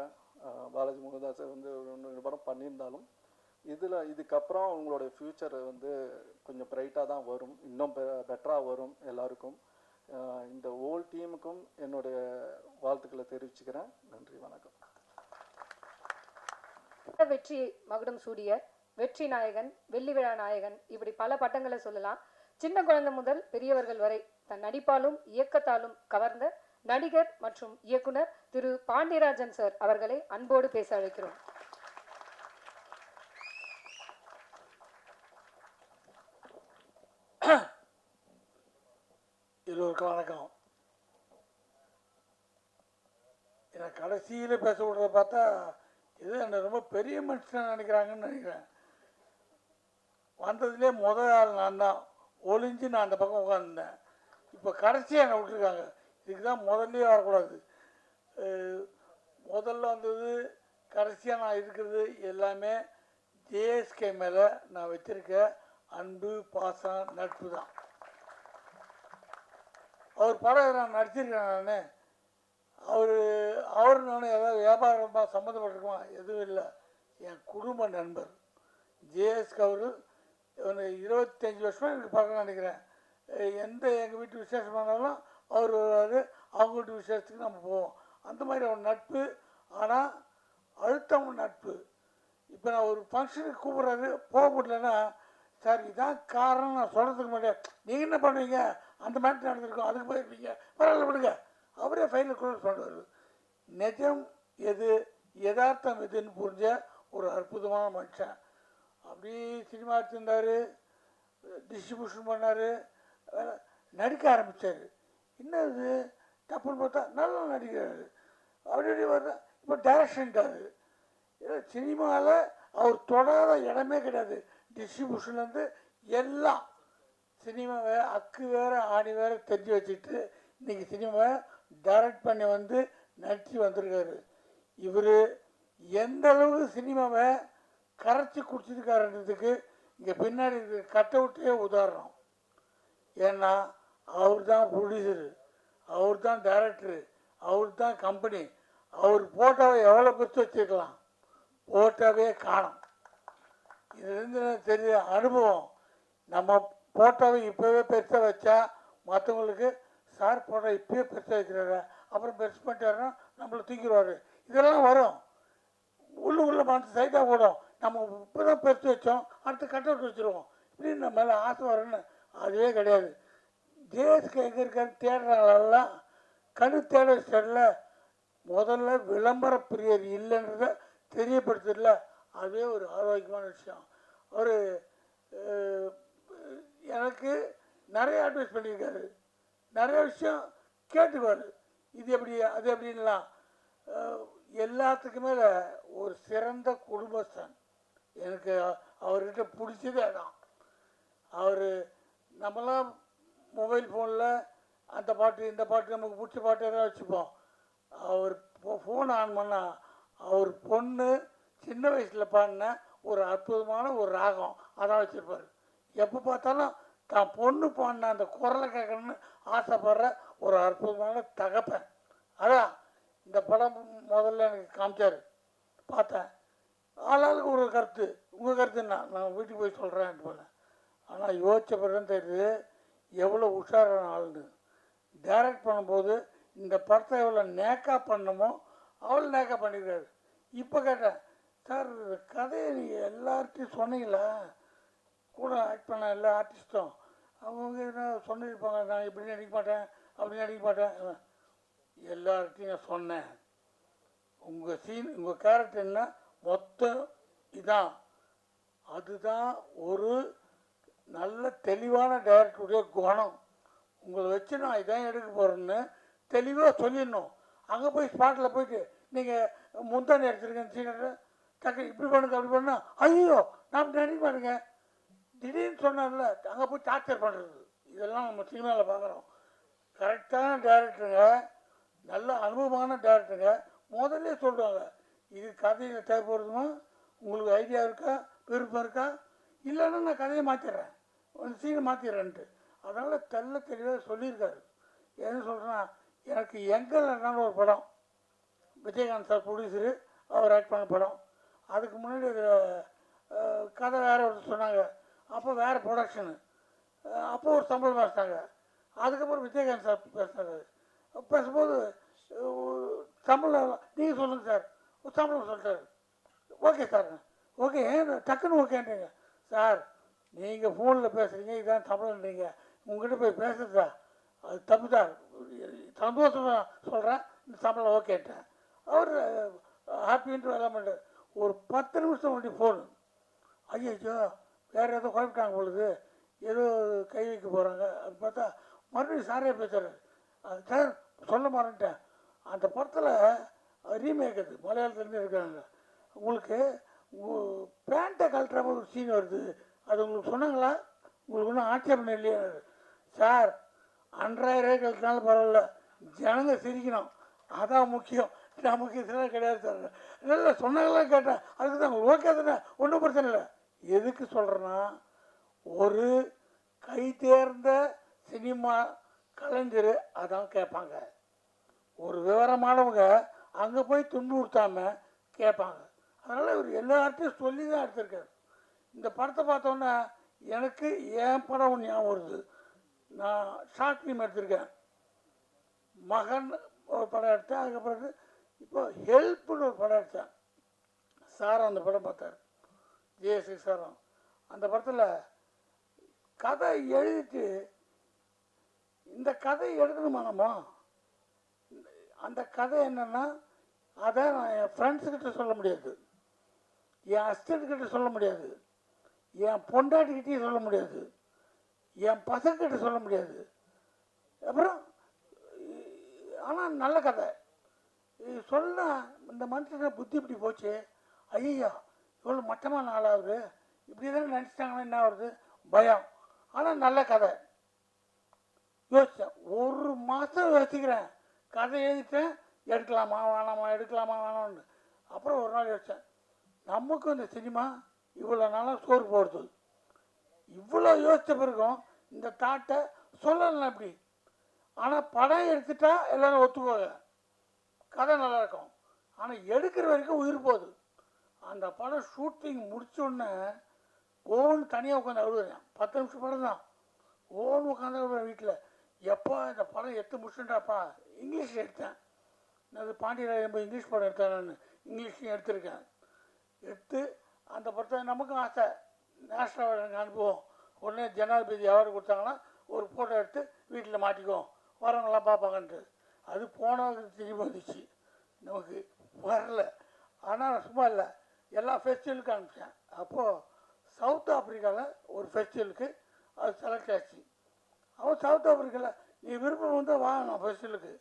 பாலாஜி முருகதாஸ் வந்து ஒரு படம் பண்ணியிருந்தாலும் இதுக்கப்புறம் உங்களுடைய ஃப்யூச்சர் வந்து கொஞ்சம் பிரைட்டாக தான் வரும், இன்னும் பெட்டராக வரும் எல்லாருக்கும். இந்த ஹோல் டீமுக்கும் என்னுடைய வாழ்த்துக்களை தெரிவிச்சுக்கிறேன். நன்றி, வணக்கம். வெற்றி மகுடம் சூடிய வெற்றி நாயகன், வெள்ளி விழா நாயகன், இப்படி பல பட்டங்களை சொல்லலாம். சின்ன குழந்தை முதல் பெரியவர்கள் வரை தன் நடிப்பாலும் இயக்கத்தாலும் கவர்ந்த நடிகர் மற்றும் இயக்குனர் திரு பாண்டியராஜன் சார் அவர்களை அன்போடு பேச அழைக்கிறோம். எல்லோருக்கும் வணக்கம். எனக்கு கடைசியில் பேச விடுறத பார்த்தா இது என்ன ரொம்ப பெரிய மனுஷன் நினைக்கிறாங்கன்னு நினைக்கிறேன். வந்ததுலேயே முதல் ஆள் நான் தான், ஒளிஞ்சு நான் அந்த பக்கம் உட்காந்துருந்தேன். இப்போ கடைசியாக என்னை விட்டுருக்காங்க. இதுக்கு தான் முதல்லே வரக்கூடாது. முதல்ல வந்தது கடைசியாக நான் இருக்கிறது எல்லாமே ஜேஎஸ்கே மேலே நான் வச்சுருக்க அன்பு, பாசம், நட்பு தான். அவர் படம் நான் நடிச்சிருக்கேன். நான் அவர் நான் ஏதாவது வியாபாரமாக சம்மந்தப்பட்டிருக்குமா? எதுவும் இல்லை. என் குடும்ப நண்பர் ஜேஎஸ்கே அவர் 25 வருஷமாக எனக்கு பக்கம் நினைக்கிறேன். எங்கள் வீட்டு விசேஷம் பண்ணாலும் அவர் வருவார், அவங்க வீட்டு விசேஷத்துக்கு நம்ம போவோம். அந்த மாதிரி அவர் நட்பு. ஆனால் அழுத்தம் நட்பு. இப்போ நான் ஒரு ஃபங்க்ஷனுக்கு கூப்பிட்றாரு, போக முடியலன்னா, சார் இதான் காரணம் நான் சொல்கிறதுக்கு மாட்டேன், நீங்கள் என்ன பண்ணுவீங்க, அந்த மாதிரி நடந்திருக்கோம், அதுக்கு போயிருப்பீங்க, பரவாயில்ல விடுங்க, அவரே ஃபைனல் க்ளோஸ் பண்ணுவார். நிஜம் எது, யதார்த்தம் எதுன்னு புரிஞ்ச ஒரு அற்புதமான மனுஷன். அப்படி சினிமா எடுத்திருந்தார், டிஸ்ட்ரிபியூஷன் பண்ணார், நடிக்க ஆரம்பித்தார். என்னது தப்புன்னு பார்த்தா நல்லா நடிக்கிறாரு. அப்படி பார்த்தா இப்போ டைரக்ஷன்ட்டார். சினிமாவில் அவர் தொடாத இடமே கிடையாது. டிஸ்ட்ரிபியூஷன்லேருந்து எல்லாம் சினிமாவை அக்கு வேறு ஆணி வேறு தெரிஞ்சு வச்சுட்டு இன்றைக்கி சினிமாவை டைரக்ட் பண்ணி வந்து நடித்து வந்திருக்காரு. இவர் எந்த அளவுக்கு சினிமாவை கரைச்சி குடிச்சிருக்காருன்றதுக்கு இங்கே பின்னாடி இருக்கிற கட் அவுட்டே உதாரணம். ஏன்னா அவர் தான் ப்ரொடியூசரு, அவர் தான் டைரக்டரு, அவர் தான் கம்பெனி. அவர் போட்டோவை எவ்வளோ பெருசு வச்சுருக்கலாம், போட்டோவே காணும். இதுலேருந்து தெரிய அனுபவம். நம்ம போட்டோவை இப்போவே பெருசாக வச்சா மற்றவங்களுக்கு சார் போட்டோ இப்போயே பெருசாக வைக்கிறாரு, அப்புறம் பெருசு பண்ணிட்டாருன்னா நம்மளை தூக்கிடுவார். இதெல்லாம் வரும். உள்ள மனசு சைட்டாக போடும். நம்ம இப்போ தான் பெருசு வச்சோம், அடுத்து கட் அவுட் வச்சுருவோம், இப்படின்னு நம்ம மேலே ஆசை வரும்னு. அதுவே கிடையாது. ஜேஎஸ்கே எங்கே இருக்கான்னு தேடுறாங்களெல்லாம் கணு தேட ஸ்டேடில் முதல்ல விளம்பர பிரியர் இல்லைன்றத தெரியப்படுத்தல. அதுவே ஒரு ஆரோக்கியமான விஷயம். ஒரு எனக்கு நிறைய அட்வைஸ் பண்ணியிருக்காரு, நிறைய விஷயம் கேட்டுக்குவார். இது எப்படி அது எப்படின்லாம். எல்லாத்துக்கு மேலே ஒரு சிறந்த குடும்பஸ்தான். எனக்கு அவர்கிட்ட பிடிச்சதே அதான். அவர் நம்மளாம் மொபைல் ஃபோனில் அந்த பாட்டு இந்த பாட்டு நமக்கு பிடிச்ச பாட்டு எதாவது வச்சுப்போம். அவர் ஃபோன் ஆன் பண்ணால் அவர் பொண்ணு சின்ன வயசில் பாடின ஒரு அற்புதமான ஒரு ராகம் அதான் வச்சுருப்பார். எப்போ பார்த்தாலும் தான் பொண்ணு பாடின அந்த குரலை கேட்கணும்னு ஆசைப்படுற ஒரு அற்புதமான தகப்பன். அதான் இந்த படம் முதல்ல எனக்கு காமிச்சார், பார்த்தேன். ஆளாளுக்கு ஒரு கருத்து. உங்கள் கருத்து என்ன, நான் வீட்டுக்கு போய் சொல்கிறேன் போனேன். ஆனால் யோசிச்ச பிறகு தெரியுது எவ்வளோ உஷாரான ஆளுன்னு. டைரக்ட் பண்ணும்போது இந்த படத்தை எவ்வளோ நேக்கா பண்ணணுமோ அவ்வளோ நேக்கா பண்ணிக்கிறாரு. இப்போ கேட்டேன், சார் கதையை நீங்கள் எல்லார்ட்டையும் சொன்னீங்களா, கூட ஆக்ட் பண்ண எல்லா ஆர்டிஸ்ட்டும் அவங்க என்ன சொல்லியிருப்பாங்க, நான் இப்படி நடிக்க மாட்டேன் அப்படி நடிக்க மாட்டேன். எல்லார்ட்டையும் நான் சொன்னேன், உங்கள் சீன் உங்கள் கேரக்டர் என்ன மொத்தம் இதான். அதுதான் ஒரு நல்ல தெளிவான டைரக்டருடைய குணம். உங்களை வச்சு நான் இதான் எடுக்க போகிறேன்னு தெளிவாக சொல்லிடணும். அங்கே போய் ஸ்பாட்டில் போயிட்டு நீங்கள் முந்தானி எடுத்துருக்கேன் சீனரை டக்கு இப்படி பண்ணுங்க அப்படி பண்ணா ஐயோ நான் நினைக்க மாட்டேங்க திடீர்னு சொன்னார்ல, அங்கே போய் டார்ச்சர் பண்ணுறது. இதெல்லாம் நம்ம சினிமாவில் பார்க்குறோம். கரெக்டான டைரக்டருங்க, நல்ல அனுபவமான டைரக்டருங்க முதல்ல சொல்லுவாங்க, இது கதையில் தேவைப்படுதுமா, உங்களுக்கு ஐடியா இருக்கா, விருப்பம் இருக்கா, இல்லைன்னா நான் கதையை மாற்றிடுறேன், ஒரு சீனை மாற்றிடுறேன்ட்டு. அதனால் தெளிவாக சொல்லியிருக்காரு. என்ன சொல்கிறேன்னா, எனக்கு எங்கன்னு ஒரு படம் விஜயகாந்த் சார் ப்ரொடியூசரு, அவர் ஆக்ட் பண்ண படம். அதுக்கு முன்னாடி கதை வேறு ஒருத்தர் சொன்னாங்க, அப்போ வேறு ப்ரொடக்ஷனு, அப்போ ஒரு சம்பளம் பேசினாங்க. அதுக்கப்புறம் விஜயகாந்த் சார் பேசினார். பேசும்போது சம்பளம் நீங்கள் சொல்லுங்கள் சார், ஒரு சம்பளம் சொல்லிட்டாரு. ஓகே சார், ஓகே டக்குன்னு ஓகேன்றீங்க சார், நீங்கள் ஃபோனில் பேசுகிறீங்க, இதான் சம்பளம்ன்றீங்க, உங்கள்கிட்ட போய் பேசுகிறதா அது தப்பு தான், சந்தோஷமாக சொல்கிறேன், இந்த சம்பளம் ஓகேன்ட்டேன். அவர் ஹாப்பின்ட்டு வேலை பண்ணுறார். ஒரு 10 நிமிஷம் முன்னாடி ஃபோனு, ஐயோ வேறு ஏதோ குழப்பிட்டாங்க பொழுது, ஏதோ கை வைக்க போகிறாங்க. அது பார்த்தா மறுபடியும் சாரே பேசுகிறார். அது சார் சொல்ல மாட்டேன்ட்டேன், அந்த படத்தில் ரீமேக் அது மலையாளத்துலேருந்து இருக்கிறாங்க, உங்களுக்கு பேண்ட்டை கழட்டுற மாதிரி ஒரு சீன் வருது, அது உங்களுக்கு சொன்னாங்களா, உங்களுக்கு ஒன்றும் ஆட்சேபம் இல்லையா சார், 5000 கழிச்சினாலும் பரவாயில்ல, ஜனங்க சிரிக்கணும் அதான் முக்கியம், நமக்கு இதெல்லாம் கிடையாது சார். இல்லை சொன்னாங்களா கேட்டேன், அதுக்கு தான் ஓகே தானே, ஒன்றும் பிரச்சனை இல்லை. எதுக்கு சொல்கிறேன்னா, ஒரு கை தேர்ந்த சினிமா கலைஞர் அதான் கேட்பாங்க. ஒரு விவரமானவங்க அங்கே போய் துன்புறுத்தாமல் கேட்பாங்க. அதனால் இவர் எல்லார்ட்டையும் சொல்லி தான் எடுத்திருக்காரு. இந்த படத்தை பார்த்தோன்னே எனக்கு என் படம் ஒன்று ஞாபகம் வருது. நான் ஷார்ட் ஃபிலிம் எடுத்திருக்கேன், மகன் ஒரு படம் எடுத்தேன். அதுக்கப்புறம் இப்போ ஹெல்ப்னு ஒரு படம் எடுத்தேன். சாரம் அந்த படம் பார்த்தார், ஜேஎஸ்கே சாரம். அந்த படத்தில் கதை எழுதிட்டு இந்த கதை எழுதணுமா நம்ம, அந்த கதை என்னென்னா அதை நான் என் ஃப்ரெண்ட்ஸுக்கிட்ட சொல்ல முடியாது, என் அசிஸ்டன்ட்கிட்ட சொல்ல முடியாது, என் பொண்டாட்டிக்கிட்டையும் சொல்ல முடியாது, என் பசங்கிட்ட சொல்ல முடியாது. அப்புறம் ஆனால் நல்ல கதை சொல்ல இந்த மனுஷனை புத்தி இப்படி போச்சு, ஐயா இவ்வளோ மட்டமான ஆளாகுது, இப்படி தானே நினச்சிட்டாங்கன்னா என்ன வருது பயம். ஆனால் நல்ல கதை யோசித்தேன், 1 மாதம் யோசிக்கிறேன், கதை எழுதிட்டேன், எடுக்கலாமா வேணாமா எடுக்கலாமா வேணாம்னு. அப்புறம் ஒரு நாள் யோசித்தேன், நமக்கும் இந்த சினிமா இவ்வளோ நாளாக சோறு போடுது, இவ்வளோ யோசித்த பிறகும் இந்த தாட்டை சொல்லலாம் எப்படி. ஆனால் படம் எடுத்துட்டா எல்லோரும் ஒத்துக்குவாங்க, கதை நல்லாயிருக்கும். ஆனால் எடுக்கிற வரைக்கும் உயிர் போகுது. அந்த படம் ஷூட்டிங் முடிச்சோடனே ஓன்னு தனியாக உட்காந்து அழுகுறேன். 10 நிமிஷம் படம் தான், ஓன்னு உட்காந்து அழுகுறேன் வீட்டில். எப்போ இந்த படம் எடுத்து முடிச்சுட்டாப்பா. இங்கிலீஷில் எடுத்தேன், அது பாண்டியராஜன் இங்கிலீஷ் படம் எடுத்தேன், நான் இங்கிலீஷ்லையும் எடுத்திருக்கேன். எடுத்து அந்த படத்தை நமக்கும் ஆசை, நேஷனல் அவார்டு அனுப்புவோம். உடனே ஜனாதிபதி அவார்டு கொடுத்தாங்கன்னா ஒரு ஃபோட்டோ எடுத்து வீட்டில் மாட்டிக்குவோம், வரவங்களாம் பார்ப்பாங்கன்ட்டு. அது போனவங்களுக்கு திரும்பி வந்துச்சு, நமக்கு வரல. ஆனால் சும்மா இல்லை, எல்லா ஃபெஸ்டிவலுக்கும் அனுப்பிச்சேன். அப்போது சவுத் ஆஃப்ரிக்காவில் ஒரு ஃபெஸ்டிவலுக்கு அது செலக்ட் ஆச்சு. அவன் சவுத் ஆஃப்ரிக்காவில் நீ விருப்பம் வந்தால் வா நான் ஃபெஸ்டிவலுக்கு,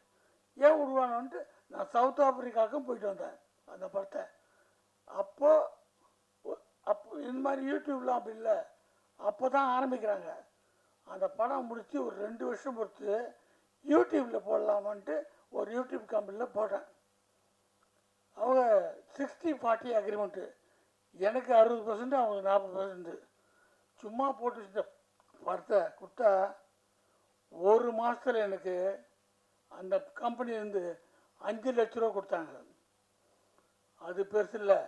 ஏன் விடுவானோன்ட்டு நான் சவுத் ஆஃப்ரிக்காவுக்கும் போயிட்டு வந்தேன் அந்த படத்தை. அப்போ இந்த மாதிரி யூடியூப்லாம் அப்படி இல்லை, அப்போ தான் ஆரம்பிக்கிறாங்க. அந்த படம் முடித்து ஒரு 2 வருஷம் பொறுத்து யூடியூப்பில் போடலாமான்ட்டு ஒரு யூடியூப் கம்பெனியில் போட்டேன். அவங்க 60-40 அக்ரிமெண்ட்டு, எனக்கு 60%, அவங்களுக்கு 40%. சும்மா போட்டு வச்சுட்ட படத்தை கொடுத்தா 1 மாதத்தில் எனக்கு அந்த கம்பெனிலேருந்து 5 லட்ச ரூபா கொடுத்தாங்க. அது பெருசு இல்லை.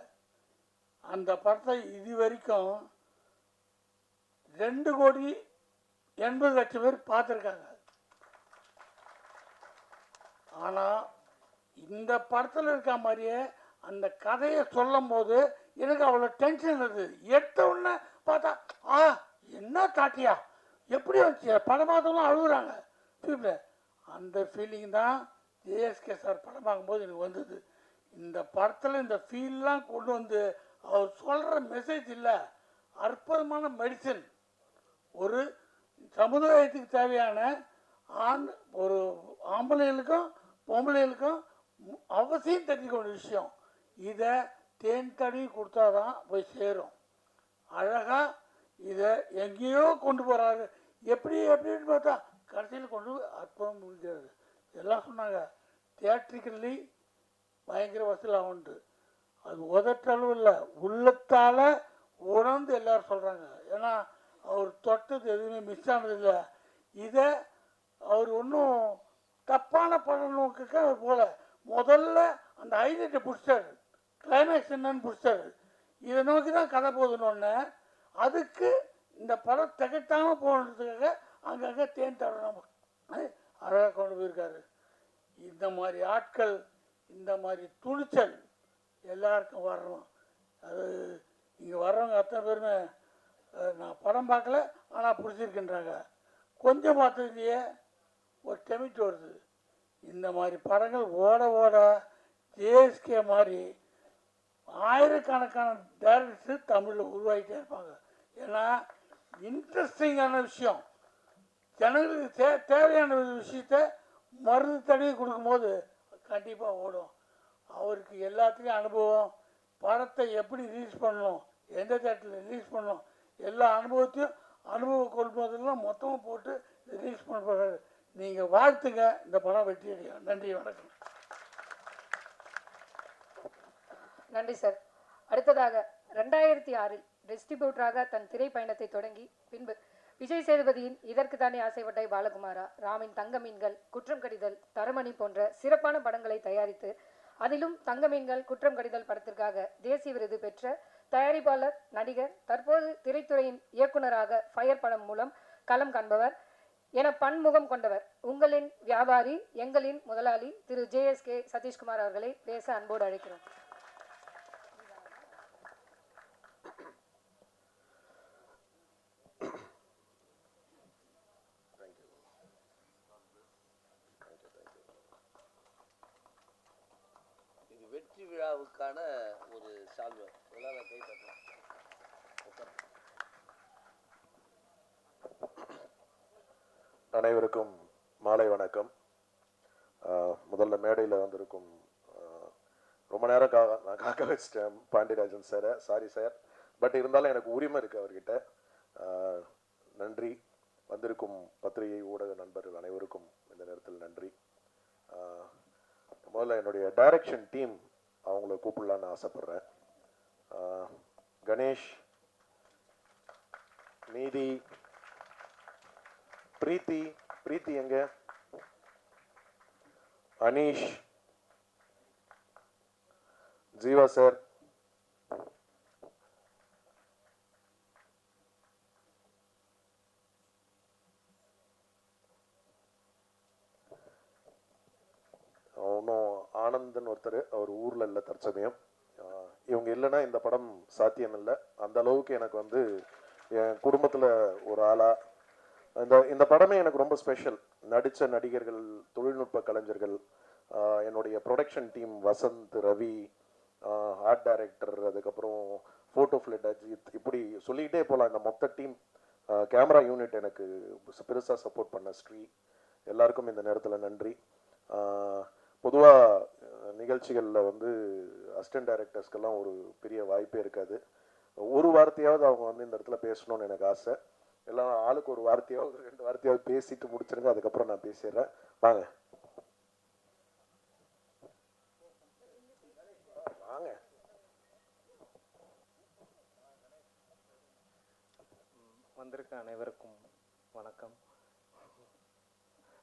அந்த படத்தை இது வரைக்கும் 2,80,00,000 பேர் பார்த்துருக்காங்க. ஆனால் இந்த படத்தில் இருக்க மாதிரியே அந்த கதையை சொல்லும் போது எனக்கு அவ்வளோ டென்ஷன் இருந்தது. எடுத்த உடனே பார்த்தா என்ன காட்டியா எப்படி வந்துச்சு, படம் பார்த்தவங்களும் அழுகுறாங்க ஃபீல்டில். அந்த ஃபீலிங் தான் ஜேஎஸ்கே சார் படம் பார்க்கும்போது எனக்கு வந்தது. இந்த படத்தில் இந்த ஃபீல்லாம் கொண்டு வந்து அவர் சொல்கிற மெசேஜ் இல்லை, அற்புதமான மெடிசன். ஒரு சமுதாயத்துக்கு தேவையான ஒரு ஆம்பளைகளுக்கும் பொம்பளைகளுக்கும் அவசியம் தெரிஞ்சுக்க வேண்டிய விஷயம். இதை தேன் தடவி கொடுத்தா தான் போய் சேரும். அழகாக இதை எங்கேயோ கொண்டு போகிறாரு, எப்படின்னு பார்த்தா கடைசியில் கொண்டு அற்புதம் முடிக்கிறது. எல்லாம் சொன்னாங்க தியேட்ரிக்கல்லி பயங்கர வசூலாகுன்ட்டு. அது உதட்டளவு இல்லை, உள்ளத்தால் உணர்ந்து எல்லோரும் சொல்கிறாங்க. ஏன்னா அவர் தொட்டது எதுவுமே மிஸ் ஆனதில்லை. இதை அவர் ஒன்றும் தப்பான படம் நோக்குக்க அவர் போல முதல்ல அந்த ஹைலைட்டை பிடிச்சாரு, கிளைமேக்ஸ் என்னன்னு பிடிச்சாரு. இதை நோக்கி தான் கதை போதுன்னு அதுக்கு இந்த படம் திகட்டாமல் போனதுக்காக அங்கங்கே தேன் தடவை அழகாக கொண்டு போயிருக்காரு. இந்த மாதிரி ஆட்கள், இந்த மாதிரி துணிச்சல் எல்லாருக்கும் வரணும். அது இங்கே வர்றவங்க அத்தனை பேருமே நான் படம் பார்க்கல ஆனால் பிடிச்சிருக்கின்றாங்க. கொஞ்சம் பார்த்ததுலையே ஒரு டெமிட் வருது. இந்த மாதிரி படங்கள் ஓட ஓட ஜேஎஸ்கே மாதிரி ஆயிரக்கணக்கான டைரக்டர்ஸ் தமிழில் உருவாகிட்டே இருப்பாங்க. ஏன்னா இன்ட்ரெஸ்டிங்கான விஷயம், ஜனங்களுக்கு தேவையான விஷயத்த மருந்து தடவி கொடுக்கும்போது கண்டிப்பாக ஓடும். அவருக்கு எல்லாத்துலேயும் அனுபவம், படத்தை எப்படி ரிலீஸ் பண்ணணும், எந்த தேட்டரில் ரிலீஸ் பண்ணணும், எல்லா அனுபவத்தையும் அனுபவம் கொள்வதெல்லாம் மொத்தமாக போட்டு ரிலீஸ் பண்ண போகிறாரு. நீங்கள் வாழ்த்துங்க, இந்த படம் வெற்றி அடையும். நன்றி, வணக்கம். நன்றி சார். அடுத்ததாக 2006 டிஸ்ட்ரிபியூட்டராக தன் திரைப்பயணத்தை தொடங்கி பின்பு விஜய் சேதுபதியின் இதற்கு தானே ஆசைப்பட்டாய் பாலகுமாரா, ராமின் தங்க மீன்கள், குற்றம் கடிதல், தரமணி போன்ற சிறப்பான படங்களை தயாரித்து அதிலும் தங்க மீன்கள், குற்றம் கடிதல் படத்திற்காக தேசிய விருது பெற்ற தயாரிப்பாளர், நடிகர், தற்போது திரைத்துறையின் இயக்குனராக ஃபயர் படம் மூலம் களம் காண்பவர் என பன்முகம் கொண்டவர், உங்களின் வியாபாரி, எங்களின் முதலாளி திரு ஜேஎஸ்கே சதீஷ்குமார் அவர்களை பேச அன்போடு அழைக்கிறோம். இது வெற்றி விழாவுக்கான ஒரு சால்வை இதெல்லாம் நான் கை தட்டேன். அனைவருக்கும் மாலை வணக்கம். முதல்ல மேடையில் வந்திருக்கும் ரொம்ப நேரம் நான் காக்க வச்சிட்டேன் பாண்டியராஜன் சாரை, சாரி சார். பட் இருந்தாலும் எனக்கு உரிமை இருக்குது அவர்கிட்ட. நன்றி. வந்திருக்கும் பத்திரிகை ஊடக நண்பர்கள் அனைவருக்கும் இந்த நேரத்தில் நன்றி. முதல்ல என்னுடைய டைரக்ஷன் டீம் அவங்கள கூப்பிடலான்னு ஆசைப்பட்றேன். கணேஷ், நீதி, பிரீத்தி எங்க, அனீஷ், ஜீவா சார், அவனும் ஆனந்தன் ஒருத்தர், அவர் ஊரில் இல்லை தற்சமயம். இவங்க இல்லைன்னா இந்த படம் சாத்தியம் இல்லை. அந்த அளவுக்கு எனக்கு வந்து என் குடும்பத்தில் ஒரு ஆளாக இந்த படமே எனக்கு ரொம்ப ஸ்பெஷல். நடித்த நடிகர்கள், தொழில்நுட்ப கலைஞர்கள், என்னுடைய production team Vasanth, Ravi, art director, அதுக்கப்புறம் ஃபோட்டோ ஃபிளிட் அஜித், இப்படி சொல்லிக்கிட்டே போகலாம். இந்த மொத்த டீம், கேமரா யூனிட் எனக்கு பெருசாக சப்போர்ட் பண்ண ஸ்ரீ, எல்லாருக்கும் இந்த நேரத்தில் நன்றி. பொதுவாக நிகழ்ச்சிகளில் வந்து அசிஸ்டன்ட் டைரக்டர்ஸ்க்கெல்லாம் ஒரு பெரிய வாய்ப்பே இருக்காது. ஒரு வார்த்தையாவது அவங்க வந்து இந்த இடத்துல பேசணும்னு எனக்கு ஆசை. எல்லாம் ஆளுக்கு ஒரு வார்த்தையாவது 2 வார்த்தையாவது பேசிட்டு முடிச்சிருங்க, அதுக்கப்புறம் நான் பேசிடுறேன். வாங்க வாங்க. வந்திருக்க அனைவருக்கும் வணக்கம்.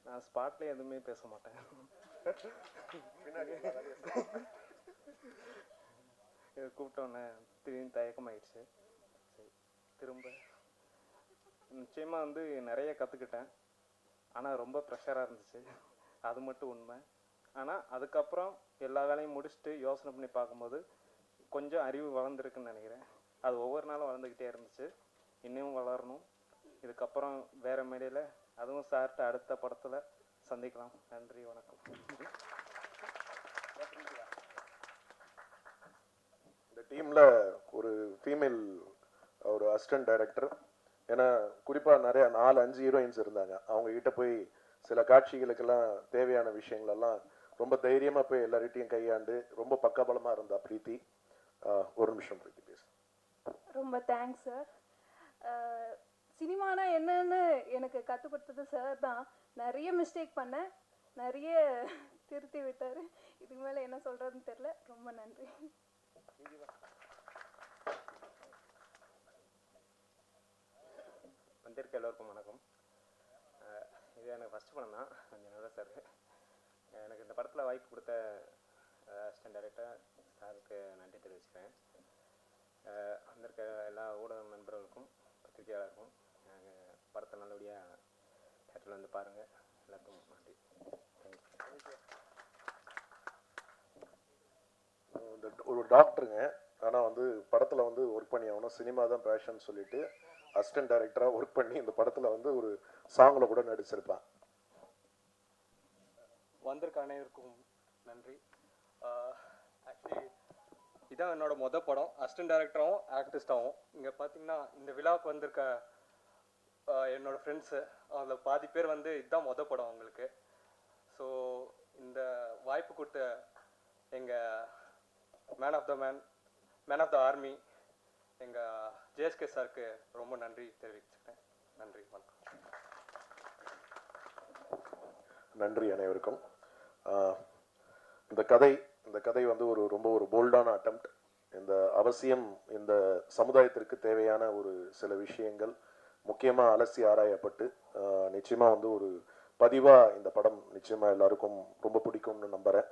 நான் ஸ்பாட்ல எதுவுமே பேச மாட்டேன். இது கூப்பிட்டோன்னே திடீர்னு தயக்கமாயிடுச்சு. சரி, திரும்ப நிச்சயமாக வந்து நிறைய கற்றுக்கிட்டேன். ஆனால் ரொம்ப ப்ரெஷராக இருந்துச்சு, அது மட்டும் உண்மை. ஆனால் அதுக்கப்புறம் எல்லா வேலையும் முடிச்சுட்டு யோசனை பண்ணி பார்க்கும்போது கொஞ்சம் அறிவு வளர்ந்துருக்குன்னு நினைக்கிறேன். அது ஒவ்வொரு நாளும் வளர்ந்துக்கிட்டே இருந்துச்சு, இன்னும் வளரணும். இதுக்கப்புறம் வேறு மேடையில் அதுவும் சார்ட்ட அடுத்த படத்தில் சந்திக்கலாம். நன்றி, வணக்கம். இந்த டீமில் ஒரு ஃபீமேல் ஒரு அசிஸ்டன்ட் டைரக்டர், ஏன்னா குறிப்பாக நிறையா 4-5 ஹீரோயின்ஸ் இருந்தாங்க. அவங்கக்கிட்ட போய் சில காட்சிகளுக்கெல்லாம் தேவையான விஷயங்களெல்லாம் ரொம்ப தைரியமாக போய் எல்லார்கிட்டையும் கையாண்டு ரொம்ப பக்கபலமாக இருந்தா பிரீத்தி. ஒரு நிமிஷம் பிரீத்தி பேசு. ரொம்ப தேங்க்ஸ் சார். சினிமானா என்னன்னு எனக்கு கற்றுக் கொடுத்தது சார் தான். நிறைய மிஸ்டேக் பண்ணேன், நிறைய திருத்தி விட்டார். இதுக்கு மேலே என்ன சொல்கிறதுன்னு தெரில. ரொம்ப நன்றி. வந்திருக்க எல்லோருக்கும் வணக்கம். இது எனக்கு ஃபஸ்ட்டு படம் தான், என்னோட சார். எனக்கு இந்த படத்தில் வாய்ப்பு கொடுத்த அசிஸ்டன்ட் டைரக்டர் சாருக்கு நன்றி தெரிவிச்சுக்கிறேன். வந்திருக்க எல்லா ஊடக நண்பர்களுக்கும் பத்திரிகையாளருக்கும் படத்தை நல்லபடியாக தேட்டரில் வந்து பாருங்கள். எல்லாருக்கும் நன்றி. ஒரு டாக்டருங்க, ஆனால் வந்து படத்தில் வந்து ஒர்க் பண்ணி ஆகணும், சினிமா தான் பேஷன் சொல்லிட்டு அசிஸ்டன்ட் டைரக்டராக ஒர்க் பண்ணி இந்த படத்தில் வந்து ஒரு சாங்கில் கூட நடிச்சிருப்பான். வந்திருக்க அனைவருக்கும் நன்றி. ஆக்சுவலி இதான் என்னோட மொதல் படம், அசிஸ்டன்ட் டைரக்டராகவும் ஆர்டிஸ்டாகவும். இங்கே பார்த்தீங்கன்னா இந்த விழாவுக்கு வந்திருக்க என்னோட ஃப்ரெண்ட்ஸு, அதில் பாதி பேர் வந்து இதுதான் மொதல் படம் அவங்களுக்கு. ஸோ இந்த வாய்ப்பு கொடுத்த எங்கள் மேன் ஆஃப் த ஆர்மி எங்கள் ஜேஎஸ்கே சாருக்கு ரொம்ப நன்றி தெரிவிச்சுக்கிறேன். நன்றி, வணக்கம். நன்றி அனைவருக்கும். இந்த கதை வந்து ரொம்ப போல்டான அட்டெம்ப்ட். இந்த அவசியம் இந்த சமுதாயத்திற்கு தேவையான ஒரு சில விஷயங்கள் முக்கியமாக அலசி ஆராயப்பட்டு நிச்சயமாக வந்து ஒரு பதிவாக இந்த படம் நிச்சயமாக எல்லாருக்கும் ரொம்ப பிடிக்கும்னு நம்புகிறேன்.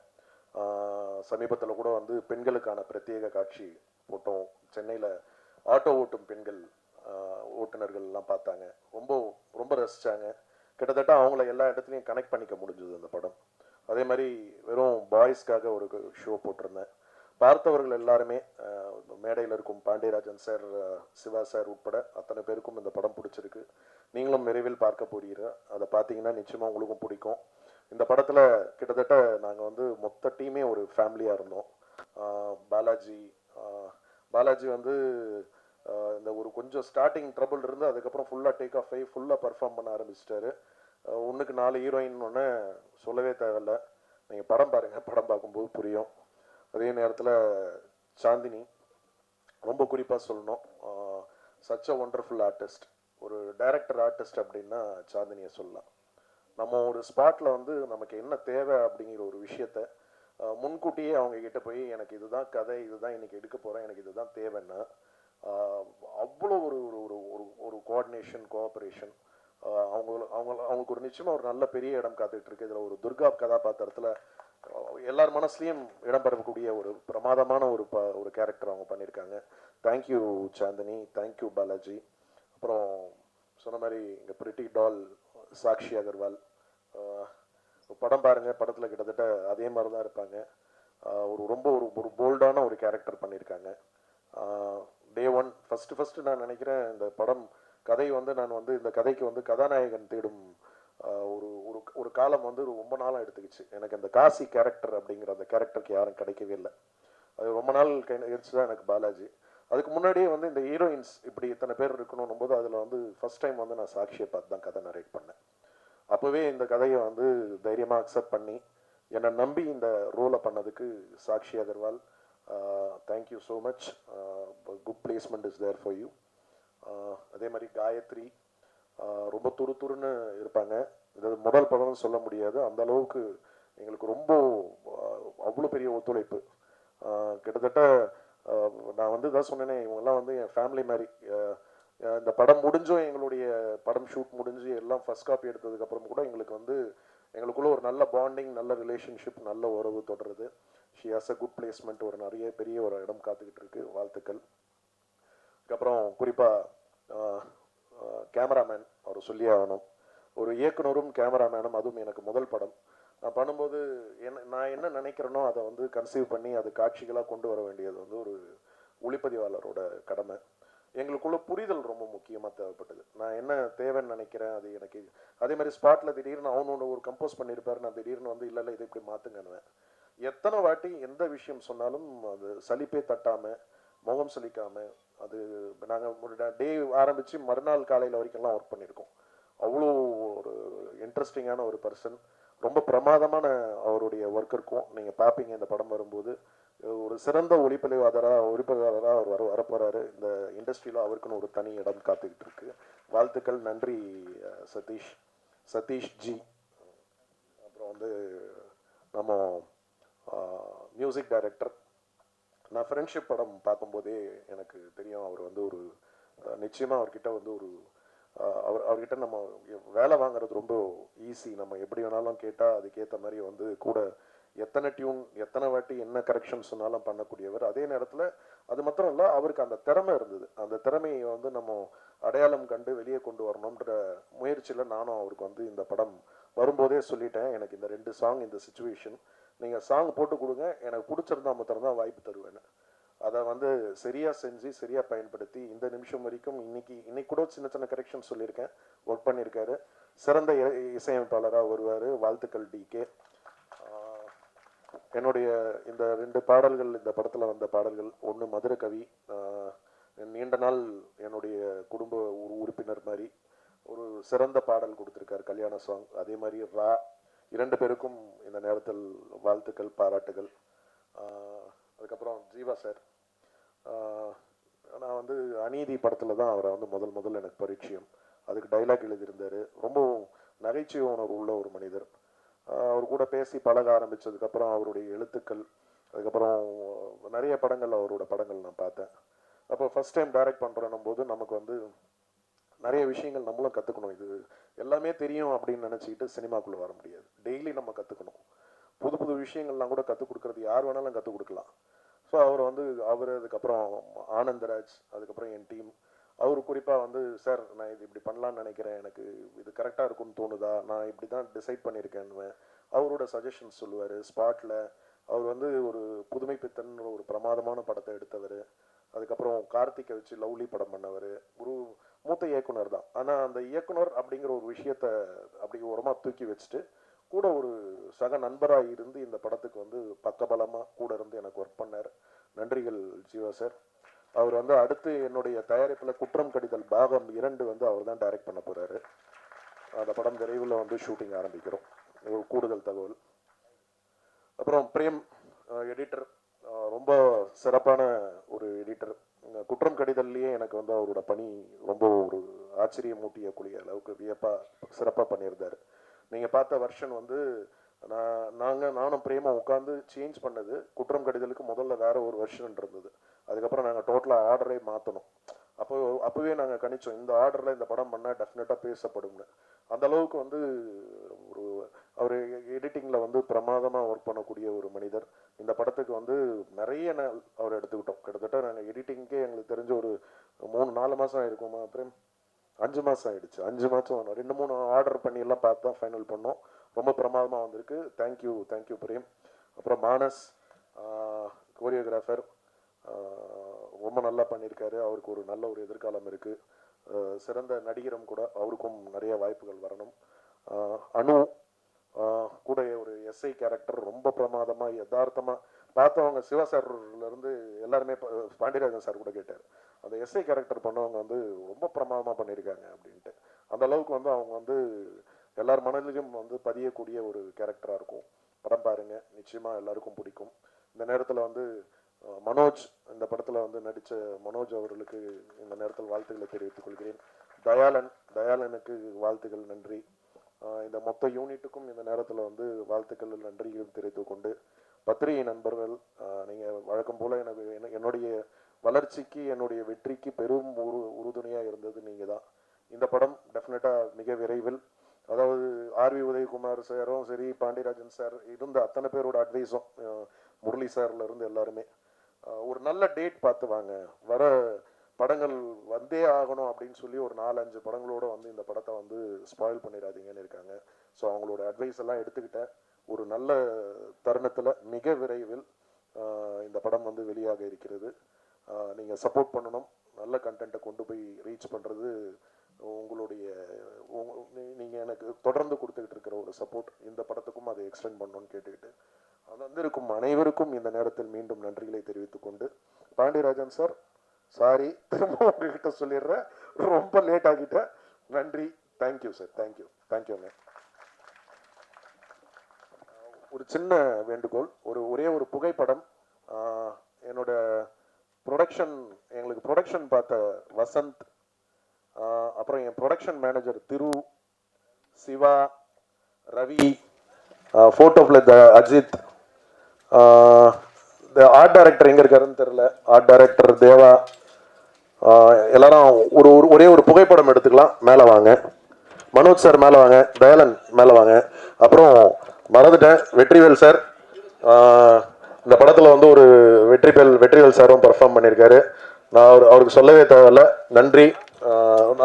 சமீபத்தில் கூட வந்து பெண்களுக்கான பிரத்யேக காட்சி போட்டோம். சென்னையில் ஆட்டோ ஓட்டும் பெண்கள் ஓட்டுநர்கள்லாம் பார்த்தாங்க, ரொம்ப ரசித்தாங்க. கிட்டத்தட்ட அவங்கள எல்லா இடத்துலையும் கனெக்ட் பண்ணிக்க முடிஞ்சது அந்த படம். அதே மாதிரி வெறும் பாய்ஸ்க்காக ஒரு ஷோ போட்டிருந்தேன். பார்த்தவர்கள் எல்லாருமே, மேடையில் இருக்கும் பாண்டியராஜன் சார், சிவா சார் உட்பட அத்தனை பேருக்கும் இந்த படம் பிடிச்சிருக்கு. நீங்களும் விரைவில் பார்க்க போறீங்க. அதை பார்த்தீங்கன்னா நிச்சயமாக உங்களுக்கும் பிடிக்கும். இந்த படத்தில் கிட்டத்தட்ட நாங்கள் வந்து மொத்த டீமே ஒரு ஃபேமிலியாக இருந்தோம். பாலாஜி வந்து இந்த ஒரு கொஞ்சம் ஸ்டார்டிங் ட்ரபிள் இருந்து அதுக்கப்புறம் ஃபுல்லாக டேக் ஆஃப் ஆகி ஃபுல்லாக பர்ஃபார்ம் பண்ண ஆரம்பிச்சிட்டாரு. 1க்கு 4 ஹீரோயின் ஒன்று சொல்லவே தேவையில்லை, நீங்கள் படம் பாருங்கள், படம் பார்க்கும்போது புரியும். அதே நேரத்தில் சாந்தினி ரொம்ப குறிப்பாக சொல்லணும், சச் அ ஒண்டர்ஃபுல் ஆர்டிஸ்ட். ஒரு டைரக்டர் ஆர்டிஸ்ட் அப்படின்னா சாந்தினியை சொல்லலாம். நம்ம ஒரு ஸ்பாட்டில் வந்து நமக்கு என்ன தேவை அப்படிங்கிற ஒரு விஷயத்த முன்கூட்டியே அவங்க கிட்ட போய் எனக்கு இதுதான் கதை, இதுதான் இன்னைக்கு எடுக்க போகிறேன், எனக்கு இதுதான் தேவைன்னா அவ்வளோ ஒரு ஒரு ஒரு ஒரு கோஆர்டினேஷன், கோஆப்ரேஷன் அவங்களுக்கு ஒரு நிச்சயமாக ஒரு நல்ல பெரிய இடம் காத்துக்கிட்டு இருக்கு. இதில் ஒரு துர்கா கதாபாத்திரத்தில் எல்லார் மனசுலையும் இடம் பெறக்கூடிய ஒரு பிரமாதமான ஒரு கேரக்டர் அவங்க பண்ணியிருக்காங்க. Thank you Chandini, thank you Balaji. அப்புறம் சொன்ன மாதிரி இங்கே பிரிட்டி டால் சாக்ஷி அகர்வால், படம் பாருங்கள், படத்தில் கிட்டத்தட்ட அதே மாதிரி தான் இருப்பாங்க. ஒரு ரொம்ப ஒரு போல்டான ஒரு கேரக்டர் பண்ணியிருக்காங்க. டே ஒன் ஃபஸ்ட்டு நான் நினைக்கிறேன் இந்த படம் கதை வந்து நான் வந்து இந்த கதைக்கு வந்து கதாநாயகன் தேடும் ஒரு ஒரு ஒரு காலம் வந்து ரொம்ப நாளாக எடுத்துக்கிச்சு. எனக்கு அந்த காசி கேரக்டர் அப்படிங்கிற அந்த கேரக்டருக்கு யாரும் கிடைக்கவே இல்லை. அது ரொம்ப நாள் கிடைச்சி தான் எனக்கு பாலாஜி. அதுக்கு முன்னாடியே வந்து இந்த ஹீரோயின்ஸ் இப்படி இத்தனை பேர் இருக்கணும் போது அதில் வந்து ஃபஸ்ட் டைம் வந்து நான் சாக்ஷியை பார்த்து தான் கதை நரேட் பண்ணேன். அப்போவே இந்த கதையை வந்து தைரியமாக அக்செப்ட் பண்ணி என்னை நம்பி இந்த ரோலை பண்ணதுக்கு Sakshi Agarwal, thank you so much. Good placement is there for you. அதே மாதிரி காயத்ரி ரொம்ப துருன்னு இருப்பாங்க. இது முதல் படம்னு சொல்ல முடியாது, அந்த அளவுக்கு எங்களுக்கு ரொம்ப அவ்வளோ பெரிய ஒத்துழைப்பு. கிட்டத்தட்ட நான் வந்து தான் சொன்னேனே, இவங்கெல்லாம் வந்து என் ஃபேமிலி மாதிரி. இந்த படம் முடிஞ்சும் எங்களுடைய படம் ஷூட் முடிஞ்சு எல்லாம் ஃபர்ஸ்ட் காப்பி எடுத்ததுக்கப்புறம் கூட எங்களுக்கு வந்து எங்களுக்குள்ள ஒரு நல்ல பாண்டிங், நல்ல ரிலேஷன்ஷிப், நல்ல உறவு தொடருது. She has a good placement, ஒரு நிறைய பெரிய ஒரு இடம் காத்துக்கிட்டு இருக்கு. வாழ்த்துக்கள். அதுக்கப்புறம் குறிப்பாக கேமராமேன் அவர் சொல்லி ஆகணும். ஒரு இயக்குனரும் கேமராமேனும், அதுவும் எனக்கு முதல் படம். நான் பண்ணும்போது நான் என்ன நினைக்கிறேனோ அதை வந்து கன்சீவ் பண்ணி அது காட்சிகளாக கொண்டு வர வேண்டியது வந்து ஒரு ஒளிப்பதிவாளரோட கடமை. எங்களுக்குள்ள புரிதல் ரொம்ப முக்கியமாக தேவைப்பட்டது. நான் என்ன தேவைன்னு நினைக்கிறேன் அது எனக்கு. அதே மாதிரி ஸ்பாட்டில் திடீர்னு அவனோட ஒரு கம்போஸ் பண்ணியிருப்பாரு, நான் திடீர்னு வந்து இல்லை இதை இப்படி மாற்றுங்கன்னுவேன். எத்தனை வாட்டி எந்த விஷயம் சொன்னாலும் அது சலிப்பே தட்டாமல், முகம் சலிக்காமல், அது நாங்கள் ஒரு டே ஆரம்பித்து மறுநாள் காலையில் வரைக்கும்லாம் ஒர்க் பண்ணியிருக்கோம். அவ்வளோ ஒரு இன்ட்ரெஸ்டிங்கான ஒரு பர்சன். ரொம்ப பிரமாதமான அவருடைய ஒர்க் இருக்கும். நீங்கள் பார்ப்பீங்க இந்த படம் வரும்போது. ஒரு சிறந்த ஒளிப்பதிவாளராக அவர் வரப்போகிறாரு. இந்த இண்டஸ்ட்ரியில் அவருக்குன்னு ஒரு தனி இடம் காத்துக்கிட்டு இருக்கு. வாழ்த்துக்கள். நன்றி சதீஷ் ஜி. அப்புறம் வந்து நம்ம மியூசிக் டைரக்டர், நான் ஃப்ரெண்ட்ஷிப் படம் பார்க்கும்போதே எனக்கு தெரியும் அவர் வந்து ஒரு நிச்சயமாக அவர்கிட்ட வந்து ஒரு அவர்கிட்ட நம்ம வேலை வாங்குறது ரொம்ப ஈஸி. நம்ம எப்படி வேணாலும் கேட்டால் அதுக்கேற்ற மாதிரி வந்து கூட எத்தனை டியூன் எத்தனை வாட்டி என்ன கரெக்ஷன் சொன்னாலும் பண்ணக்கூடியவர். அதே நேரத்தில் அது மாத்திரம் இல்லை, அவருக்கு அந்த திறமை இருந்தது. அந்த திறமையை வந்து நம்ம அடையாளம் கண்டு வெளியே கொண்டு வரணுன்ற முயற்சியில் நானும் அவருக்கு வந்து இந்த படம் வரும்போதே சொல்லிட்டேன், எனக்கு இந்த 2 சாங் இந்த சிச்சுவேஷன் நீங்கள் சாங் போட்டு கொடுங்க, எனக்கு பிடிச்சிருந்தா மாத்திரம் தான் வாய்ப்பு தருவேன்னு. அதை வந்து சரியாக செஞ்சு சரியாக பயன்படுத்தி இந்த நிமிஷம் வரைக்கும் இன்னைக்கு கூட சின்ன கரெக்ஷன் சொல்லியிருக்கேன், ஒர்க் பண்ணியிருக்காரு. சிறந்த இசையமைப்பாளராக வருவார். வாழ்த்துக்கள் டிகே. என்னுடைய இந்த 2 பாடல்கள் இந்த படத்தில் வந்த பாடல்கள், ஒன்று மதுரை கவி, நீண்ட நாள் என்னுடைய குடும்ப உறுப்பினர் மாதிரி ஒரு சிறந்த பாடல் கொடுத்துருக்காரு, கல்யாண சாங். அதே மாதிரி ரா, 2 பேருக்கும் இந்த நேரத்தில் வாழ்த்துக்கள், பாராட்டுகள். அதுக்கப்புறம் ஜீவா சார், நான் வந்து அநீதி படத்தில் தான் அவரை வந்து முதல் எனக்கு பரிச்சயம். அதுக்கு டைலாக் எழுதியிருந்தார். ரொம்ப நகைச்சுவை உணர்வு உள்ள ஒரு மனிதர். அவர் கூட பேசி பழக ஆரம்பித்ததுக்கப்புறம் அவருடைய எழுத்துக்கள், அதுக்கப்புறம் நிறைய படங்கள் அவரோட படங்கள் நான் பார்த்தேன். அப்போ ஃபஸ்ட் டைம் டைரக்ட் பண்ணுறோன்னும் போது நமக்கு வந்து நிறைய விஷயங்கள் நம்மளும் கற்றுக்கணும். இது எல்லாமே தெரியும் அப்படின்னு நினச்சிக்கிட்டு சினிமாக்குள்ளே வர முடியாது. டெய்லி நம்ம கற்றுக்கணும். புது விஷயங்கள்லாம் கூட கற்றுக் கொடுக்குறது யார் வேணாலும் கற்றுக் கொடுக்கலாம். ஸோ அவர் அதுக்கப்புறம் ஆனந்தராஜ், அதுக்கப்புறம் என் டீம், அவர் குறிப்பாக வந்து சார் நான் இது இப்படி பண்ணலான்னு நினைக்கிறேன், எனக்கு இது கரெக்டாக இருக்குன்னு தோணுதா, நான் இப்படி தான் டிசைட் பண்ணியிருக்கேன்னு அவரோட சஜஷன்ஸ் சொல்லுவார். ஸ்பாட்டில் அவர் வந்து ஒரு புதுமை பித்தன் ஒரு பிரமாதமான படத்தை எடுத்தவர். அதுக்கப்புறம் கார்த்திகை வச்சு லவ்லி படம் பண்ணவர். ஒரு மூத்த இயக்குனர் தான். ஆனால் அந்த இயக்குனர் அப்படிங்கிற ஒரு விஷயத்த அப்படி ஓரமாக தூக்கி வச்சுட்டு கூட ஒரு சக நண்பராக இருந்து இந்த படத்துக்கு வந்து பக்கபலமாக கூட இருந்து எனக்கு ஒர்க் பண்ணார். நன்றிகள் ஜீவா சார். அவர் வந்து அடுத்து என்னுடைய தயாரிப்பில் குற்றம் கடிதல் பாகம் 2 வந்து அவர் தான் டைரக்ட் பண்ண போகிறாரு. அந்த படம் விரைவில் வந்து ஷூட்டிங் ஆரம்பிக்கிறோம். ஒரு கூடுதல் தகவல். அப்புறம் பிரேம் எடிட்டர், ரொம்ப சிறப்பான ஒரு எடிட்டர். குற்றம் கடிதல்லையே எனக்கு வந்து அவரோட பணி ரொம்ப ஒரு ஆச்சரியமூட்டியக்கூடிய அளவுக்கு வியப்பாக சிறப்பாக பண்ணியிருந்தார். நீங்கள் பார்த்த வெர்ஷன் வந்து நானும் பிரேமா உட்காந்து சேஞ்ச் பண்ணது. குற்றம் கடிதலுக்கு முதல்ல வேறு ஒரு வெர்ஷன் இருந்தது. அதுக்கப்புறம் நாங்கள் டோட்டலாக ஆர்டரே மாற்றணும். அப்போவே நாங்கள் கணிச்சோம் இந்த ஆர்டரில் இந்த படம் பண்ணால் டெஃபினட்டாக பேசப்படும்னு. அந்த அளவுக்கு வந்து ஒரு அவர் எடிட்டிங்கில் வந்து பிரமாதமாக ஒர்க் பண்ணக்கூடிய ஒரு மனிதர். இந்த படத்துக்கு வந்து நிறைய நாள் அவர் எடுத்துக்கிட்டோம். கிட்டத்தட்ட நாங்கள் எடிட்டிங்கே எங்களுக்கு தெரிஞ்ச ஒரு 3-4 மாதம் ஆகிருக்குமா பிரேம்? 5 மாதம் ஆகிடுச்சு. 5 மாதம் 2-3 ஆர்டர் பண்ணி எல்லாம் பார்த்து தான் ஃபைனல் பண்ணோம். ரொம்ப பிரமாதமாக வந்திருக்கு. தேங்க்யூ பிரேம். அப்புறம் மானஸ் கோரியோகிராஃபர் ரொம்ப நல்லா பண்ணியிருக்காரு. அவருக்கு ஒரு நல்ல ஒரு எதிர்காலம் இருக்குது. சிறந்த நடிகரும் கூட. அவருக்கும் நிறைய வாய்ப்புகள் வரணும். அனு கூட ஒரு எஸ்ஐ கேரக்டர் ரொம்ப பிரமாதமாக யதார்த்தமாக பார்த்தவங்க. சிவா சார்லேருந்து எல்லாருமே பாண்டியராஜன் சார் கூட கேட்டார் அந்த எஸ்ஐ கேரக்டர் பண்ணவங்க வந்து ரொம்ப பிரமாதமாக பண்ணியிருக்காங்க அப்படின்ட்டு. அந்த அளவுக்கு வந்து அவங்க வந்து எல்லார் மனதிலும் வந்து பதியக்கூடிய ஒரு கேரக்டராக இருக்கும். படம் பாருங்கள், நிச்சயமாக எல்லாருக்கும் பிடிக்கும். இந்த நேரத்தில் வந்து மனோஜ், இந்த படத்தில் வந்து நடித்த மனோஜ் அவர்களுக்கு இந்த நேரத்தில் வாழ்த்துக்களை தெரிவித்துக் கொள்கிறேன். தயாளனுக்கு வாழ்த்துக்கள், நன்றி. இந்த மொத்த யூனிட்டுக்கும் இந்த நேரத்தில் வந்து வாழ்த்துக்கள், நன்றிகளும் தெரிவித்துக் கொண்டு, பத்திரிகை நண்பர்கள், நீங்கள் வழக்கம் போல் என்னுடைய வளர்ச்சிக்கு என்னுடைய வெற்றிக்கு பெரும் உறுதுணையாக இருந்தது நீங்கள் தான். இந்த படம் டெஃபினட்டாக மிக விரைவில், அதாவது ஆர்வி உதயகுமார் சாரும் சரி, பாண்டியராஜன் சார் இருந்த அத்தனை பேரோட அட்வைஸும், முரளி சார்லேருந்து எல்லாருமே ஒரு நல்ல டேட் பார்த்து வாங்க, வர படங்கள் வந்தே ஆகணும் அப்படின்னு சொல்லி ஒரு 4-5 படங்களோடு வந்து இந்த படத்தை வந்து ஸ்பாயில் பண்ணிடாதீங்கன்னு இருக்காங்க. ஸோ அவங்களோட அட்வைஸ் எல்லாம் எடுத்துக்கிட்டேன். ஒரு நல்ல தருணத்தில் மிக விரைவில் இந்த படம் வந்து வெளியாக இருக்கிறது. நீங்கள் சப்போர்ட் பண்ணணும். நல்ல கண்டென்ட்டை கொண்டு போய் ரீச் பண்ணுறது உங்களுடைய நீங்கள் எனக்கு தொடர்ந்து கொடுத்துக்கிட்டு இருக்கிற ஒரு சப்போர்ட். இந்த படத்துக்கும் அதை எக்ஸ்டெண்ட் பண்ணணும்னு கேட்டுக்கிட்டு வந்திருக்கும் அனைவருக்கும் இந்த நேரத்தில் மீண்டும் நன்றிகளை தெரிவித்துக் கொண்டு, பாண்டியராஜன் சார் சாரி, திரும்ப உங்ககிட்ட சொல்லிடுறேன், ரொம்ப லேட் ஆகிட்டேன். நன்றி. Thank you sir. தேங்க்யூங்க. ஒரு சின்ன வேண்டுகோள், ஒரே ஒரு புகைப்படம். என்னோட எங்களுக்கு ப்ரொடக்ஷன் பார்த்த வசந்த், அப்புறம் என் production manager Thiru, Siva, Ravi, photo play Ajith, art director எங்கே இருக்காருன்னு தெரியல, ஆர்ட் டைரக்டர் தேவா, எல்லாரும் ஒரே ஒரு புகைப்படம் எடுத்துக்கலாம். மேலே வாங்க. மனோஜ் சார் மேலே வாங்க. தயாளன் மேலே வாங்க. அப்புறம் மறந்துட்டேன், வெற்றிவேல் சார். இந்த படத்தில் வந்து ஒரு வெற்றிவேல் சாரும் பர்ஃபார்ம் பண்ணியிருக்காரு. நான் அவருக்கு சொல்லவே தேவையில்லை. நன்றி.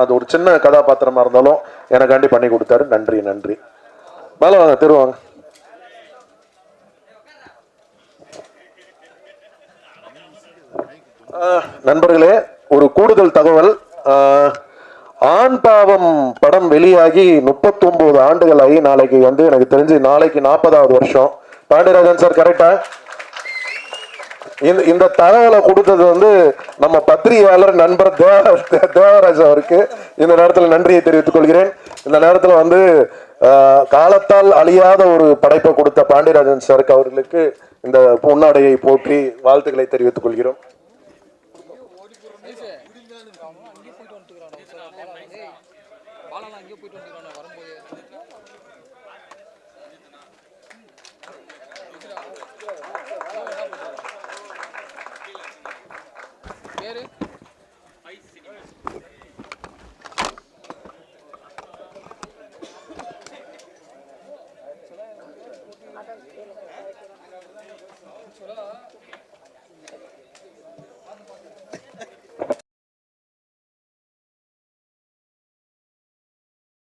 அது ஒரு சின்ன கதாபாத்திரமாக இருந்தாலும் எனக்காண்டி பண்ணி கொடுத்தாரு. நன்றி. மேலே வாங்க, திருவாங்க. நண்பர்களே, ஒரு கூடுதல் தகவல். ஆண் பாவம் படம் வெளியாகி 39 ஆண்டுகள் ஆகி நாளைக்கு வந்து எனக்கு தெரிஞ்சு நாளைக்கு 40வது வருஷம். பாண்டியராஜன் சார் கரெக்டா? இந்த தகவலை கொடுத்தது வந்து நம்ம பத்திரிகையாளர் நண்பர் தேவராஜ் அவருக்கு இந்த நேரத்தில் நன்றியை தெரிவித்துக் கொள்கிறேன். இந்த நேரத்தில் வந்து காலத்தால் அழியாத ஒரு படைப்பை கொடுத்த பாண்டியராஜன் சாருக்கு அவர்களுக்கு இந்த பொன்னாடையை போற்றி வாழ்த்துக்களை தெரிவித்துக் கொள்கிறோம். பேரு